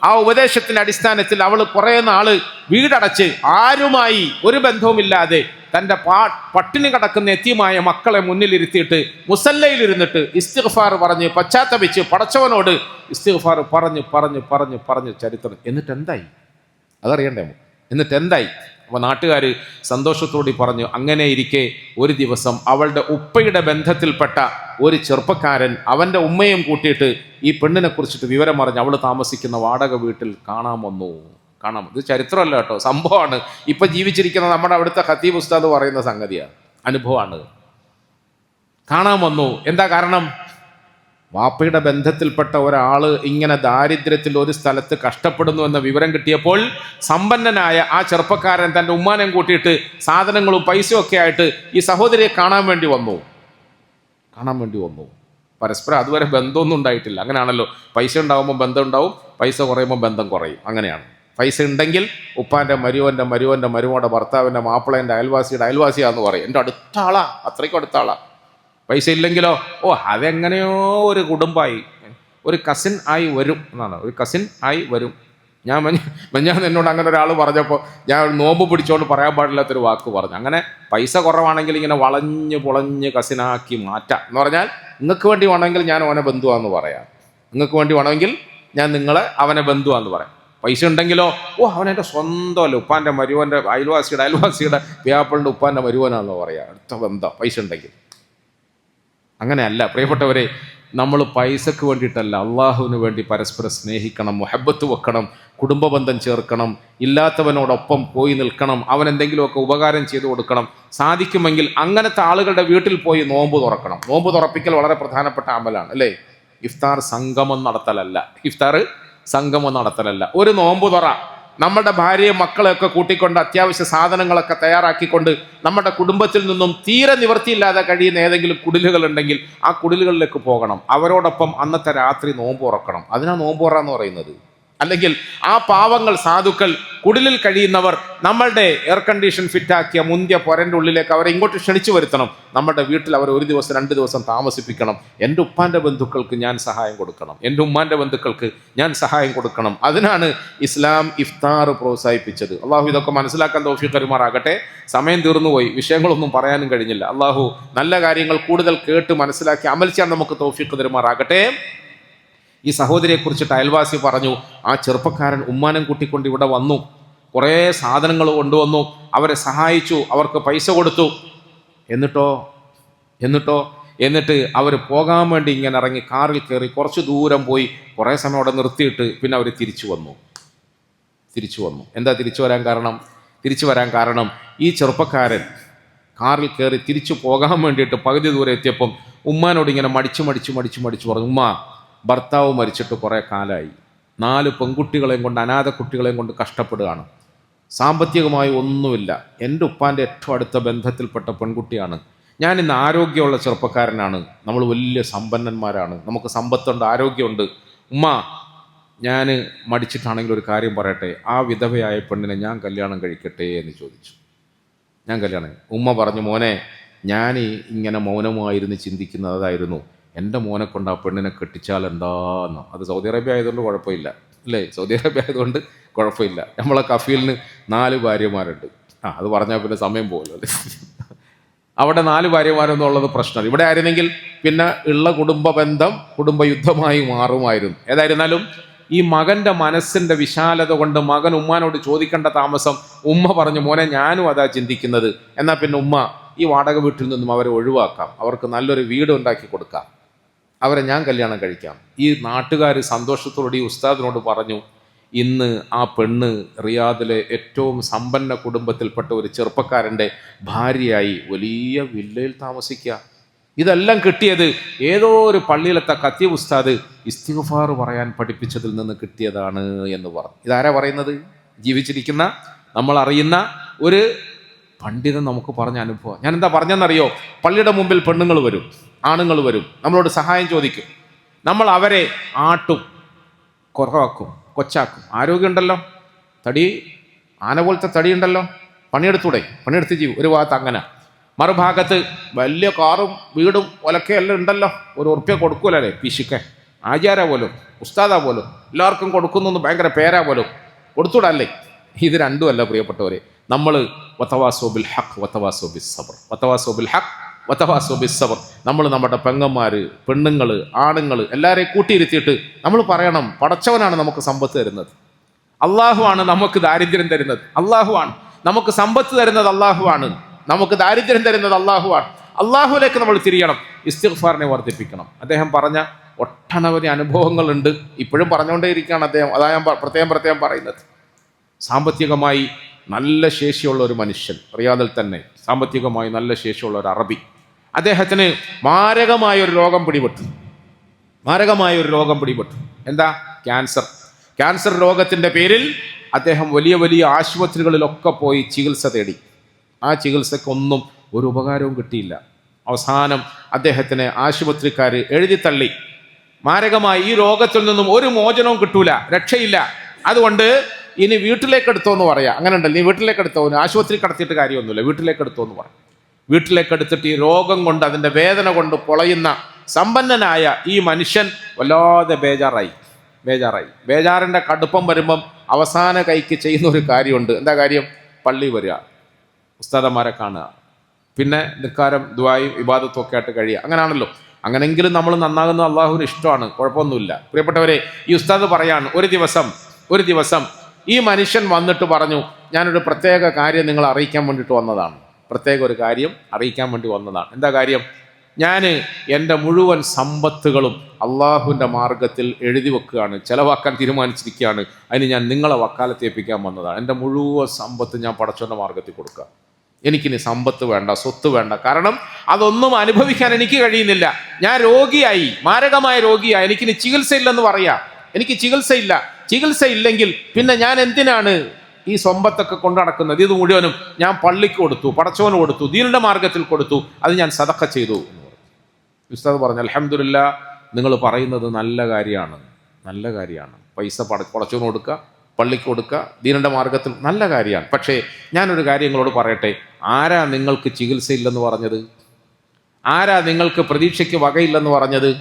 ആ ഉപദേശത്തിന്റെ അടിസ്ഥാനത്തിൽ അവൾ കുറേ നാള് വീടടച്ച് ആരുമായി ഒരു ബന്ധവുമില്ലാതെ തൻ്റെ പട്ടിണി കിടക്കുന്ന യതീമായ മക്കളെ മുന്നിലിരുത്തിയിട്ട് മുസല്ലയിലിരുന്നിട്ട് ഇസ്തിഗ്ഫാർ പറഞ്ഞ് പശ്ചാത്തപിച്ച് പടച്ചവനോട് ഇസ്തിഗ്ഫാർ പറഞ്ഞ് ചരിത്രം. എന്നിട്ട് എന്തായി അതറിയണ്ടേ? എന്നിട്ട് എന്തായി? അപ്പോൾ നാട്ടുകാർ സന്തോഷത്തോടെ പറഞ്ഞു, അങ്ങനെ ഇരിക്കെ ഒരു ദിവസം അവളുടെ ഉപ്പയുടെ ബന്ധത്തിൽപ്പെട്ട ഒരു ചെറുപ്പക്കാരൻ അവൻ്റെ ഉമ്മയും കൂട്ടിയിട്ട് ഈ പെണ്ണിനെ കുറിച്ചിട്ട് വിവരം അറിഞ്ഞ് അവൾ താമസിക്കുന്ന വാടക വീട്ടിൽ കാണാൻ വന്നു. ഇത് ചരിത്രമല്ല കേട്ടോ, സംഭവമാണ്. ഇപ്പം ജീവിച്ചിരിക്കുന്ന നമ്മുടെ അവിടുത്തെ ഖത്തീബ് ഉസ്താദ് പറയുന്ന സംഗതിയാണ്, അനുഭവമാണ്. കാണാൻ വന്നു. എന്താ കാരണം? വാപ്പയുടെ ബന്ധത്തിൽപ്പെട്ട ഒരാൾ ഇങ്ങനെ ദാരിദ്ര്യത്തിൽ ഒരു സ്ഥലത്ത് കഷ്ടപ്പെടുന്നു എന്ന വിവരം കിട്ടിയപ്പോൾ സമ്പന്നനായ ആ ചെറുപ്പക്കാരൻ തൻ്റെ ഉമ്മാനെ കൂട്ടിയിട്ട് സാധനങ്ങളും പൈസയും ഒക്കെ ആയിട്ട് ഈ സഹോദരിയെ കാണാൻ വേണ്ടി വന്നു. പരസ്പരം അതുവരെ ബന്ധമൊന്നും ഉണ്ടായിട്ടില്ല. അങ്ങനെയാണല്ലോ, പൈസ ഉണ്ടാകുമ്പോൾ ബന്ധം ഉണ്ടാവും, പൈസ കുറയുമ്പോൾ ബന്ധം കുറയും. അങ്ങനെയാണ്. പൈസ ഉണ്ടെങ്കിൽ ഉപ്പാൻ്റെ മരുമോടെ ഭർത്താവിൻ്റെ മാപ്പിളേൻ്റെ അയൽവാസിയാന്ന് പറയും. എൻ്റെ അടുത്ത ആളാ, അത്രയ്ക്കും അടുത്ത ആളാ. പൈസ ഇല്ലെങ്കിലോ, അതെങ്ങനെയോ ഒരു കുടുംബമായി, ഒരു കസിൻ ആയി വരും എന്നാണ്. ഒരു കസിൻ ആയി വരും. ഞാൻ എന്നോട് അങ്ങനെ ഒരാൾ പറഞ്ഞപ്പോൾ ഞാൻ നോമ്പ് പിടിച്ചോണ്ട് പറയാൻ പാടില്ലാത്തൊരു വാക്ക് പറഞ്ഞു. അങ്ങനെ പൈസ കുറവാണെങ്കിൽ ഇങ്ങനെ വളഞ്ഞ് കസിനാക്കി മാറ്റാം എന്ന് പറഞ്ഞാൽ, നിങ്ങൾക്ക് വേണ്ടി വേണമെങ്കിൽ ഞാൻ അവനെ ബന്ധുവാന്ന് പറയാം, നിങ്ങൾക്ക് വേണ്ടി വേണമെങ്കിൽ ഞാൻ നിങ്ങളെ അവനെ ബന്ധുവാന്ന് പറയാം. പൈസ ഉണ്ടെങ്കിലോ, അവനെൻ്റെ സ്വന്തമല്ല, ഉപ്പാൻ്റെ മരുവൻ്റെ അയൽവാസിയുടെ വ്യാപ്പാളിൻ്റെ ഉപ്പാൻ്റെ മരുവനാണെന്ന് പറയാം, അടുത്ത ബന്ധം പൈസ ഉണ്ടെങ്കിൽ. അങ്ങനെയല്ല പ്രിയപ്പെട്ടവരെ, നമ്മൾ പൈസക്ക് വേണ്ടിയിട്ടല്ല, അള്ളാഹുവിന് വേണ്ടി പരസ്പരം സ്നേഹിക്കണം, മുഹബ്ബത്ത് വെക്കണം, കുടുംബ ബന്ധം ചേർക്കണം, ഇല്ലാത്തവനോടൊപ്പം പോയി നിൽക്കണം, അവൻ എന്തെങ്കിലുമൊക്കെ ഉപകാരം ചെയ്തു കൊടുക്കണം. സാധിക്കുമെങ്കിൽ അങ്ങനത്തെ ആളുകളുടെ വീട്ടിൽ പോയി നോമ്പ് തുറക്കണം. നോമ്പ് തുറപ്പിക്കൽ വളരെ പ്രധാനപ്പെട്ട അമലാണ് അല്ലേ? ഇഫ്താർ സംഗമം നടത്തലല്ല, ഒരു നോമ്പ് തുറ. നമ്മുടെ ഭാര്യയും മക്കളെയൊക്കെ കൂട്ടിക്കൊണ്ട് അത്യാവശ്യ സാധനങ്ങളൊക്കെ തയ്യാറാക്കിക്കൊണ്ട് നമ്മുടെ കുടുംബത്തിൽ നിന്നും തീരെ നിവൃത്തിയില്ലാതെ കഴിയുന്ന ഏതെങ്കിലും കുടിലുകൾ ഉണ്ടെങ്കിൽ ആ കുടിലുകളിലേക്ക് പോകണം, അവരോടൊപ്പം അന്നത്തെ രാത്രി നോമ്പ് തുറക്കണം. അതിനാ നോമ്പ് തുറ എന്ന് പറയുന്നത്. അല്ലെങ്കിൽ ആ പാവങ്ങൾ സാധുക്കൾ കുടിലിൽ കഴിയുന്നവർ നമ്മളുടെ എയർ കണ്ടീഷൻ ഫിറ്റാക്കിയ മുന്തിയ പൊരൻ്റെ ഉള്ളിലേക്ക് അവരെ ഇങ്ങോട്ട് ക്ഷണിച്ചു വരുത്തണം. നമ്മുടെ വീട്ടിൽ അവർ 1 ദിവസം 2 ദിവസം താമസിപ്പിക്കണം. എൻ്റെ ഉപ്പാൻ്റെ ബന്ധുക്കൾക്ക് ഞാൻ സഹായം കൊടുക്കണം, എൻ്റെ ഉമ്മാൻ്റെ ബന്ധുക്കൾക്ക് ഞാൻ സഹായം കൊടുക്കണം. അതിനാണ് ഇസ്ലാം ഇഫ്താർ പ്രോത്സാഹിപ്പിച്ചത്. അള്ളാഹു ഇതൊക്കെ മനസ്സിലാക്കാൻ തൗഫീഖ് തരുമാറാകട്ടെ. സമയം തീർന്നുപോയി, വിഷയങ്ങളൊന്നും പറയാനും കഴിഞ്ഞില്ല. അള്ളാഹു നല്ല കാര്യങ്ങൾ കൂടുതൽ കേട്ട് മനസ്സിലാക്കി അമൽ ചെയ്യാൻ നമുക്ക് തൗഫീഖ് തരുമാറാകട്ടെ. ഈ സഹോദരിയെക്കുറിച്ചിട്ട് അയൽവാസി പറഞ്ഞു, ആ ചെറുപ്പക്കാരൻ ഉമ്മാനം കൂട്ടിക്കൊണ്ട് ഇവിടെ വന്നു, കുറേ സാധനങ്ങൾ കൊണ്ടുവന്നു, അവരെ സഹായിച്ചു, അവർക്ക് പൈസ കൊടുത്തു. എന്നിട്ട് അവർ പോകാൻ വേണ്ടി ഇങ്ങനെ ഇറങ്ങി കാറിൽ കയറി കുറച്ച് ദൂരം പോയി കുറേ സമയം അവിടെ നിർത്തിയിട്ട് പിന്നെ അവർ തിരിച്ചു വന്നു. എന്താ തിരിച്ചു വരാൻ കാരണം ഈ ചെറുപ്പക്കാരൻ കാറിൽ കയറി തിരിച്ചു പോകാൻ വേണ്ടിയിട്ട് പകുതി ദൂരം എത്തിയപ്പം ഉമ്മാനോട് ഇങ്ങനെ മടിച്ചു പറഞ്ഞു, ഉമ്മ ഭർത്താവ് മരിച്ചിട്ട് കുറേ കാലമായി, 4 പെൺകുട്ടികളെയും കൊണ്ട്, അനാഥ കുട്ടികളെയും കൊണ്ട് കഷ്ടപ്പെടുകയാണ്, സാമ്പത്തികമായി ഒന്നുമില്ല, എൻ്റെ ഉപ്പാൻ്റെ ഏറ്റവും അടുത്ത ബന്ധത്തിൽപ്പെട്ട പെൺകുട്ടിയാണ്, ഞാൻ ഇന്ന് ആരോഗ്യമുള്ള ചെറുപ്പക്കാരനാണ്, നമ്മൾ വലിയ സമ്പന്നന്മാരാണ്, നമുക്ക് സമ്പത്തുണ്ട്, ആരോഗ്യമുണ്ട്, ഉമ്മ ഞാൻ മടിച്ചിട്ടാണെങ്കിൽ ഒരു കാര്യം പറയട്ടെ, ആ വിധവയായ പെണ്ണിനെ ഞാൻ കല്യാണം കഴിക്കട്ടെ എന്ന് ചോദിച്ചു. ഉമ്മ പറഞ്ഞു, മോനെ ഞാൻ ഇങ്ങനെ മൗനമായിരുന്നു ചിന്തിക്കുന്നത് അതായിരുന്നു, എൻ്റെ മോനെ കൊണ്ട് ആ പെണ്ണിനെ കെട്ടിച്ചാൽ എന്താന്ന്. അത് സൗദി അറേബ്യ ആയതുകൊണ്ട് കുഴപ്പമില്ല അല്ലേ, നമ്മളെ കഫീലിന് 4 ഭാര്യമാരുണ്ട്. അത് പറഞ്ഞാൽ പിന്നെ സമയം പോകുമല്ലോ അല്ലേ. അവിടെ 4 ഭാര്യമാരെന്നുള്ളത് പ്രശ്നം. ഇവിടെ ആയിരുന്നെങ്കിൽ പിന്നെ ഉള്ള കുടുംബ യുദ്ധമായി മാറുമായിരുന്നു. ഏതായിരുന്നാലും ഈ മകൻ്റെ മനസ്സിൻ്റെ വിശാലത കൊണ്ട് മകൻ ഉമ്മാനോട് ചോദിക്കേണ്ട താമസം ഉമ്മ പറഞ്ഞു, മോനെ ഞാനും അതാ ചിന്തിക്കുന്നത്, എന്നാൽ പിന്നെ ഉമ്മ ഈ വാടക വീട്ടിൽ നിന്നും അവരെ ഒഴിവാക്കാം, അവർക്ക് നല്ലൊരു വീട് ഉണ്ടാക്കി കൊടുക്കാം, അവരെ ഞാൻ കല്യാണം കഴിക്കാം. ഈ നാട്ടുകാർ സന്തോഷത്തോടെ ഈ ഉസ്താദിനോട് പറഞ്ഞു, ഇന്ന് ആ പെണ്ണ് റിയാദിലെ ഏറ്റവും സമ്പന്ന കുടുംബത്തിൽപ്പെട്ട ഒരു ചെറുപ്പക്കാരൻ്റെ ഭാര്യയായി വലിയ വില്ലയിൽ താമസിക്കുക. ഇതെല്ലാം കിട്ടിയത് ഏതോ ഒരു പള്ളിയിലത്തെ ഖത്തീബ് ഉസ്താദ് ഇസ്തിഗ്ഫാർ പറയാൻ പഠിപ്പിച്ചതിൽ നിന്ന് കിട്ടിയതാണ് എന്ന് പറഞ്ഞു. ഇതാരാ പറയുന്നത്? ജീവിച്ചിരിക്കുന്ന നമ്മൾ അറിയുന്ന ഒരു പണ്ഡിതൻ നമുക്ക് പറഞ്ഞ അനുഭവം. ഞാൻ എന്താ പറഞ്ഞെന്നറിയോ? പള്ളിയുടെ മുമ്പിൽ പെണ്ണുങ്ങൾ വരും, ആണുങ്ങൾ വരും, നമ്മളോട് സഹായം ചോദിക്കും, നമ്മൾ അവരെ ആട്ടും, കുറവാക്കും, കൊച്ചാക്കും. ആരോഗ്യമുണ്ടല്ലോ, ആന പോലത്തെ തടിയുണ്ടല്ലോ, പണിയെടുത്ത് ജീവി. ഒരു ഭാഗത്ത് അങ്ങനെ, മറുഭാഗത്ത് വലിയ കാറും വീടും ഒലക്കയെല്ലാം ഉണ്ടല്ലോ, ഒരു ഉറുപ്പ്യ കൊടുക്കൂലല്ലേ, പിശുക്കൻ ആചാര പോലും ഉസ്താദാ പോലും എല്ലാവർക്കും കൊടുക്കുന്നു, ഭയങ്കര പേരാ പോലും കൊടുത്തൂടല്ലേ. ഇത് രണ്ടുമല്ല പ്രിയപ്പെട്ടവരെ. നമ്മൾ വതവാസോബിൽ ഹഖ് വതവാസോബിൽ സബർ, നമ്മൾ നമ്മുടെ പെങ്ങന്മാർ, പെണ്ണുങ്ങൾ, ആണുങ്ങൾ എല്ലാവരെയും കൂട്ടിയിരുത്തിയിട്ട് നമ്മൾ പറയണം, പടച്ചവനാണ് നമുക്ക് സമ്പത്ത് തരുന്നത്, അള്ളാഹുവാണ് നമുക്ക് ദാരിദ്ര്യം തരുന്നത്, അള്ളാഹുവാണ് നമുക്ക് സമ്പത്ത് തരുന്നത്, അള്ളാഹുവാണ് നമുക്ക് ദാരിദ്ര്യം തരുന്നത്, അള്ളാഹുവാണ്. അള്ളാഹുവിലേക്ക് നമ്മൾ തിരിയണം, ഇസ്തിഗ്ഫാറിനെ വർദ്ധിപ്പിക്കണം. അദ്ദേഹം പറഞ്ഞ ഒട്ടനവധി അനുഭവങ്ങളുണ്ട്, ഇപ്പോഴും പറഞ്ഞുകൊണ്ടേയിരിക്കുകയാണ് അദ്ദേഹം. അതാ ഞാൻ പ്രത്യേകം പറയുന്നത്. സാമ്പത്തികമായി നല്ല ശേഷിയുള്ള ഒരു മനുഷ്യൻ, റിയാദിൽ തന്നെ സാമ്പത്തികമായി നല്ല ശേഷിയുള്ള ഒരു അറബി, അദ്ദേഹത്തിന് മാരകമായ ഒരു രോഗം പിടിപെട്ടു. എന്താ? ക്യാൻസർ രോഗത്തിൻ്റെ പേരിൽ അദ്ദേഹം വലിയ വലിയ ആശുപത്രികളിലൊക്കെ പോയി ചികിത്സ തേടി. ആ ചികിത്സക്കൊന്നും ഒരു ഉപകാരവും കിട്ടിയില്ല. അവസാനം അദ്ദേഹത്തിന് ആശുപത്രിക്കാർ എഴുതിത്തള്ളി, മാരകമായി ഈ രോഗത്തിൽ നിന്നും ഒരു മോചനവും കിട്ടൂല, രക്ഷയില്ല, അതുകൊണ്ട് ഇനി വീട്ടിലേക്ക് എടുത്തോന്ന് പറയാം. അങ്ങനെ ഉണ്ടല്ലോ, നീ വീട്ടിലേക്ക് എടുത്തോ, ആശുപത്രി കടത്തിയിട്ട് കാര്യമൊന്നുമില്ല, വീട്ടിലേക്ക് എടുത്തോന്ന് പറയാം. വീട്ടിലേക്ക് എടുത്തിട്ട് ഈ രോഗം കൊണ്ട്, അതിൻ്റെ വേദന കൊണ്ട് പൊളയുന്ന സമ്പന്നനായ ഈ മനുഷ്യൻ വല്ലാതെ ബേജാറിൻ്റെ കടുപ്പം വരുമ്പം അവസാന കൈക്ക് ചെയ്യുന്ന ഒരു കാര്യമുണ്ട്. എന്താ കാര്യം? പള്ളി വരിക, ഉസ്താദന്മാരെ കാണുക, പിന്നെ നിസ്കാരം, ദുആയും ഇബാദത്തും ഒക്കെ ആയിട്ട് കഴിയുക. അങ്ങനെയാണല്ലോ. അങ്ങനെങ്കിലും നമ്മൾ നന്നാകുന്നത് അള്ളാഹുവിന് ഇഷ്ടമാണ്, കുഴപ്പമൊന്നുമില്ല. പ്രിയപ്പെട്ടവരെ, ഈ ഉസ്താദ് പറയാണ്, ഒരു ദിവസം ഈ മനുഷ്യൻ വന്നിട്ട് പറഞ്ഞു, ഞാനൊരു പ്രത്യേക കാര്യം നിങ്ങളെ അറിയിക്കാൻ വേണ്ടിയിട്ട് വന്നതാണ്, ഒരു കാര്യം അറിയിക്കാൻ വേണ്ടി വന്നതാണ്. എന്താ കാര്യം? ഞാൻ എൻ്റെ മുഴുവൻ സമ്പത്തുകളും അള്ളാഹുവിൻ്റെ മാർഗത്തിൽ എഴുതി വെക്കുകയാണ്, ചെലവാക്കാൻ തീരുമാനിച്ചിരിക്കുകയാണ്. അതിന് ഞാൻ നിങ്ങളെ വക്കാലത്ത് ഏൽപ്പിക്കാൻ വന്നതാണ്. എൻ്റെ മുഴുവൻ സമ്പത്ത് ഞാൻ പടച്ചവൻ്റെ മാർഗത്തിൽ കൊടുക്കുക. എനിക്കിനി സമ്പത്ത് വേണ്ട, സ്വത്ത് വേണ്ട, കാരണം അതൊന്നും അനുഭവിക്കാൻ എനിക്ക് കഴിയുന്നില്ല. ഞാൻ രോഗിയായി, മാരകമായ രോഗിയായി, എനിക്കിനി ചികിത്സയില്ലെന്ന് പറയാം. എനിക്ക് ചികിത്സയില്ലെങ്കിൽ പിന്നെ ഞാൻ എന്തിനാണ് ഈ സമ്പത്തൊക്കെ കൊണ്ടു നടക്കുന്നത്? ഇത് മുഴുവനും ഞാൻ പള്ളിക്ക് കൊടുത്തു, പടച്ചവന് കൊടുത്തു, ദീനിന്റെ മാർഗത്തിൽ കൊടുത്തു, അത് ഞാൻ സദഖ ചെയ്തു എന്ന് പറഞ്ഞു. ഉസ്താദ് പറഞ്ഞു, അൽഹംദുലില്ലാ, നിങ്ങൾ പറയുന്നത് നല്ല കാര്യമാണ്. പൈസ പടച്ചവന് കൊടുക്കുക, പള്ളിക്ക് കൊടുക്കുക, ദീനിന്റെ മാർഗത്തിൽ, നല്ല കാര്യമാണ്. പക്ഷേ ഞാനൊരു കാര്യം നിങ്ങളോട് പറയട്ടെ, ആരാ നിങ്ങൾക്ക് ചികിത്സയില്ലെന്ന് പറഞ്ഞത്? ആരാ നിങ്ങൾക്ക് പ്രതീക്ഷയ്ക്ക് വകയില്ലെന്ന് പറഞ്ഞത്?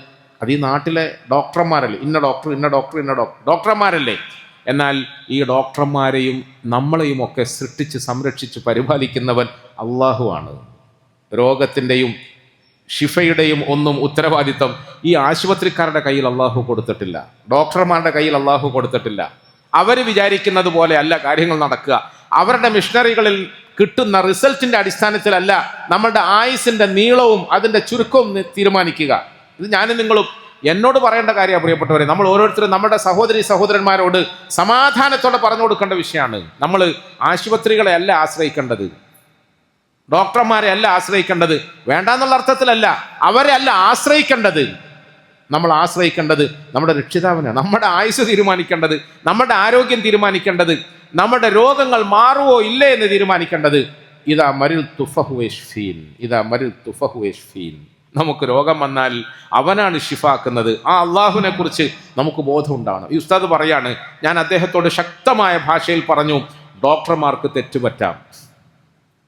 അത് ഈ നാട്ടിലെ ഡോക്ടർമാരല്ലേ, ഇന്ന ഡോക്ടർമാരല്ലേ. എന്നാൽ ഈ ഡോക്ടർമാരെയും നമ്മളെയും ഒക്കെ സൃഷ്ടിച്ച് സംരക്ഷിച്ച് പരിപാലിക്കുന്നവൻ അള്ളാഹുവാണ്. രോഗത്തിൻ്റെയും ഷിഫയുടെയും ഒന്നും ഉത്തരവാദിത്തം ഈ ആശുപത്രിക്കാരുടെ കയ്യിൽ അള്ളാഹു കൊടുത്തിട്ടില്ല, ഡോക്ടർമാരുടെ കയ്യിൽ അള്ളാഹു കൊടുത്തിട്ടില്ല. അവർ വിചാരിക്കുന്നത് പോലെ അല്ല കാര്യങ്ങൾ നടക്കുക. അവരുടെ മിഷണറികളിൽ കിട്ടുന്ന റിസൾട്ടിന്റെ അടിസ്ഥാനത്തിലല്ല നമ്മളുടെ ആയുസിന്റെ നീളവും അതിന്റെ ചുരുക്കവും തീരുമാനിക്കുക. ഇത് ഞാനും നിങ്ങളും എന്നോട് പറയേണ്ട കാര്യമാണ് പ്രിയപ്പെട്ടവരെ. നമ്മൾ ഓരോരുത്തരും നമ്മുടെ സഹോദരി സഹോദരന്മാരോട് സമാധാനത്തോടെ പറഞ്ഞു കൊടുക്കേണ്ട വിഷയമാണ്. നമ്മൾ ആശുപത്രികളെ അല്ല ആശ്രയിക്കേണ്ടത്, ഡോക്ടർമാരെ അല്ല ആശ്രയിക്കേണ്ടത്, വേണ്ടാന്നുള്ള അർത്ഥത്തിലല്ല, അവരെ അല്ല ആശ്രയിക്കേണ്ടത്. നമ്മൾ ആശ്രയിക്കേണ്ടത് നമ്മുടെ രക്ഷിതാവിനെ, നമ്മുടെ ആയുസ് തീരുമാനിക്കേണ്ടത്, നമ്മുടെ ആരോഗ്യം തീരുമാനിക്കേണ്ടത്, നമ്മുടെ രോഗങ്ങൾ മാറുവോ ഇല്ലേ എന്ന് തീരുമാനിക്കേണ്ടത് ഇതാ മരിൽ തുഫഹുവേഷ്ഫീൻ, ഇതാ മരിൽ തുഫഹുവേഷ്ഫീൻ. നമുക്ക് രോഗം വന്നാൽ അവനാണ് ഷിഫാക്കുന്നത്. ആ അള്ളാഹുവിനെ കുറിച്ച് നമുക്ക് ബോധം ഉണ്ടാവണം. ഈ ഉസ്താദ് പറയാണ്, ഞാൻ അദ്ദേഹത്തോട് ശക്തമായ ഭാഷയിൽ പറഞ്ഞു, ഡോക്ടർമാർക്ക് തെറ്റുപറ്റാം,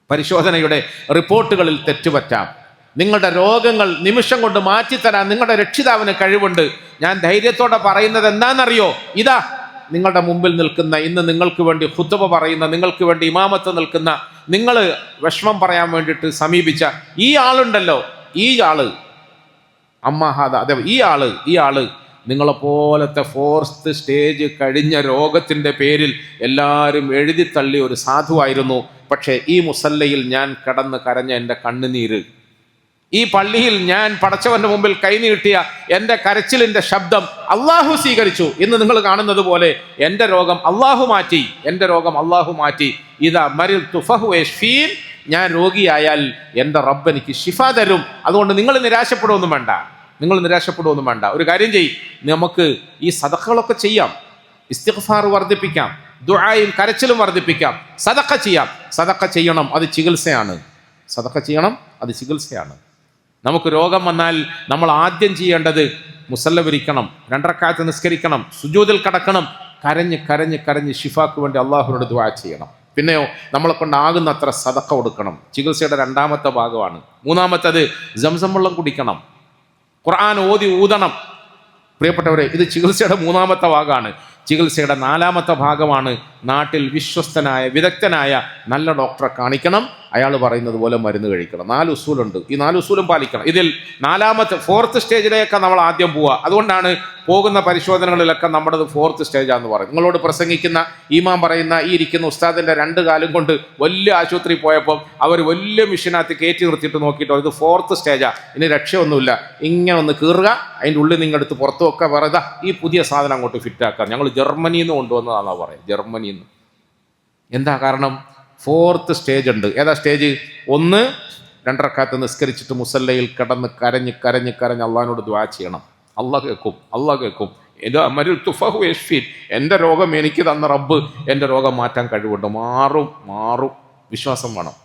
പരിശോധനയുടെ റിപ്പോർട്ടുകളിൽ തെറ്റുപറ്റാം, നിങ്ങളുടെ രോഗങ്ങൾ നിമിഷം കൊണ്ട് മാറ്റിത്തരാൻ നിങ്ങളുടെ രക്ഷിതാവിന് കഴിവുണ്ട്. ഞാൻ ധൈര്യത്തോടെ പറയുന്നത് എന്താണെന്നറിയോ? ഇതാ നിങ്ങളുടെ മുമ്പിൽ നിൽക്കുന്ന, ഇന്ന് നിങ്ങൾക്ക് വേണ്ടി ഖുതുബ പറയുന്ന, നിങ്ങൾക്ക് വേണ്ടി ഇമാമത്ത് നിൽക്കുന്ന, നിങ്ങൾ വിഷമം പറയാൻ വേണ്ടിയിട്ട് സമീപിച്ച ഈ ആളുണ്ടല്ലോ, ഈ ആള് അമ്മാഹാദ, അതെ, ഈ ആള് നിങ്ങളെപ്പോലത്തെ 4th സ്റ്റേജ് കഴിഞ്ഞ രോഗത്തിൻ്റെ പേരിൽ എല്ലാവരും എഴുതി തള്ളിയ ഒരു സാധുവായിരുന്നു. പക്ഷേ ഈ മുസല്ലയിൽ ഞാൻ കിടന്ന് കരഞ്ഞ എൻ്റെ കണ്ണുനീര്, ഈ പള്ളിയിൽ ഞാൻ പടച്ചവന്റെ മുമ്പിൽ കൈനീട്ടിയ എൻ്റെ കരച്ചിലിൻ്റെ ശബ്ദം അള്ളാഹു സ്വീകരിച്ചു. ഇന്ന് നിങ്ങൾ കാണുന്നത് പോലെ എൻ്റെ രോഗം അള്ളാഹു മാറ്റി, എൻ്റെ രോഗം അള്ളാഹു മാറ്റി. ഇതാ മരിൽ തുഫഹുവേഷ്ഫീൻ, ഞാൻ രോഗിയായാൽ എൻ്റെ റബ്ബ് എനിക്ക് ഷിഫ തരും. അതുകൊണ്ട് നിങ്ങൾ നിരാശപ്പെടുവൊന്നും വേണ്ട, നിങ്ങൾ നിരാശപ്പെടുവൊന്നും വേണ്ട. ഒരു കാര്യം ചെയ്യ്, നമുക്ക് ഈ സദഖകളൊക്കെ ചെയ്യാം, ഇസ്തിഗ്ഫാർ വർദ്ധിപ്പിക്കാം, ദുആയും കരച്ചിലും വർദ്ധിപ്പിക്കാം, സദഖ ചെയ്യാം. സദഖ ചെയ്യണം, അത് ചികിത്സയാണ്. സദഖ ചെയ്യണം, അത് ചികിത്സയാണ്. നമുക്ക് രോഗം വന്നാൽ നമ്മൾ ആദ്യം ചെയ്യേണ്ടത് മുസല്ല വിരിക്കണം, 2 റക്അത്ത് നിസ്കരിക്കണം, സുജൂദിൽ കടക്കണം, കരഞ്ഞ് കരഞ്ഞ് കരഞ്ഞ് ഷിഫാക്ക് വേണ്ടി അള്ളാഹുവിനോട് ദുആ ചെയ്യണം. പിന്നെയോ നമ്മളെ കൊണ്ടാകുന്നത്ര സദഖ കൊടുക്കണം, ചികിത്സയുടെ 2ാമത്തെ ഭാഗമാണ്. 3ാമത്തേത് സംസം വെള്ളം കുടിക്കണം, ഖുർആൻ ഓതി ഊതണം. പ്രിയപ്പെട്ടവരെ, ഇത് ചികിത്സയുടെ 3ാമത്തെ ഭാഗമാണ്. ചികിത്സയുടെ 4ാമത്തെ ഭാഗമാണ് നാട്ടിൽ വിശ്വസ്തനായ വിദഗ്ധനായ നല്ല ഡോക്ടറെ കാണിക്കണം, അയാൾ പറയുന്നത് പോലെ മരുന്ന് കഴിക്കണം. 4 ഉസൂലുണ്ട്, ഈ 4 ഉസൂലും പാലിക്കണം. ഇതിൽ 4th സ്റ്റേജിലേക്ക് നമ്മൾ ആദ്യം പോവുക. അതുകൊണ്ടാണ് പോകുന്ന പരിശോധനകളിലൊക്കെ നമ്മുടേത് 4th സ്റ്റേജാന്ന് പറയും. നിങ്ങളോട് പ്രസംഗിക്കുന്ന ഈമാൻ പറയുന്ന ഈ ഇരിക്കുന്ന ഉസ്താദിന്റെ 2 കാലും കൊണ്ട് വലിയ ആശുപത്രി പോയപ്പോൾ അവർ വലിയ മിഷനകത്ത് കയറ്റി നിർത്തിയിട്ട് നോക്കിയിട്ടോ, ഇത് 4th സ്റ്റേജാ, ഇനി രക്ഷയൊന്നുമില്ല, ഇങ്ങനെ ഒന്ന് കീറുക, അതിൻ്റെ ഉള്ളിൽ നിങ്ങളെടുത്ത് പുറത്തു വെക്കുക, പറയുക ഈ പുതിയ സാധനം അങ്ങോട്ട് ഫിറ്റാക്കാം, ഞങ്ങൾ ജർമ്മനിയിൽ നിന്ന് കൊണ്ടുവന്നതാണെന്നാണ് പറയുക. ജർമ്മനിയിൽ നിന്ന്. എന്താ കാരണം? 4th സ്റ്റേജ് ഉണ്ട്. ഏതാ സ്റ്റേജ്? 1 2 റക്അത്ത് നിസ്കരിച്ചിട്ട് മുസല്ലയിൽ കിടന്ന് കരഞ്ഞ് കരഞ്ഞ് കരഞ്ഞ് അള്ളാഹിനോട് ദുആ ചെയ്യണം. അള്ളാഹ് കേൾക്കും, അള്ളാഹ് കേൾക്കും. ഇത് മരിൽ തുഫഹുവേഷ്ഫീൻ, എൻ്റെ രോഗം എനിക്ക് തന്ന റബ്ബ് എൻ്റെ രോഗം മാറ്റാൻ കഴിവുണ്ട്, മാറും. വിശ്വാസം വേണം.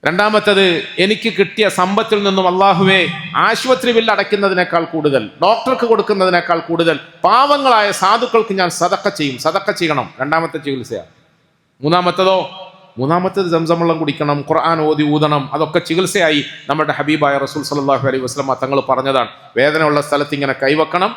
2ാമത്തേത്, എനിക്ക് കിട്ടിയ സമ്പത്തിൽ നിന്നും അള്ളാഹുവേ ആശുപത്രി ബില്ല് അടയ്ക്കുന്നതിനേക്കാൾ കൂടുതൽ, ഡോക്ടർക്ക് കൊടുക്കുന്നതിനേക്കാൾ കൂടുതൽ പാവങ്ങളായ സാധുക്കൾക്ക് ഞാൻ സദഖ ചെയ്യും. സദഖ ചെയ്യണം, 2ാമത്തെ ചികിത്സയാണ്. 3ാമത്തേത് സംസം വെള്ളം കുടിക്കണം, ഖുർആൻ ഓതി ഊതണം. അതൊക്കെ ചികിത്സയായി നമ്മുടെ ഹബീബായ റസൂൽ സല്ലല്ലാഹു അലൈഹി വസല്ലം തങ്ങൾ പറഞ്ഞതാണ്. വേദനയുള്ള സ്ഥലത്ത് ഇങ്ങനെ കൈവക്കണം,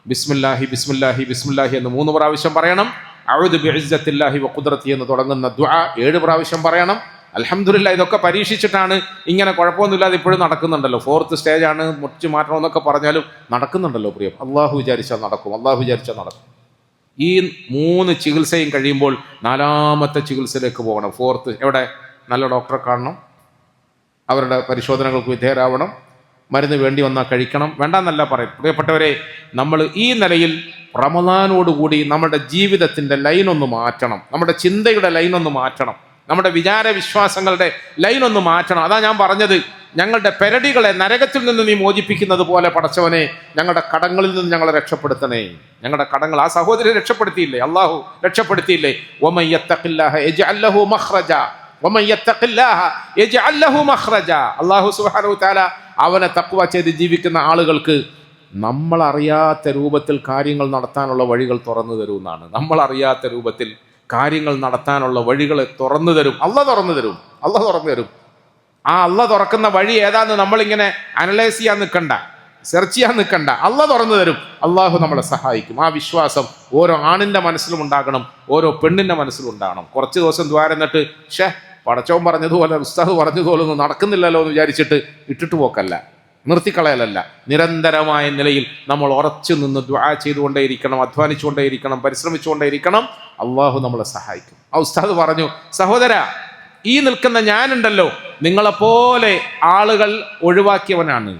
ബിസ്മില്ലാഹി ബിസ്മില്ലാഹി ബിസ്മില്ലാഹി എന്ന് 3 പ്രാവശ്യം പറയണം. അഊദു ബിഇസ്സത്തില്ലാഹി വഖുദ്റതി എന്ന് തുടങ്ങുന്ന ദുആ 7 പ്രാവശ്യം പറയണം. അൽഹംദുലില്ലാഹ്, ഇതൊക്കെ പരീക്ഷിച്ചിട്ടാണ് ഇങ്ങനെ കുഴപ്പമൊന്നുമില്ലാതെ ഇപ്പോഴും നടക്കുന്നുണ്ടല്ലോ. 4th സ്റ്റേജാണ്, മുറിച്ച് മാറ്റണമെന്നൊക്കെ പറഞ്ഞാലും നടക്കുന്നുണ്ടല്ലോ പ്രിയം. അള്ളാഹു വിചാരിച്ചാൽ നടക്കും, അള്ളാഹു വിചാരിച്ചാൽ നടക്കും. ഈ 3 ചികിത്സയും കഴിയുമ്പോൾ 4ാമത്തെ ചികിത്സയിലേക്ക് പോകണം. 4th എവിടെ? നല്ല ഡോക്ടറെ കാണണം, അവരുടെ പരിശോധനകൾക്ക് വിധേയരാവണം, മരുന്ന് വേണ്ടി വന്നാൽ കഴിക്കണം, വേണ്ടെന്നല്ല പറയും. പ്രിയപ്പെട്ടവരെ, നമ്മൾ ഈ നിലയിൽ റമദാനോടുകൂടി നമ്മുടെ ജീവിതത്തിൻ്റെ ലൈനൊന്ന് മാറ്റണം, നമ്മുടെ ചിന്തയുടെ ലൈനൊന്ന് മാറ്റണം, നമ്മുടെ വിചാര വിശ്വാസങ്ങളുടെ ലൈനൊന്ന് മാറ്റണം. അതാ ഞാൻ പറഞ്ഞത്, ഞങ്ങളുടെ പെരടികളെ നരകത്തിൽ നിന്ന് നീ മോചിപ്പിക്കുന്നത് പോലെ പടച്ചവനെ ഞങ്ങളുടെ കടങ്ങളിൽ നിന്ന് ഞങ്ങളെ രക്ഷപ്പെടുത്തണേ. ഞങ്ങളുടെ കടങ്ങൾ ആ സഹോദരി രക്ഷപ്പെടുത്തിയില്ലേ? അള്ളാഹു രക്ഷപ്പെടുത്തിയില്ലേ? വമൻ യത്തഖില്ലാഹ യജ്അൽ ലഹു മഖ്റജ, വമൻ യത്തഖില്ലാഹ യജ്അൽ ലഹു മഖ്റജ. അള്ളാഹു സുബ്ഹാനഹു വ തആല അവനെ തഖ്വ ചെയ്ത് ജീവിക്കുന്ന ആളുകൾക്ക് നമ്മളറിയാത്ത രൂപത്തിൽ കാര്യങ്ങൾ നടത്താനുള്ള വഴികൾ തുറന്നു തരുമെന്നാണ്. നമ്മളറിയാത്ത രൂപത്തിൽ കാര്യങ്ങൾ നടത്താനുള്ള വഴികളെ തുറന്നു തരും. അള്ളാഹ് തുറന്നു തരും, അള്ളാഹ് തുറന്നു തരും. ആ അള്ളാഹ് തുറക്കുന്ന വഴി ഏതാന്ന് നമ്മളിങ്ങനെ അനലൈസ് ചെയ്യാൻ നിൽക്കണ്ട, സെർച്ച് ചെയ്യാൻ നിൽക്കണ്ട. അള്ളാഹ് തുറന്നു തരും, അള്ളാഹു നമ്മളെ സഹായിക്കും. ആ വിശ്വാസം ഓരോ ആണിൻ്റെ മനസ്സിലും ഉണ്ടാകണം, ഓരോ പെണ്ണിൻ്റെ മനസ്സിലും ഉണ്ടാകണം. കുറച്ച് ദിവസം ദ്വാരം എന്നിട്ട് പടച്ചവൻ പറഞ്ഞതുപോലെ ഉസ്താദ് പറഞ്ഞതുപോലെ ഒന്നും നടക്കുന്നില്ലല്ലോ എന്ന് വിചാരിച്ചിട്ട് ഇട്ടിട്ട് പോക്കല്ല, നിർത്തിക്കളയലല്ല. നിരന്തരമായ നിലയിൽ നമ്മൾ ഉറച്ചു നിന്ന് ദുആ ചെയ്തുകൊണ്ടേയിരിക്കണം, അധ്വാനിച്ചുകൊണ്ടേയിരിക്കണം, പരിശ്രമിച്ചുകൊണ്ടേയിരിക്കണം. അള്ളാഹു നമ്മളെ സഹായിക്കും. ആ ഉസ്താദ് പറഞ്ഞു, സഹോദര, ഈ നിൽക്കുന്ന ഞാനുണ്ടല്ലോ നിങ്ങളെപ്പോലെ ആളുകൾ ഒഴിവാക്കിയവനാണ്.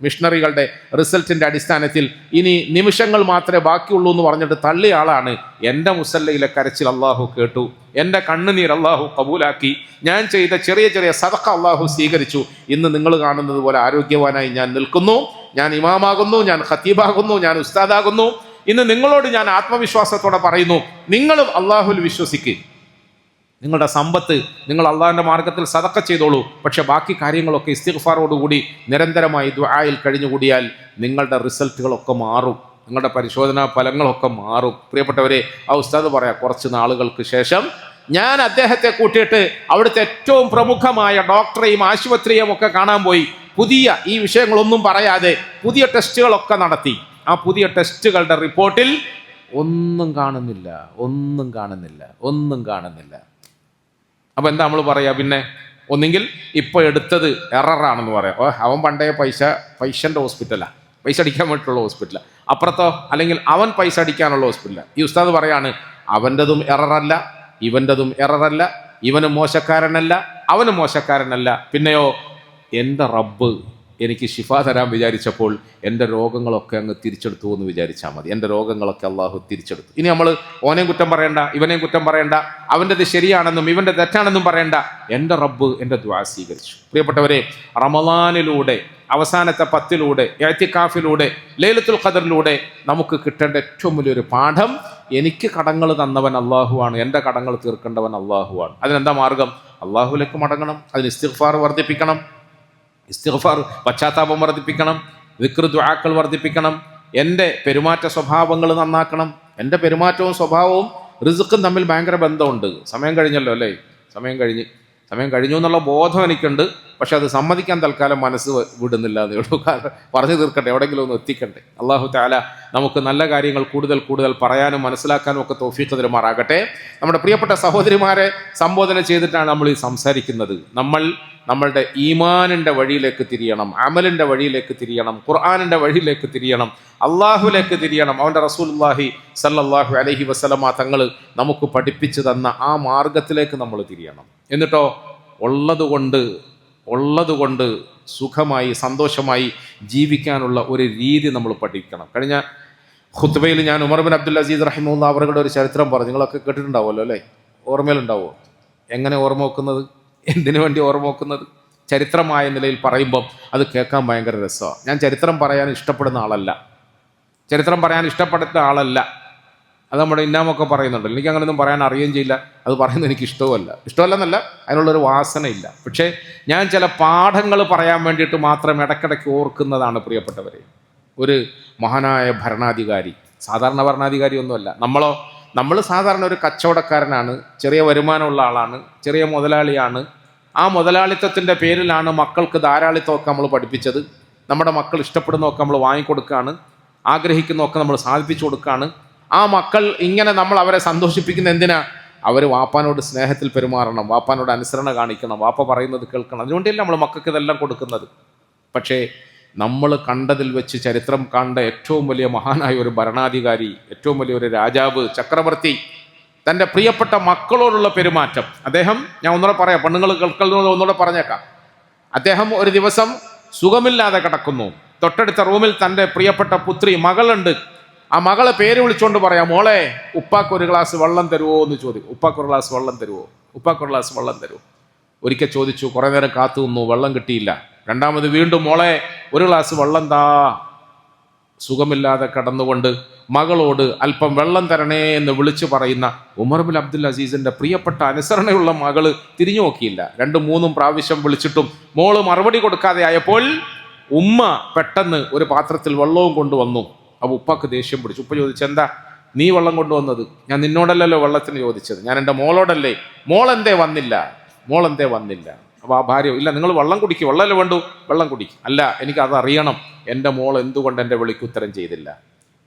മിഷണറികളുടെ റിസൾട്ടിൻ്റെ അടിസ്ഥാനത്തിൽ ഇനി നിമിഷങ്ങൾ മാത്രമേ ബാക്കിയുള്ളൂ എന്ന് പറഞ്ഞിട്ട് തള്ളിയ ആളാണ്. എൻ്റെ മുസല്ലയിലെ കരച്ചിൽ അള്ളാഹു കേട്ടു, എൻ്റെ കണ്ണുനീർ അള്ളാഹു കബൂലാക്കി, ഞാൻ ചെയ്ത ചെറിയ ചെറിയ സദഖ അള്ളാഹു സ്വീകരിച്ചു. ഇന്ന് നിങ്ങൾ കാണുന്നത് പോലെ ആരോഗ്യവാനായി ഞാൻ നിൽക്കുന്നു, ഞാൻ ഇമാമാകുന്നു, ഞാൻ ഖത്തീബാകുന്നു, ഞാൻ ഉസ്താദാകുന്നു. ഇന്ന് നിങ്ങളോട് ഞാൻ ആത്മവിശ്വാസത്തോടെ പറയുന്നു, നിങ്ങളും അള്ളാഹുൽ വിശ്വസിക്കുക. നിങ്ങളുടെ സമ്പത്ത് നിങ്ങൾ അള്ളാഹിൻ്റെ മാർഗത്തിൽ സദഖ ചെയ്തോളൂ. പക്ഷെ ബാക്കി കാര്യങ്ങളൊക്കെ ഇസ്തിഗ്ഫാറോടുകൂടി നിരന്തരമായി ദുആയിൽ കഴിഞ്ഞുകൂടിയാൽ നിങ്ങളുടെ റിസൾട്ടുകളൊക്കെ മാറും, നിങ്ങളുടെ പരിശോധനാ ഫലങ്ങളൊക്കെ മാറും. പ്രിയപ്പെട്ടവരെ, ആ ഉസ്താദ് പറയാം, കുറച്ച് നാളുകൾക്ക് ശേഷം ഞാൻ അദ്ദേഹത്തെ കൂട്ടിയിട്ട് അവിടുത്തെ ഏറ്റവും പ്രമുഖമായ ഡോക്ടറെയും ആശുപത്രിയും ഒക്കെ കാണാൻ പോയി. പുതിയ ഈ വിഷയങ്ങളൊന്നും പറയാതെ പുതിയ ടെസ്റ്റുകളൊക്കെ നടത്തി. ആ പുതിയ ടെസ്റ്റുകളുടെ റിപ്പോർട്ടിൽ ഒന്നും കാണുന്നില്ല, ഒന്നും കാണുന്നില്ല, ഒന്നും കാണുന്നില്ല. അപ്പം എന്താ നമ്മൾ പറയാ? പിന്നെ ഒന്നെങ്കിൽ ഇപ്പോൾ എടുത്തത് എററാണെന്ന് പറയാം. അവൻ പണ്ടേ പൈസൻ്റെ ഹോസ്പിറ്റലാണ്, പൈസ അടിക്കാൻ വേണ്ടിയിട്ടുള്ള ഹോസ്പിറ്റലാണ്. അപ്പുറത്തോ അല്ലെങ്കിൽ അവൻ പൈസ അടിക്കാനുള്ള ഹോസ്പിറ്റലാണ്. ഈ ഉസ്താദ് പറയാണ്, അവൻ്റെതും എററല്ല, ഇവൻ്റെതും എററല്ല, ഇവനും മോശക്കാരനല്ല, അവനും മോശക്കാരനല്ല. പിന്നെയോ എൻ്റെ റബ്ബ് എനിക്ക് ശിഫ തരാൻ വിചാരിച്ചപ്പോൾ എൻ്റെ രോഗങ്ങളൊക്കെ അങ്ങ് തിരിച്ചെടുത്തു എന്ന് വിചാരിച്ചാൽ മതി. എൻ്റെ രോഗങ്ങളൊക്കെ അള്ളാഹു തിരിച്ചെടുത്തു. ഇനി നമ്മൾ ഓനെയും കുറ്റം പറയണ്ട, ഇവനെയും കുറ്റം പറയണ്ട, അവൻ്റെത് ശരിയാണെന്നും ഇവൻ്റെ തെറ്റാണെന്നും പറയണ്ട. എൻ്റെ റബ്ബ് എൻ്റെ ദുആ സ്വീകരിച്ചു. പ്രിയപ്പെട്ടവരെ, റമളാനിലൂടെ, അവസാനത്തെ 10ലൂടെ, ഇഅ്തികാഫിലൂടെ, ലൈലത്തുൽ ഖദറിലൂടെ നമുക്ക് കിട്ടേണ്ട ഏറ്റവും വലിയൊരു പാഠം, എനിക്ക് കടങ്ങൾ തന്നവൻ അള്ളാഹുവാണ്, എൻ്റെ കടങ്ങൾ തീർക്കേണ്ടവൻ അള്ളാഹുവാണ്. അതിനെന്താ മാർഗം? അള്ളാഹുലേക്ക് മടങ്ങണം, അതിന് ഇസ്തിഗ്ഫാർ വർദ്ധിപ്പിക്കണം, ഇസ്തിഗ്ഫാർ പശ്ചാത്താപം വർദ്ധിപ്പിക്കണം, ദിക്ർ ദുആക്കൾ വർദ്ധിപ്പിക്കണം, എൻ്റെ പെരുമാറ്റ സ്വഭാവങ്ങൾ നന്നാക്കണം. എൻ്റെ പെരുമാറ്റവും സ്വഭാവവും റിസ്ക്കും തമ്മിൽ ഭയങ്കര ബന്ധമുണ്ട്. സമയം കഴിഞ്ഞല്ലോ അല്ലേ? സമയം കഴിഞ്ഞു എന്നുള്ള ബോധം എനിക്കുണ്ട്. പക്ഷെ അത് സമ്മതിക്കാൻ തൽക്കാലം മനസ്സ് വിടുന്നില്ല എന്നേ ഉള്ളൂ. പറഞ്ഞു തീർക്കട്ടെ, എവിടെയെങ്കിലും ഒന്ന് എത്തിക്കണ്ടേ. അല്ലാഹു തആല നമുക്ക് നല്ല കാര്യങ്ങൾ കൂടുതൽ കൂടുതൽ പറയാനും മനസ്സിലാക്കാനും ഒക്കെ തൗഫീഖ് തരുമാറാകട്ടെ. നമ്മുടെ പ്രിയപ്പെട്ട സഹോദരിമാരെ സംബോധന ചെയ്തിട്ടാണ് നമ്മൾ ഈ സംസാരിക്കുന്നത്. നമ്മളുടെ ഈമാനിൻ്റെ വഴിയിലേക്ക് തിരിയണം, അമലിൻ്റെ വഴിയിലേക്ക് തിരിയണം, ഖുർആനിൻ്റെ വഴിയിലേക്ക് തിരിയണം, അള്ളാഹുലേക്ക് തിരിയണം. അവൻ്റെ റസൂലുള്ളാഹി സല്ലല്ലാഹു അലൈഹി വസല്ലമ തങ്ങൾ നമുക്ക് പഠിപ്പിച്ചു തന്ന ആ മാർഗത്തിലേക്ക് നമ്മൾ തിരിയണം. എന്നിട്ടോ ഉള്ളതുകൊണ്ട് സുഖമായി സന്തോഷമായി ജീവിക്കാനുള്ള ഒരു രീതി നമ്മൾ പഠിക്കണം. കഴിഞ്ഞ ഖുത്ബയിൽ ഞാൻ ഉമർ ബിൻ അബ്ദുൽ അസീസ് റഹിമഹുല്ലാഹ് അവരുടെ ഒരു ചരിത്രം പറഞ്ഞു. നിങ്ങളൊക്കെ കേട്ടിട്ടുണ്ടാവുമല്ലോ അല്ലേ? ഓർമ്മയിലുണ്ടാവുമോ? എങ്ങനെ ഓർമ്മ വെക്കുന്നത്? എന്തിനു വേണ്ടി ഓർമ്മ വെക്കുന്നത്? ചരിത്രമായ നിലയിൽ പറയുമ്പം അത് കേൾക്കാൻ ഭയങ്കര രസമാണ്. ഞാൻ ചരിത്രം പറയാൻ ഇഷ്ടപ്പെടുന്ന ആളല്ല. അത് നമ്മുടെ ഇന്നാമൊക്കെ പറയുന്നുണ്ട്. എനിക്ക് അങ്ങനെയൊന്നും പറയാൻ അറിയുകയും ചെയ്യില്ല, അത് പറയുന്നത് എനിക്ക് ഇഷ്ടമല്ലെന്നല്ല, അതിനുള്ളൊരു വാസനയില്ല. പക്ഷേ ഞാൻ ചില പാഠങ്ങൾ പറയാൻ വേണ്ടിയിട്ട് മാത്രം ഇടയ്ക്കിടയ്ക്ക് ഓർക്കുന്നതാണ് പ്രിയപ്പെട്ടവരെ. ഒരു മഹാനായ ഭരണാധികാരി, സാധാരണ ഭരണാധികാരി ഒന്നുമല്ല. നമ്മൾ സാധാരണ ഒരു കച്ചവടക്കാരനാണ്, ചെറിയ വരുമാനമുള്ള ആളാണ്, ചെറിയ മുതലാളിയാണ്. ആ മുതലാളിത്തത്തിൻ്റെ പേരിലാണ് മക്കൾക്ക് ധാരാളിത്തമൊക്കെ നമ്മൾ പഠിപ്പിച്ചത്. നമ്മുടെ മക്കൾ ഇഷ്ടപ്പെടുന്നതൊക്കെ നമ്മൾ വാങ്ങിക്കൊടുക്കുകയാണ്, ആഗ്രഹിക്കുന്നതൊക്കെ നമ്മൾ സാധിപ്പിച്ചു കൊടുക്കുകയാണ്. ആ മക്കൾ ഇങ്ങനെ നമ്മൾ അവരെ സന്തോഷിപ്പിക്കുന്ന എന്തിനാ? അവർ വാപ്പാനോട് സ്നേഹത്തിൽ പെരുമാറണം, വാപ്പാനോട് അനുസരണ കാണിക്കണം, വാപ്പ പറയുന്നത് കേൾക്കണം. അതുകൊണ്ടല്ല നമ്മൾ മക്കൾക്ക് ഇതെല്ലാം കൊടുക്കുന്നത്. പക്ഷേ നമ്മൾ കണ്ടതിൽ വെച്ച് ചരിത്രം കണ്ട ഏറ്റവും വലിയ മഹാനായ ഒരു ഭരണാധികാരി, ഏറ്റവും വലിയൊരു രാജാവ്, ചക്രവർത്തി, തൻ്റെ പ്രിയപ്പെട്ട മക്കളോടുള്ള പെരുമാറ്റം, അദ്ദേഹം, ഞാൻ ഒന്നുകൂടെ പറയാം, പെണ്ണുങ്ങൾ കേൾക്കുന്നത് ഒന്നുകൂടെ പറഞ്ഞേക്കാം. അദ്ദേഹം ഒരു ദിവസം സുഖമില്ലാതെ കിടക്കുന്നു. തൊട്ടടുത്ത റൂമിൽ തൻ്റെ പ്രിയപ്പെട്ട പുത്രി, മകളുണ്ട്. ആ മകളെ പേര് വിളിച്ചുകൊണ്ട് പറയാം, മോളെ, ഉപ്പാക്കൊരു ഗ്ലാസ് വെള്ളം തരുമോ എന്ന് ചോദിക്കും. ഉപ്പാക്കൊരു ഗ്ലാസ് വെള്ളം തരുമോ? ഒരിക്കൽ ചോദിച്ചു, കുറേ നേരം കാത്തു നിന്നു, വെള്ളം കിട്ടിയില്ല. രണ്ടാമത് വീണ്ടും, മോളെ, ഒരു ഗ്ലാസ് വെള്ളം താ. സുഖമില്ലാതെ കടന്നുകൊണ്ട് മകളോട് അല്പം വെള്ളം തരണേ എന്ന് വിളിച്ചു പറയുന്ന ഉമർ ബിൻ അബ്ദുൽ അസീസിന്റെ പ്രിയപ്പെട്ട അനുസരണയുള്ള മകള് തിരിഞ്ഞു നോക്കിയില്ല. 2-3 പ്രാവശ്യം വിളിച്ചിട്ടും മോള് മറുപടി കൊടുക്കാതെ ആയപ്പോൾ ഉമ്മ പെട്ടെന്ന് ഒരു പാത്രത്തിൽ വെള്ളവും കൊണ്ടുവന്നു. അപ്പോൾ ഉപ്പാക്ക് ദേഷ്യം പിടിച്ചു. ഉപ്പ ചോദിച്ചു, എന്താ നീ വെള്ളം കൊണ്ടുവന്നത്? ഞാൻ നിന്നോടല്ലല്ലോ വെള്ളത്തിന് ചോദിച്ചത്, ഞാൻ എൻ്റെ മോളോടല്ലേ. മോളെന്തേ വന്നില്ല? അപ്പോൾ ആ ഭാര്യ, ഇല്ല, നിങ്ങൾ വെള്ളം കുടിക്കും, വെള്ളമല്ലേ വേണ്ടു, വെള്ളം കുടിക്കും. അല്ല, എനിക്കത് അറിയണം, എൻ്റെ മോൾ എന്തുകൊണ്ട് എൻ്റെ വിളിക്ക് ഉത്തരം ചെയ്തില്ല.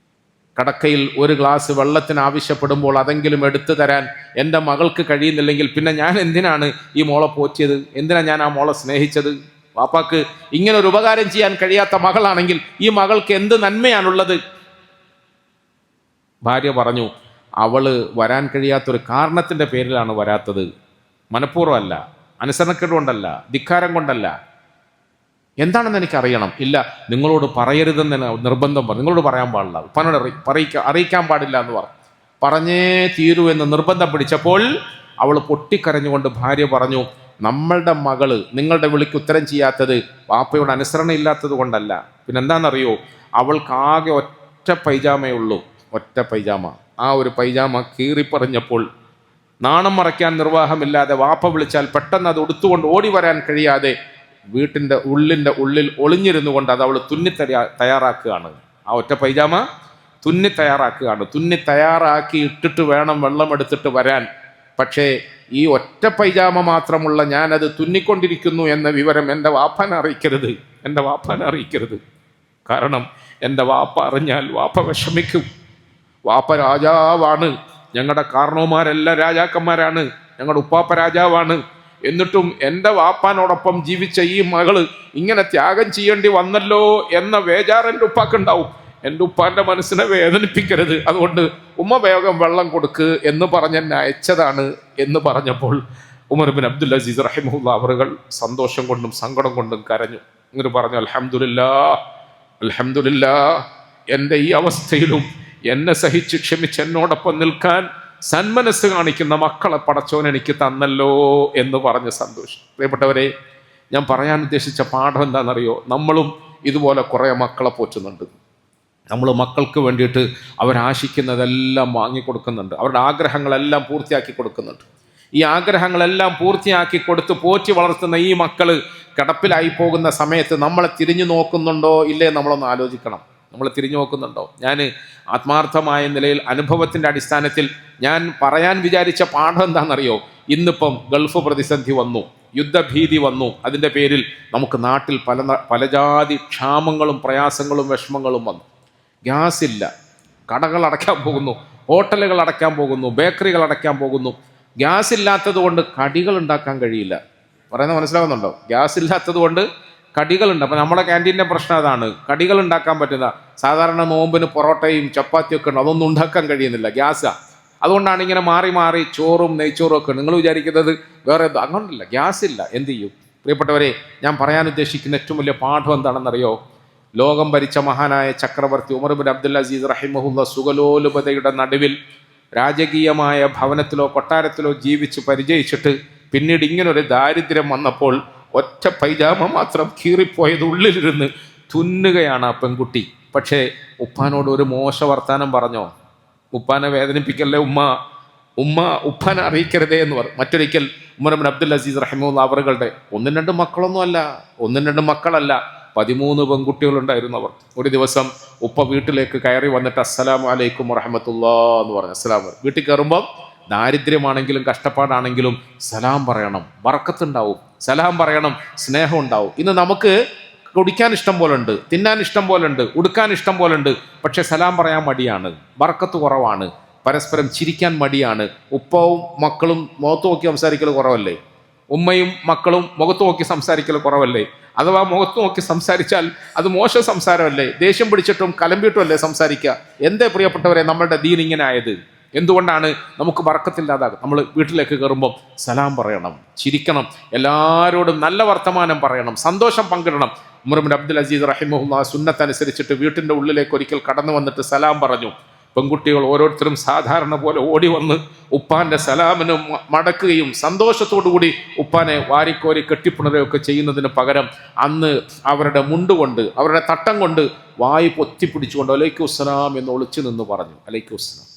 കടക്കയിൽ ഒരു ഗ്ലാസ് വെള്ളത്തിന് ആവശ്യപ്പെടുമ്പോൾ അതെങ്കിലും എടുത്തു തരാൻ എൻ്റെ മകൾക്ക് കഴിയുന്നില്ലെങ്കിൽ പിന്നെ ഞാൻ എന്തിനാണ് ഈ മോളെ പോറ്റിയത്? എന്തിനാ ഞാൻ ആ മോളെ സ്നേഹിച്ചത്? വാപ്പാക്ക് ഇങ്ങനെ ഒരു ഉപകാരം ചെയ്യാൻ കഴിയാത്ത മകളാണെങ്കിൽ ഈ മകൾക്ക് എന്ത് നന്മയാണുള്ളത്? ഭാര്യ പറഞ്ഞു, അവള് വരാൻ കഴിയാത്തൊരു കാരണത്തിൻ്റെ പേരിലാണ് വരാത്തത്, മനഃപൂർവ്വമല്ല, അനുസരണക്കേട് കൊണ്ടല്ല, ധിക്കാരം കൊണ്ടല്ല. എന്താണെന്ന് എനിക്കറിയണം. ഇല്ല, നിങ്ങളോട് പറയരുതെന്ന് നിർബന്ധം പറഞ്ഞു. നിങ്ങളോട് പറയാൻ പാടില്ല, ഉപ്പാനോട് അറിയിക്കാൻ പാടില്ല എന്ന് പറഞ്ഞേ തീരൂ എന്ന് നിർബന്ധം പിടിച്ചപ്പോൾ അവൾ പൊട്ടിക്കരഞ്ഞുകൊണ്ട് ഭാര്യ പറഞ്ഞു, നമ്മളുടെ മകള് നിങ്ങളുടെ വിളിക്ക് ഉത്തരം ചെയ്യാത്തത് വാപ്പയുടെ അനുസരണ ഇല്ലാത്തത് കൊണ്ടല്ല, പിന്നെന്താണെന്നറിയോ, അവൾക്ക് ആകെ ഒറ്റ പൈജാമയേ ഉള്ളൂ, ഒറ്റ പൈജാമ. ആ ഒരു പൈജാമ കീറിപ്പറഞ്ഞപ്പോൾ നാണം മറയ്ക്കാൻ നിർവാഹമില്ലാതെ വാപ്പ വിളിച്ചാൽ പെട്ടെന്ന് അത് ഉടുത്തുകൊണ്ട് ഓടി വരാൻ കഴിയാതെ വീട്ടിൻ്റെ ഉള്ളിൽ ഒളിഞ്ഞിരുന്നു കൊണ്ട് അത് അവൾ തയ്യാറാക്കുകയാണ്. ആ ഒറ്റ പൈജാമ തുന്നി തയ്യാറാക്കി ഇട്ടിട്ട് വേണം വെള്ളം എടുത്തിട്ട് വരാൻ. പക്ഷേ ഈ ഒറ്റ പൈജാമ മാത്രമുള്ള ഞാനത് തുന്നിക്കൊണ്ടിരിക്കുന്നു എന്ന വിവരം എൻ്റെ വാപ്പാനെ അറിയിക്കരുത്. കാരണം എൻ്റെ വാപ്പ അറിഞ്ഞാൽ വാപ്പ വിഷമിക്കും. വാപ്പ രാജാവാണ്, ഞങ്ങളുടെ കാരണവന്മാരെല്ലാം രാജാക്കന്മാരാണ്, ഞങ്ങളുടെ ഉപ്പാപ്പ രാജാവാണ്. എന്നിട്ടും എൻ്റെ വാപ്പാനോടൊപ്പം ജീവിച്ച ഈ മകള് ഇങ്ങനെ ത്യാഗം ചെയ്യേണ്ടി വന്നല്ലോ എന്ന വേജാർ എൻ്റെ ഉപ്പാക്കുണ്ടാവും. എൻ്റെ ഉപ്പാൻ്റെ മനസ്സിനെ വേദനിപ്പിക്കരുത്, അതുകൊണ്ട് ഉമ്മ വേഗം വെള്ളം കൊടുക്ക് എന്ന് പറഞ്ഞ് എന്നെ അയച്ചതാണ് എന്ന് പറഞ്ഞപ്പോൾ ഉമർ ബിൻ അബ്ദുൽ അസീസ് റഹിമഹുല്ലാ അവറുകൾ സന്തോഷം കൊണ്ടും സങ്കടം കൊണ്ടും കരഞ്ഞു. ഇങ്ങനെ പറഞ്ഞു, അൽഹംദുലില്ലാ, എൻ്റെ ഈ അവസ്ഥയിലും എന്നെ സഹിച്ച് ക്ഷമിച്ച് എന്നോടൊപ്പം നിൽക്കാൻ സന്മനസ് കാണിക്കുന്ന മക്കളെ പടച്ചോൻ എനിക്ക് തന്നല്ലോ എന്ന് പറഞ്ഞ് സന്തോഷം. പ്രിയപ്പെട്ടവരെ, ഞാൻ പറയാൻ ഉദ്ദേശിച്ച പാഠം എന്താണെന്നറിയോ? നമ്മളും ഇതുപോലെ കുറേ മക്കളെ പോറ്റുന്നുണ്ട്. നമ്മൾ മക്കൾക്ക് വേണ്ടിയിട്ട് അവരാശിക്കുന്നതെല്ലാം വാങ്ങിക്കൊടുക്കുന്നുണ്ട്, അവരുടെ ആഗ്രഹങ്ങളെല്ലാം പൂർത്തിയാക്കി കൊടുക്കുന്നുണ്ട്. ഈ ആഗ്രഹങ്ങളെല്ലാം പൂർത്തിയാക്കി കൊടുത്ത് പോറ്റി വളർത്തുന്ന ഈ മക്കൾ കിടപ്പിലായി പോകുന്ന സമയത്ത് നമ്മളെ തിരിഞ്ഞു നോക്കുന്നുണ്ടോ ഇല്ലേ നമ്മളൊന്ന് ആലോചിക്കണം. നമ്മൾ തിരിഞ്ഞു നോക്കുന്നുണ്ടോ? ഞാൻ ആത്മാർത്ഥമായ നിലയിൽ അനുഭവത്തിൻ്റെ അടിസ്ഥാനത്തിൽ ഞാൻ പറയാൻ വിചാരിച്ച പാഠം എന്താണെന്നറിയോ? ഇന്നിപ്പം ഗൾഫ് പ്രതിസന്ധി വന്നു, യുദ്ധഭീതി വന്നു, അതിൻ്റെ പേരിൽ നമുക്ക് നാട്ടിൽ പല ജാതി ക്ഷാമങ്ങളും പ്രയാസങ്ങളും വിഷമങ്ങളും വന്നു. ഗ്യാസ് ഇല്ല, കടകൾ അടയ്ക്കാൻ പോകുന്നു, ഹോട്ടലുകൾ അടയ്ക്കാൻ പോകുന്നു, ബേക്കറികൾ അടയ്ക്കാൻ പോകുന്നു. ഗ്യാസ് ഇല്ലാത്തത് കൊണ്ട് കടികൾ ഉണ്ടാക്കാൻ കഴിയില്ല. പറയുന്നത് മനസ്സിലാകുന്നുണ്ടോ? ഗ്യാസ് ഇല്ലാത്തത് കൊണ്ട് കടികളുണ്ട്. അപ്പം നമ്മുടെ ക്യാൻറ്റീൻ്റെ പ്രശ്നം അതാണ്, കടികൾ ഉണ്ടാക്കാൻ പറ്റുന്ന. സാധാരണ നോമ്പിന് പൊറോട്ടയും ചപ്പാത്തിയും ഒക്കെ ഉണ്ട്, അതൊന്നും ഉണ്ടാക്കാൻ കഴിയുന്നില്ല, ഗ്യാസാണ്. അതുകൊണ്ടാണ് ഇങ്ങനെ മാറി മാറി ചോറും നെയ്ച്ചോറും ഒക്കെ. നിങ്ങൾ വിചാരിക്കുന്നത് വേറെ അങ്ങനെയല്ല, ഗ്യാസ് ഇല്ല, എന്ത് ചെയ്യും? പ്രിയപ്പെട്ടവരെ, ഞാൻ പറയാൻ ഉദ്ദേശിക്കുന്ന ഏറ്റവും വലിയ പാഠം എന്താണെന്നറിയോ? ലോകം ഭരിച്ച മഹാനായ ചക്രവർത്തി ഉമർ ബിൻ അബ്ദുൽ അസീസ് റഹിമഹുല്ല സുഖലോലുപതയുടെ നടുവിൽ രാജകീയമായ ഭവനത്തിലോ കൊട്ടാരത്തിലോ ജീവിച്ച് പരിചയിച്ചിട്ട് പിന്നീട് ഇങ്ങനൊരു ദാരിദ്ര്യം വന്നപ്പോൾ ഒറ്റ പൈജാമ മാത്രം കീറിപ്പോയത് ഉള്ളിലിരുന്ന് തുന്നുകയാണ് ആ പെൺകുട്ടി. പക്ഷേ ഉപ്പാനോട് ഒരു മോശ വർത്താനം പറഞ്ഞോ? ഉപ്പാനെ വേദനിപ്പിക്കല്ലേ ഉപ്പാനെ അറിയിക്കരുതേ എന്ന് പറഞ്ഞു. മറ്റൊരിക്കൽ ഉമർ ബിൻ അബ്ദുൽ അസീസ് റഹിമഹുല്ലാ അവറുകളുടെ ഒന്നും രണ്ടും മക്കളല്ല 13 പെൺകുട്ടികളുണ്ടായിരുന്നു അവർ. ഒരു ദിവസം ഉപ്പ വീട്ടിലേക്ക് കയറി വന്നിട്ട് അസ്സലാമു അലൈക്കും വറഹ്മത്തുള്ളാ എന്ന് പറഞ്ഞു. അസ്സലാം. വീട്ടിൽ കയറുമ്പം ദാരിദ്ര്യമാണെങ്കിലും കഷ്ടപ്പാടാണെങ്കിലും സലാം പറയണം, ബർക്കത്തുണ്ടാവും. സലാം പറയണം, സ്നേഹം ഉണ്ടാവും. ഇന്ന് നമുക്ക് കുടിക്കാൻ ഇഷ്ടം പോലെ ഉണ്ട്, തിന്നാൻ ഇഷ്ടം പോലെ ഉണ്ട്, ഉടുക്കാൻ ഇഷ്ടം പോലെ ഉണ്ട്. പക്ഷെ സലാം പറയാൻ മടിയാണ്, ബർക്കത്ത് കുറവാണ്, പരസ്പരം ചിരിക്കാൻ മടിയാണ്. ഉപ്പവും മക്കളും മുഖത്ത് നോക്കി സംസാരിക്കൽ കുറവല്ലേ? ഉമ്മയും മക്കളും മുഖത്ത് നോക്കി സംസാരിക്കൽ കുറവല്ലേ? അഥവാ മുഖത്ത് നോക്കി സംസാരിച്ചാൽ അത് മോശം സംസാരമല്ലേ? ദേഷ്യം പിടിച്ചിട്ടും കലമ്പിയിട്ടും അല്ലേ സംസാരിക്കുക? എന്തേ പ്രിയപ്പെട്ടവരെ നമ്മളുടെ ദീൻ ഇങ്ങനെ ആയത്? എന്തുകൊണ്ടാണ് നമുക്ക് ബർക്കത്തില്ലാതാകും? നമ്മൾ വീട്ടിലേക്ക് കയറുമ്പോൾ സലാം പറയണം, ചിരിക്കണം, എല്ലാവരോടും നല്ല വർത്തമാനം പറയണം, സന്തോഷം പങ്കിടണം. ഉമർ ബിൻ അബ്ദുൽ അസീസ് റഹിമഹുല്ലാ സുന്നത്തനുസരിച്ചിട്ട് വീട്ടിൻ്റെ ഉള്ളിലേക്ക് ഒരിക്കൽ കടന്നു വന്നിട്ട് സലാം പറഞ്ഞു. പെൺകുട്ടികൾ ഓരോരുത്തരും സാധാരണ പോലെ ഓടി വന്ന് ഉപ്പാന്റെ സലാമിന് മടക്കുകയും സന്തോഷത്തോടുകൂടി ഉപ്പാനെ വാരിക്കോരി കെട്ടിപ്പുണരുകയൊക്കെ ചെയ്യുന്നതിന് പകരം അന്ന് അവരുടെ മുണ്ടുകൊണ്ട്, അവരുടെ തട്ടം കൊണ്ട് വായി പൊത്തിപ്പിടിച്ചുകൊണ്ട് അലൈക്കും അസ്സലാം എന്ന് ഒളിച്ചു നിന്ന് പറഞ്ഞു. അലൈക്കും അസ്സലാം.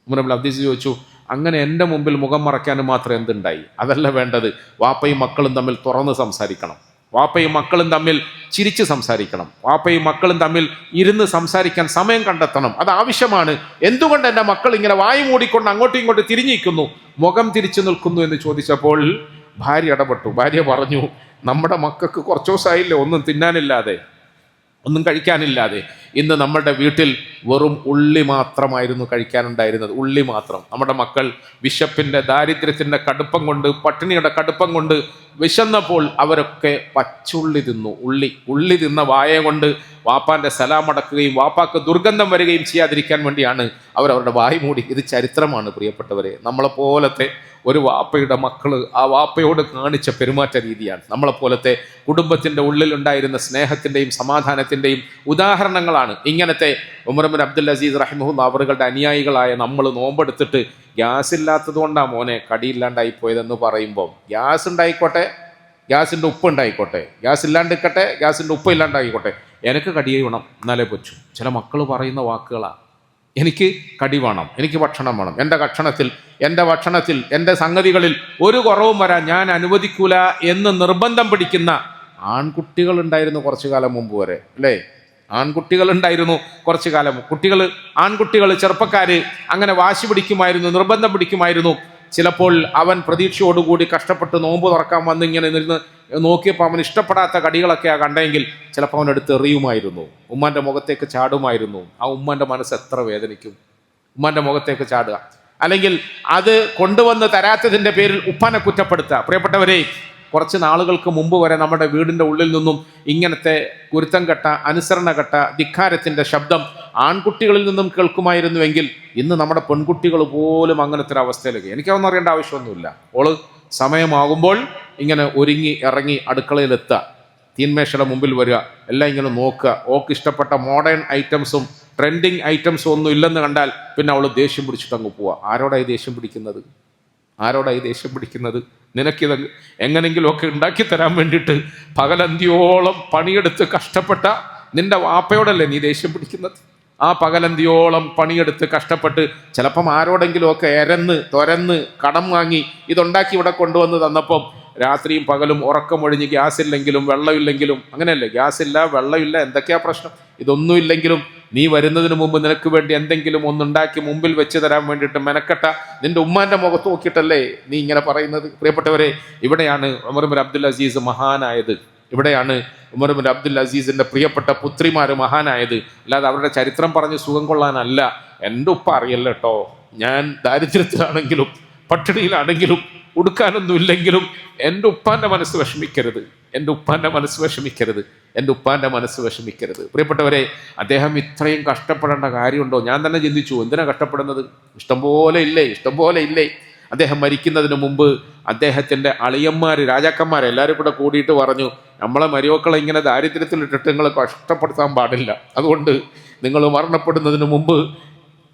ഉമർ ബിൻ അബ്ദുൽ അസീസ് ചോദിച്ചു, അങ്ങനെ എൻ്റെ മുമ്പിൽ മുഖം മറയ്ക്കാനും മാത്രം എന്തുണ്ടായി? അതല്ല വേണ്ടത്. വാപ്പയും മക്കളും തമ്മിൽ തുറന്ന് സംസാരിക്കണം, വാപ്പയും മക്കളും തമ്മിൽ ചിരിച്ച് സംസാരിക്കണം, വാപ്പയും മക്കളും തമ്മിൽ ഇരുന്ന് സംസാരിക്കാൻ സമയം കണ്ടെത്തണം. അത് ആവശ്യമാണ്. എന്തുകൊണ്ട് എൻ്റെ മക്കൾ ഇങ്ങനെ വായി മൂടിക്കൊണ്ട് അങ്ങോട്ടും ഇങ്ങോട്ടും തിരിഞ്ഞിരിക്കുന്നു, മുഖം തിരിച്ചു നിൽക്കുന്നു എന്ന് ചോദിച്ചപ്പോൾ ഭാര്യ ഇടപെട്ടു. ഭാര്യ പറഞ്ഞു, നമ്മുടെ മക്കൾക്ക് കുറച്ച് ദിവസമായില്ലേ ഒന്നും തിന്നാനില്ലാതെ, ഒന്നും കഴിക്കാനില്ലാതെ, ഇന്ന് നമ്മുടെ വീട്ടിൽ വെറും ഉള്ളി മാത്രമായിരുന്നു കഴിക്കാനുണ്ടായിരുന്നത്, ഉള്ളി മാത്രം. നമ്മുടെ മക്കൾ വിശപ്പിൻ്റെ, ദാരിദ്ര്യത്തിൻ്റെ കടുപ്പം കൊണ്ട്, പട്ടിണിയുടെ കടുപ്പം കൊണ്ട് വിശന്നപ്പോൾ അവരൊക്കെ പച്ചുള്ളി തിന്നു. ഉള്ളി തിന്ന വായ കൊണ്ട് വാപ്പാൻ്റെ സലാം അടക്കുകയും വാപ്പാക്ക് ദുർഗന്ധം വരികയും ചെയ്യാതിരിക്കാൻ വേണ്ടിയാണ് അവരവരുടെ വായ മൂടി. ഇത് ചരിത്രമാണ് പ്രിയപ്പെട്ടവരെ. നമ്മളെപ്പോലത്തെ ഒരു വാപ്പയുടെ മക്കൾ ആ വാപ്പയോട് കാണിച്ച പെരുമാറ്റ രീതിയാണ്. നമ്മളെപ്പോലത്തെ കുടുംബത്തിൻ്റെ ഉള്ളിലുണ്ടായിരുന്ന സ്നേഹത്തിൻ്റെയും സമാധാനത്തിൻ്റെയും ഉദാഹരണങ്ങളാണ് ഇങ്ങനത്തെ ഉമർ ഇബ്നു അബ്ദുൽ അസീസ് റഹിമഹുല്ലാഹ് അവരുടെ അനുയായികളായ നമ്മൾ നോമ്പെടുത്തിട്ട് ഗ്യാസ് ഇല്ലാത്തത് കൊണ്ടാണ് മോനെ കടിയില്ലാണ്ടായി പോയതെന്ന് പറയുമ്പോൾ, ഗ്യാസ് ഉണ്ടായിക്കോട്ടെ, ഗ്യാസിൻ്റെ ഉപ്പ് ഉണ്ടായിക്കോട്ടെ, ഗ്യാസ് ഇല്ലാണ്ടിരിക്കട്ടെ, ഗ്യാസിൻ്റെ ഉപ്പ് ഇല്ലാണ്ടായിക്കോട്ടെ, എനിക്ക് കടി വേണം എന്നാലേ പറ്റൂ. ചില മക്കൾ പറയുന്ന വാക്കുകളാണ്, എനിക്ക് കടി വേണം, എനിക്ക് ഭക്ഷണം വേണം, എൻ്റെ ഭക്ഷണത്തിൽ എൻ്റെ സംഗതികളിൽ ഒരു കുറവും വരാൻ ഞാൻ അനുവദിക്കൂല എന്ന് നിർബന്ധം പിടിക്കുന്ന ആൺകുട്ടികളുണ്ടായിരുന്നു കുറച്ചു കാലം മുമ്പ് വരെ, അല്ലേ? ആൺകുട്ടികളുണ്ടായിരുന്നു കുറച്ചു കാലം. ആൺകുട്ടികൾ ചെറുപ്പക്കാര് അങ്ങനെ വാശി പിടിക്കുമായിരുന്നു, നിർബന്ധം പിടിക്കുമായിരുന്നു. ചിലപ്പോൾ അവൻ പ്രതീക്ഷയോടുകൂടി കഷ്ടപ്പെട്ട് നോമ്പ് തുറക്കാൻ വന്ന് ഇങ്ങനെ നിന്ന് നോക്കിയപ്പോൾ അവൻ ഇഷ്ടപ്പെടാത്ത കടികളൊക്കെയാണ് കണ്ടെങ്കിൽ ചിലപ്പോൾ അവൻ എടുത്ത് എറിയുമായിരുന്നു, ഉമ്മാൻ്റെ മുഖത്തേക്ക് ചാടുമായിരുന്നു. ആ ഉമ്മാൻ്റെ മനസ്സ് എത്ര വേദനിക്കും, ഉമ്മാൻ്റെ മുഖത്തേക്ക് ചാടുക. അല്ലെങ്കിൽ അത് കൊണ്ടുവന്ന് തരാത്തതിൻ്റെ പേരിൽ ഉപ്പാനെ കുറ്റപ്പെടുത്തുക. പ്രിയപ്പെട്ടവരെ, കുറച്ച് നാളുകൾക്ക് മുമ്പ് വരെ നമ്മുടെ വീടിൻ്റെ ഉള്ളിൽ നിന്നും ഇങ്ങനത്തെ കുരുത്തം കെട്ട, അനുസരണ കെട്ട, ധിക്കാരത്തിൻ്റെ ശബ്ദം ആൺകുട്ടികളിൽ നിന്നും കേൾക്കുമായിരുന്നുവെങ്കിൽ ഇന്ന് നമ്മുടെ പെൺകുട്ടികൾ പോലും അങ്ങനത്തെ ഒരു അവസ്ഥയിലേക്ക്. എനിക്കതൊന്നും അറിയേണ്ട ആവശ്യമൊന്നുമില്ല. ഓള് സമയമാകുമ്പോൾ ഇങ്ങനെ ഒരുങ്ങി ഇറങ്ങി അടുക്കളയിലെത്തുക, തീന്മേശയുടെ മുമ്പിൽ വരിക, എല്ലാം ഇങ്ങനെ നോക്കുക. ഓക്ക് ഇഷ്ടപ്പെട്ട മോഡേൺ ഐറ്റംസും ട്രെൻഡിങ് ഐറ്റംസും ഒന്നും ഇല്ലെന്ന് കണ്ടാൽ പിന്നെ അവൾ ദേഷ്യം പിടിച്ചിട്ട് അങ്ങ് പോവുക. ആരോടായി ദേഷ്യം പിടിക്കുന്നത്? നിനക്കിത് എങ്ങനെങ്കിലുമൊക്കെ ഉണ്ടാക്കി തരാൻ വേണ്ടിയിട്ട് പകലന്തിയോളം പണിയെടുത്ത് കഷ്ടപ്പെട്ട നിന്റെ വാപ്പയോടല്ലേ നീ ദേഷ്യം പിടിക്കുന്നത്? ആ പകലന്തിയോളം പണിയെടുത്ത് കഷ്ടപ്പെട്ട് ചിലപ്പം ആരോടെങ്കിലുമൊക്കെ തുരന്ന് കടം വാങ്ങി ഇതുണ്ടാക്കി ഇവിടെ കൊണ്ടുവന്ന് തന്നപ്പം രാത്രിയും പകലും ഉറക്കമൊഴിഞ്ഞ് ഗ്യാസ് ഇല്ലെങ്കിലും വെള്ളമില്ലെങ്കിലും, അങ്ങനെയല്ലേ, ഗ്യാസ് ഇല്ല, വെള്ളമില്ല, എന്തൊക്കെയാ പ്രശ്നം, ഇതൊന്നും ഇല്ലെങ്കിലും നീ വരുന്നതിന് മുമ്പ് നിനക്ക് വേണ്ടി എന്തെങ്കിലും ഒന്നുണ്ടാക്കി മുമ്പിൽ വെച്ച് തരാൻ വേണ്ടിയിട്ട് മെനക്കെട്ട നിന്റെ ഉമ്മാന്റെ മുഖത്ത് നോക്കിയിട്ടല്ലേ നീ ഇങ്ങനെ പറയുന്നത്? പ്രിയപ്പെട്ടവരെ, ഇവിടെയാണ് ഉമർ ഇബ്നു അബ്ദുൽ അസീസ് മഹാനായത്. ഇവിടെയാണ് ഉമർ ഇബ്നു അബ്ദുൽ അസീസിന്റെ പ്രിയപ്പെട്ട പുത്രിമാര് മഹാനായത്. അല്ലാതെ അവരുടെ ചരിത്രം പറഞ്ഞ് സുഖം കൊള്ളാനല്ല. എൻ്റെ ഉപ്പ അറിയല്ല കേട്ടോ, ഞാൻ ദാരിദ്ര്യത്തിലാണെങ്കിലും പട്ടിണിയിലാണെങ്കിലും ഉടുക്കാനൊന്നും ഇല്ലെങ്കിലും എൻ്റെ ഉപ്പാൻ്റെ മനസ്സ് വിഷമിക്കരുത്. പ്രിയപ്പെട്ടവരെ, അദ്ദേഹം ഇത്രയും കഷ്ടപ്പെടേണ്ട കാര്യമുണ്ടോ? ഞാൻ തന്നെ ചിന്തിച്ചു, എന്തിനാ കഷ്ടപ്പെടുന്നത്? ഇഷ്ടംപോലെ ഇല്ലേ? അദ്ദേഹം മരിക്കുന്നതിന് മുമ്പ് അദ്ദേഹത്തിൻ്റെ അളിയന്മാർ, രാജാക്കന്മാർ എല്ലാവരും കൂടെ കൂടിയിട്ട് പറഞ്ഞു, നമ്മളെ മരിമക്കളെ ഇങ്ങനെ ദാരിദ്ര്യത്തിലിട്ടിട്ട് നിങ്ങൾ കഷ്ടപ്പെടുത്താൻ പാടില്ല. അതുകൊണ്ട് നിങ്ങൾ മരണപ്പെടുന്നതിന് മുമ്പ്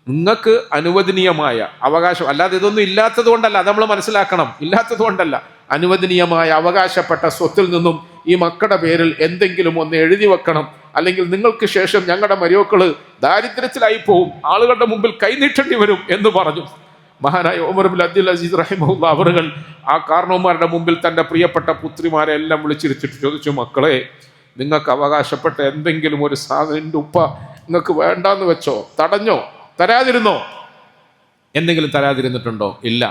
നിങ്ങൾക്ക് അനുവദനീയമായ അവകാശം, അല്ലാതെ ഇതൊന്നും ഇല്ലാത്തത് കൊണ്ടല്ല, അത് നമ്മൾ മനസ്സിലാക്കണം, ഇല്ലാത്തത് കൊണ്ടല്ല, അനുവദനീയമായ അവകാശപ്പെട്ട സ്വത്തിൽ നിന്നും ഈ മക്കളുടെ പേരിൽ എന്തെങ്കിലും ഒന്ന് എഴുതി വെക്കണം. അല്ലെങ്കിൽ നിങ്ങൾക്ക് ശേഷം ഞങ്ങളുടെ മരിമക്കള് ദാരിദ്ര്യത്തിലായി പോവും, ആളുകളുടെ മുമ്പിൽ കൈനീട്ടേണ്ടി വരും എന്ന് പറഞ്ഞു. മഹാനായ ഉമർ ഇബ്നു അബ്ദുൽ അസീസ് റഹിമഹുല്ലാഹ് അവറുകൾ ആ കാരണവന്മാരുടെ മുമ്പിൽ തൻ്റെ പ്രിയപ്പെട്ട പുത്രിമാരെ എല്ലാം വിളിച്ചിരുത്തിട്ട് ചോദിച്ചു, മക്കളെ, നിങ്ങൾക്ക് അവകാശപ്പെട്ട എന്തെങ്കിലും ഒരു സാധനം എൻ്റെ ഉപ്പ നിങ്ങൾക്ക് വേണ്ടാന്ന് വെച്ചോ, തരാതിരുന്നോ? എന്തെങ്കിലും തരാതിരുന്നിട്ടുണ്ടോ? ഇല്ല.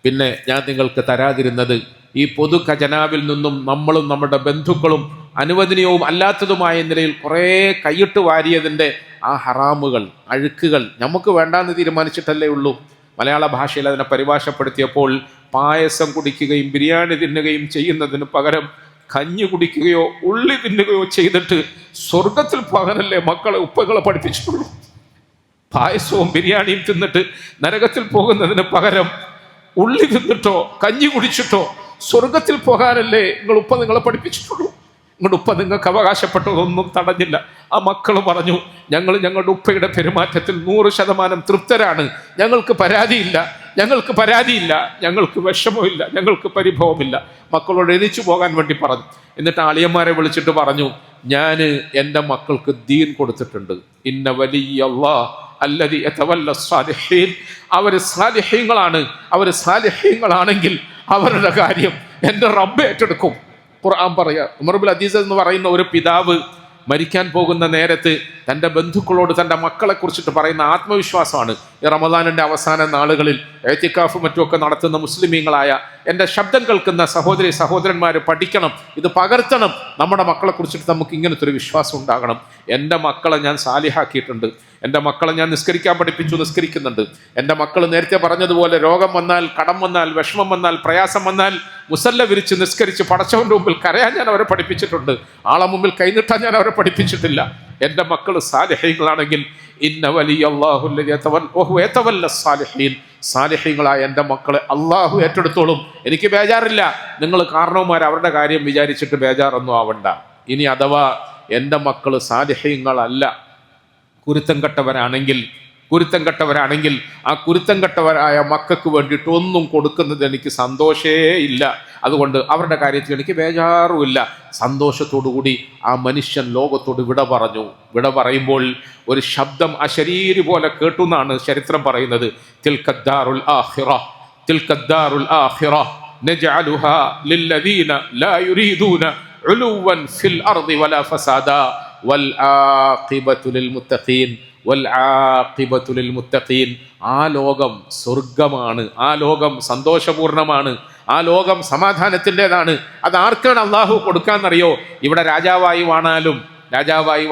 പിന്നെ ഞാൻ നിങ്ങൾക്ക് തരാതിരുന്നത് ഈ പൊതു ഖജനാവിൽ നിന്നും നമ്മളും നമ്മുടെ ബന്ധുക്കളും അനുവദനീയവും അല്ലാത്തതുമായ നിലയിൽ കുറേ കൈയിട്ട് വാരിയതിൻ്റെ ആ ഹറാമുകൾ, അഴുക്കുകൾ നമുക്ക് വേണ്ടാന്ന് തീരുമാനിച്ചിട്ടല്ലേ ഉള്ളൂ. മലയാള ഭാഷയിൽ അതിനെ പരിഭാഷപ്പെടുത്തിയപ്പോൾ പായസം കുടിക്കുകയും ബിരിയാണി തിന്നുകയും ചെയ്യുന്നതിന് പകരം കഞ്ഞി കുടിക്കുകയോ ഉള്ളി തിന്നുകയോ ചെയ്തിട്ട് സ്വർഗത്തിൽ പോകാനല്ലേ മക്കളെ ഉപ്പകളെ പഠിപ്പിച്ചിട്ടുള്ളൂ. പായസവും ബിരിയാണിയും തിന്നിട്ട് നരകത്തിൽ പോകുന്നതിന് പകരം ഉള്ളി തിന്നിട്ടോ കഞ്ഞി കുടിച്ചിട്ടോ സ്വർഗത്തിൽ പോകാനല്ലേ നിങ്ങളെ പഠിപ്പിച്ചിട്ടുള്ളൂ. നിങ്ങളുടെ ഉപ്പ നിങ്ങൾക്ക് അവകാശപ്പെട്ടതൊന്നും തടഞ്ഞില്ല. ആ മക്കൾ പറഞ്ഞു, ഞങ്ങളുടെ ഉപ്പയുടെ പെരുമാറ്റത്തിൽ 100% തൃപ്തരാണ്, ഞങ്ങൾക്ക് പരാതിയില്ല, ഞങ്ങൾക്ക് വിഷമമില്ല, ഞങ്ങൾക്ക് പരിഭവമില്ല. മക്കളോട് എണിച്ചു പോകാൻ വേണ്ടി പറഞ്ഞു. എന്നിട്ട് അളിയന്മാരെ വിളിച്ചിട്ട് പറഞ്ഞു, ഞാൻ എൻ്റെ മക്കൾക്ക് ദീൻ കൊടുത്തിട്ടുണ്ട്. ഇന്ന വലിയല്ലാഹ് അല്ലദീ യതവല്ല സ്സാലിഹീൻ. അവർ സാലിഹീങ്ങളാണെങ്കിൽ അവരുടെ കാര്യം എൻ്റെ റബ്ബ് ഏറ്റെടുക്കും. ഖുർആൻ പറയാ. ഉമർ ഇബ്നു അസീസ് എന്ന് പറയുന്ന ഒരു പിതാവ് മരിക്കാൻ പോകുന്ന നേരത്ത് തൻ്റെ ബന്ധുക്കളോട് തൻ്റെ മക്കളെ കുറിച്ചിട്ട് പറയുന്ന ആത്മവിശ്വാസമാണ്. ഈ റമദാനിൻ്റെ അവസാന നാളുകളിൽ എത്തിക്കാഫും മറ്റുമൊക്കെ നടത്തുന്ന മുസ്ലിമീങ്ങളായ എൻ്റെ ശബ്ദം കേൾക്കുന്ന സഹോദരി സഹോദരന്മാർ പഠിക്കണം, ഇത് പകർത്തണം. നമ്മുടെ മക്കളെ കുറിച്ചിട്ട് നമുക്ക് ഇങ്ങനത്തെ ഒരു വിശ്വാസം ഉണ്ടാകണം. എൻ്റെ മക്കളെ ഞാൻ സാലിഹാക്കിയിട്ടുണ്ട്, എൻ്റെ മക്കളെ ഞാൻ നിസ്കരിക്കാൻ പഠിപ്പിച്ചു, നിസ്കരിക്കുന്നുണ്ട്. എൻ്റെ മക്കൾ നേരത്തെ പറഞ്ഞതുപോലെ രോഗം വന്നാൽ, കടം വന്നാൽ, വിഷമം വന്നാൽ, പ്രയാസം വന്നാൽ മുസല്ല വിരിച്ച് നിസ്കരിച്ച് പടച്ചവൻ്റെ മുമ്പിൽ കരയാൻ ഞാൻ അവരെ പഠിപ്പിച്ചിട്ടുണ്ട്. ആളെ മുമ്പിൽ കൈനീട്ടാൻ ഞാൻ അവരെ പഠിപ്പിച്ചിട്ടില്ല. എൻ്റെ മക്കൾ സാലിഹീങ്ങളാണെങ്കിൽ ഇന്ന വലിയല്ലാഹു സാലിഹീങ്ങളായ എൻ്റെ മക്കളെ അള്ളാഹു ഏറ്റെടുത്തോളും. എനിക്ക് ബേജാറില്ല. നിങ്ങൾ കാരണവന്മാർ അവരുടെ കാര്യം വിചാരിച്ചിട്ട് ബേജാറൊന്നും ആവണ്ട. ഇനി അഥവാ എൻ്റെ മക്കൾ സാലിഹീങ്ങളല്ല, കുരുത്തം കെട്ടവരാണെങ്കിൽ ആ കുരുത്തം കെട്ടവരായ മക്കൾക്ക് വേണ്ടിയിട്ട് ഒന്നും കൊടുക്കുന്നത് എനിക്ക് സന്തോഷേ ഇല്ല. അതുകൊണ്ട് അവരുടെ കാര്യത്തിൽ എനിക്ക് ബേജാറുമില്ല. സന്തോഷത്തോടുകൂടി ആ മനുഷ്യൻ ലോകത്തോട് വിട പറയുമ്പോൾ ഒരു ശബ്ദം അശരീരി പോലെ കേട്ടുന്നാണ് ചരിത്രം പറയുന്നത്. തിൽക്കദ്ദാറുൽ ആഖിറ നജഅലുഹാ ലില്ലദീന ലാ യുരീദൂന ഉലുവൻ ഫിൽ അർദി വലാ ഫസാദാ വൽ ആഖിബതു ലിൽ മുത്തഖീൻ. ആ ലോകം സ്വർഗമാണ്, ആ ലോകം സന്തോഷപൂർണമാണ്, ആ ലോകം സമാധാനത്തിൻ്റെതാണ്. അത് ആർക്കാണ് അള്ളാഹു കൊടുക്കാന്നറിയോ? ഇവിടെ രാജാവായി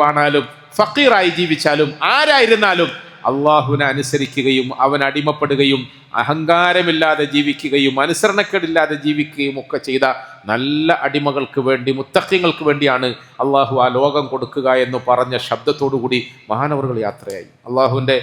വാണാലും ഫക്കീറായി ജീവിച്ചാലും ആരായിരുന്നാലും അള്ളാഹുവിനെ അനുസരിക്കുകയും അവൻ അടിമപ്പെടുകയും അഹങ്കാരമില്ലാതെ ജീവിക്കുകയും അനുസരണക്കേടില്ലാതെ ജീവിക്കുകയും ഒക്കെ ചെയ്ത നല്ല അടിമകൾക്ക് വേണ്ടി, മുത്തഖീങ്ങൾക്ക് വേണ്ടിയാണ് അള്ളാഹു ആ ലോകം കൊടുക്കുക എന്ന് പറഞ്ഞ ശബ്ദത്തോടു കൂടി മഹാനവറുകൾ യാത്രയായി. അള്ളാഹുവിൻ്റെ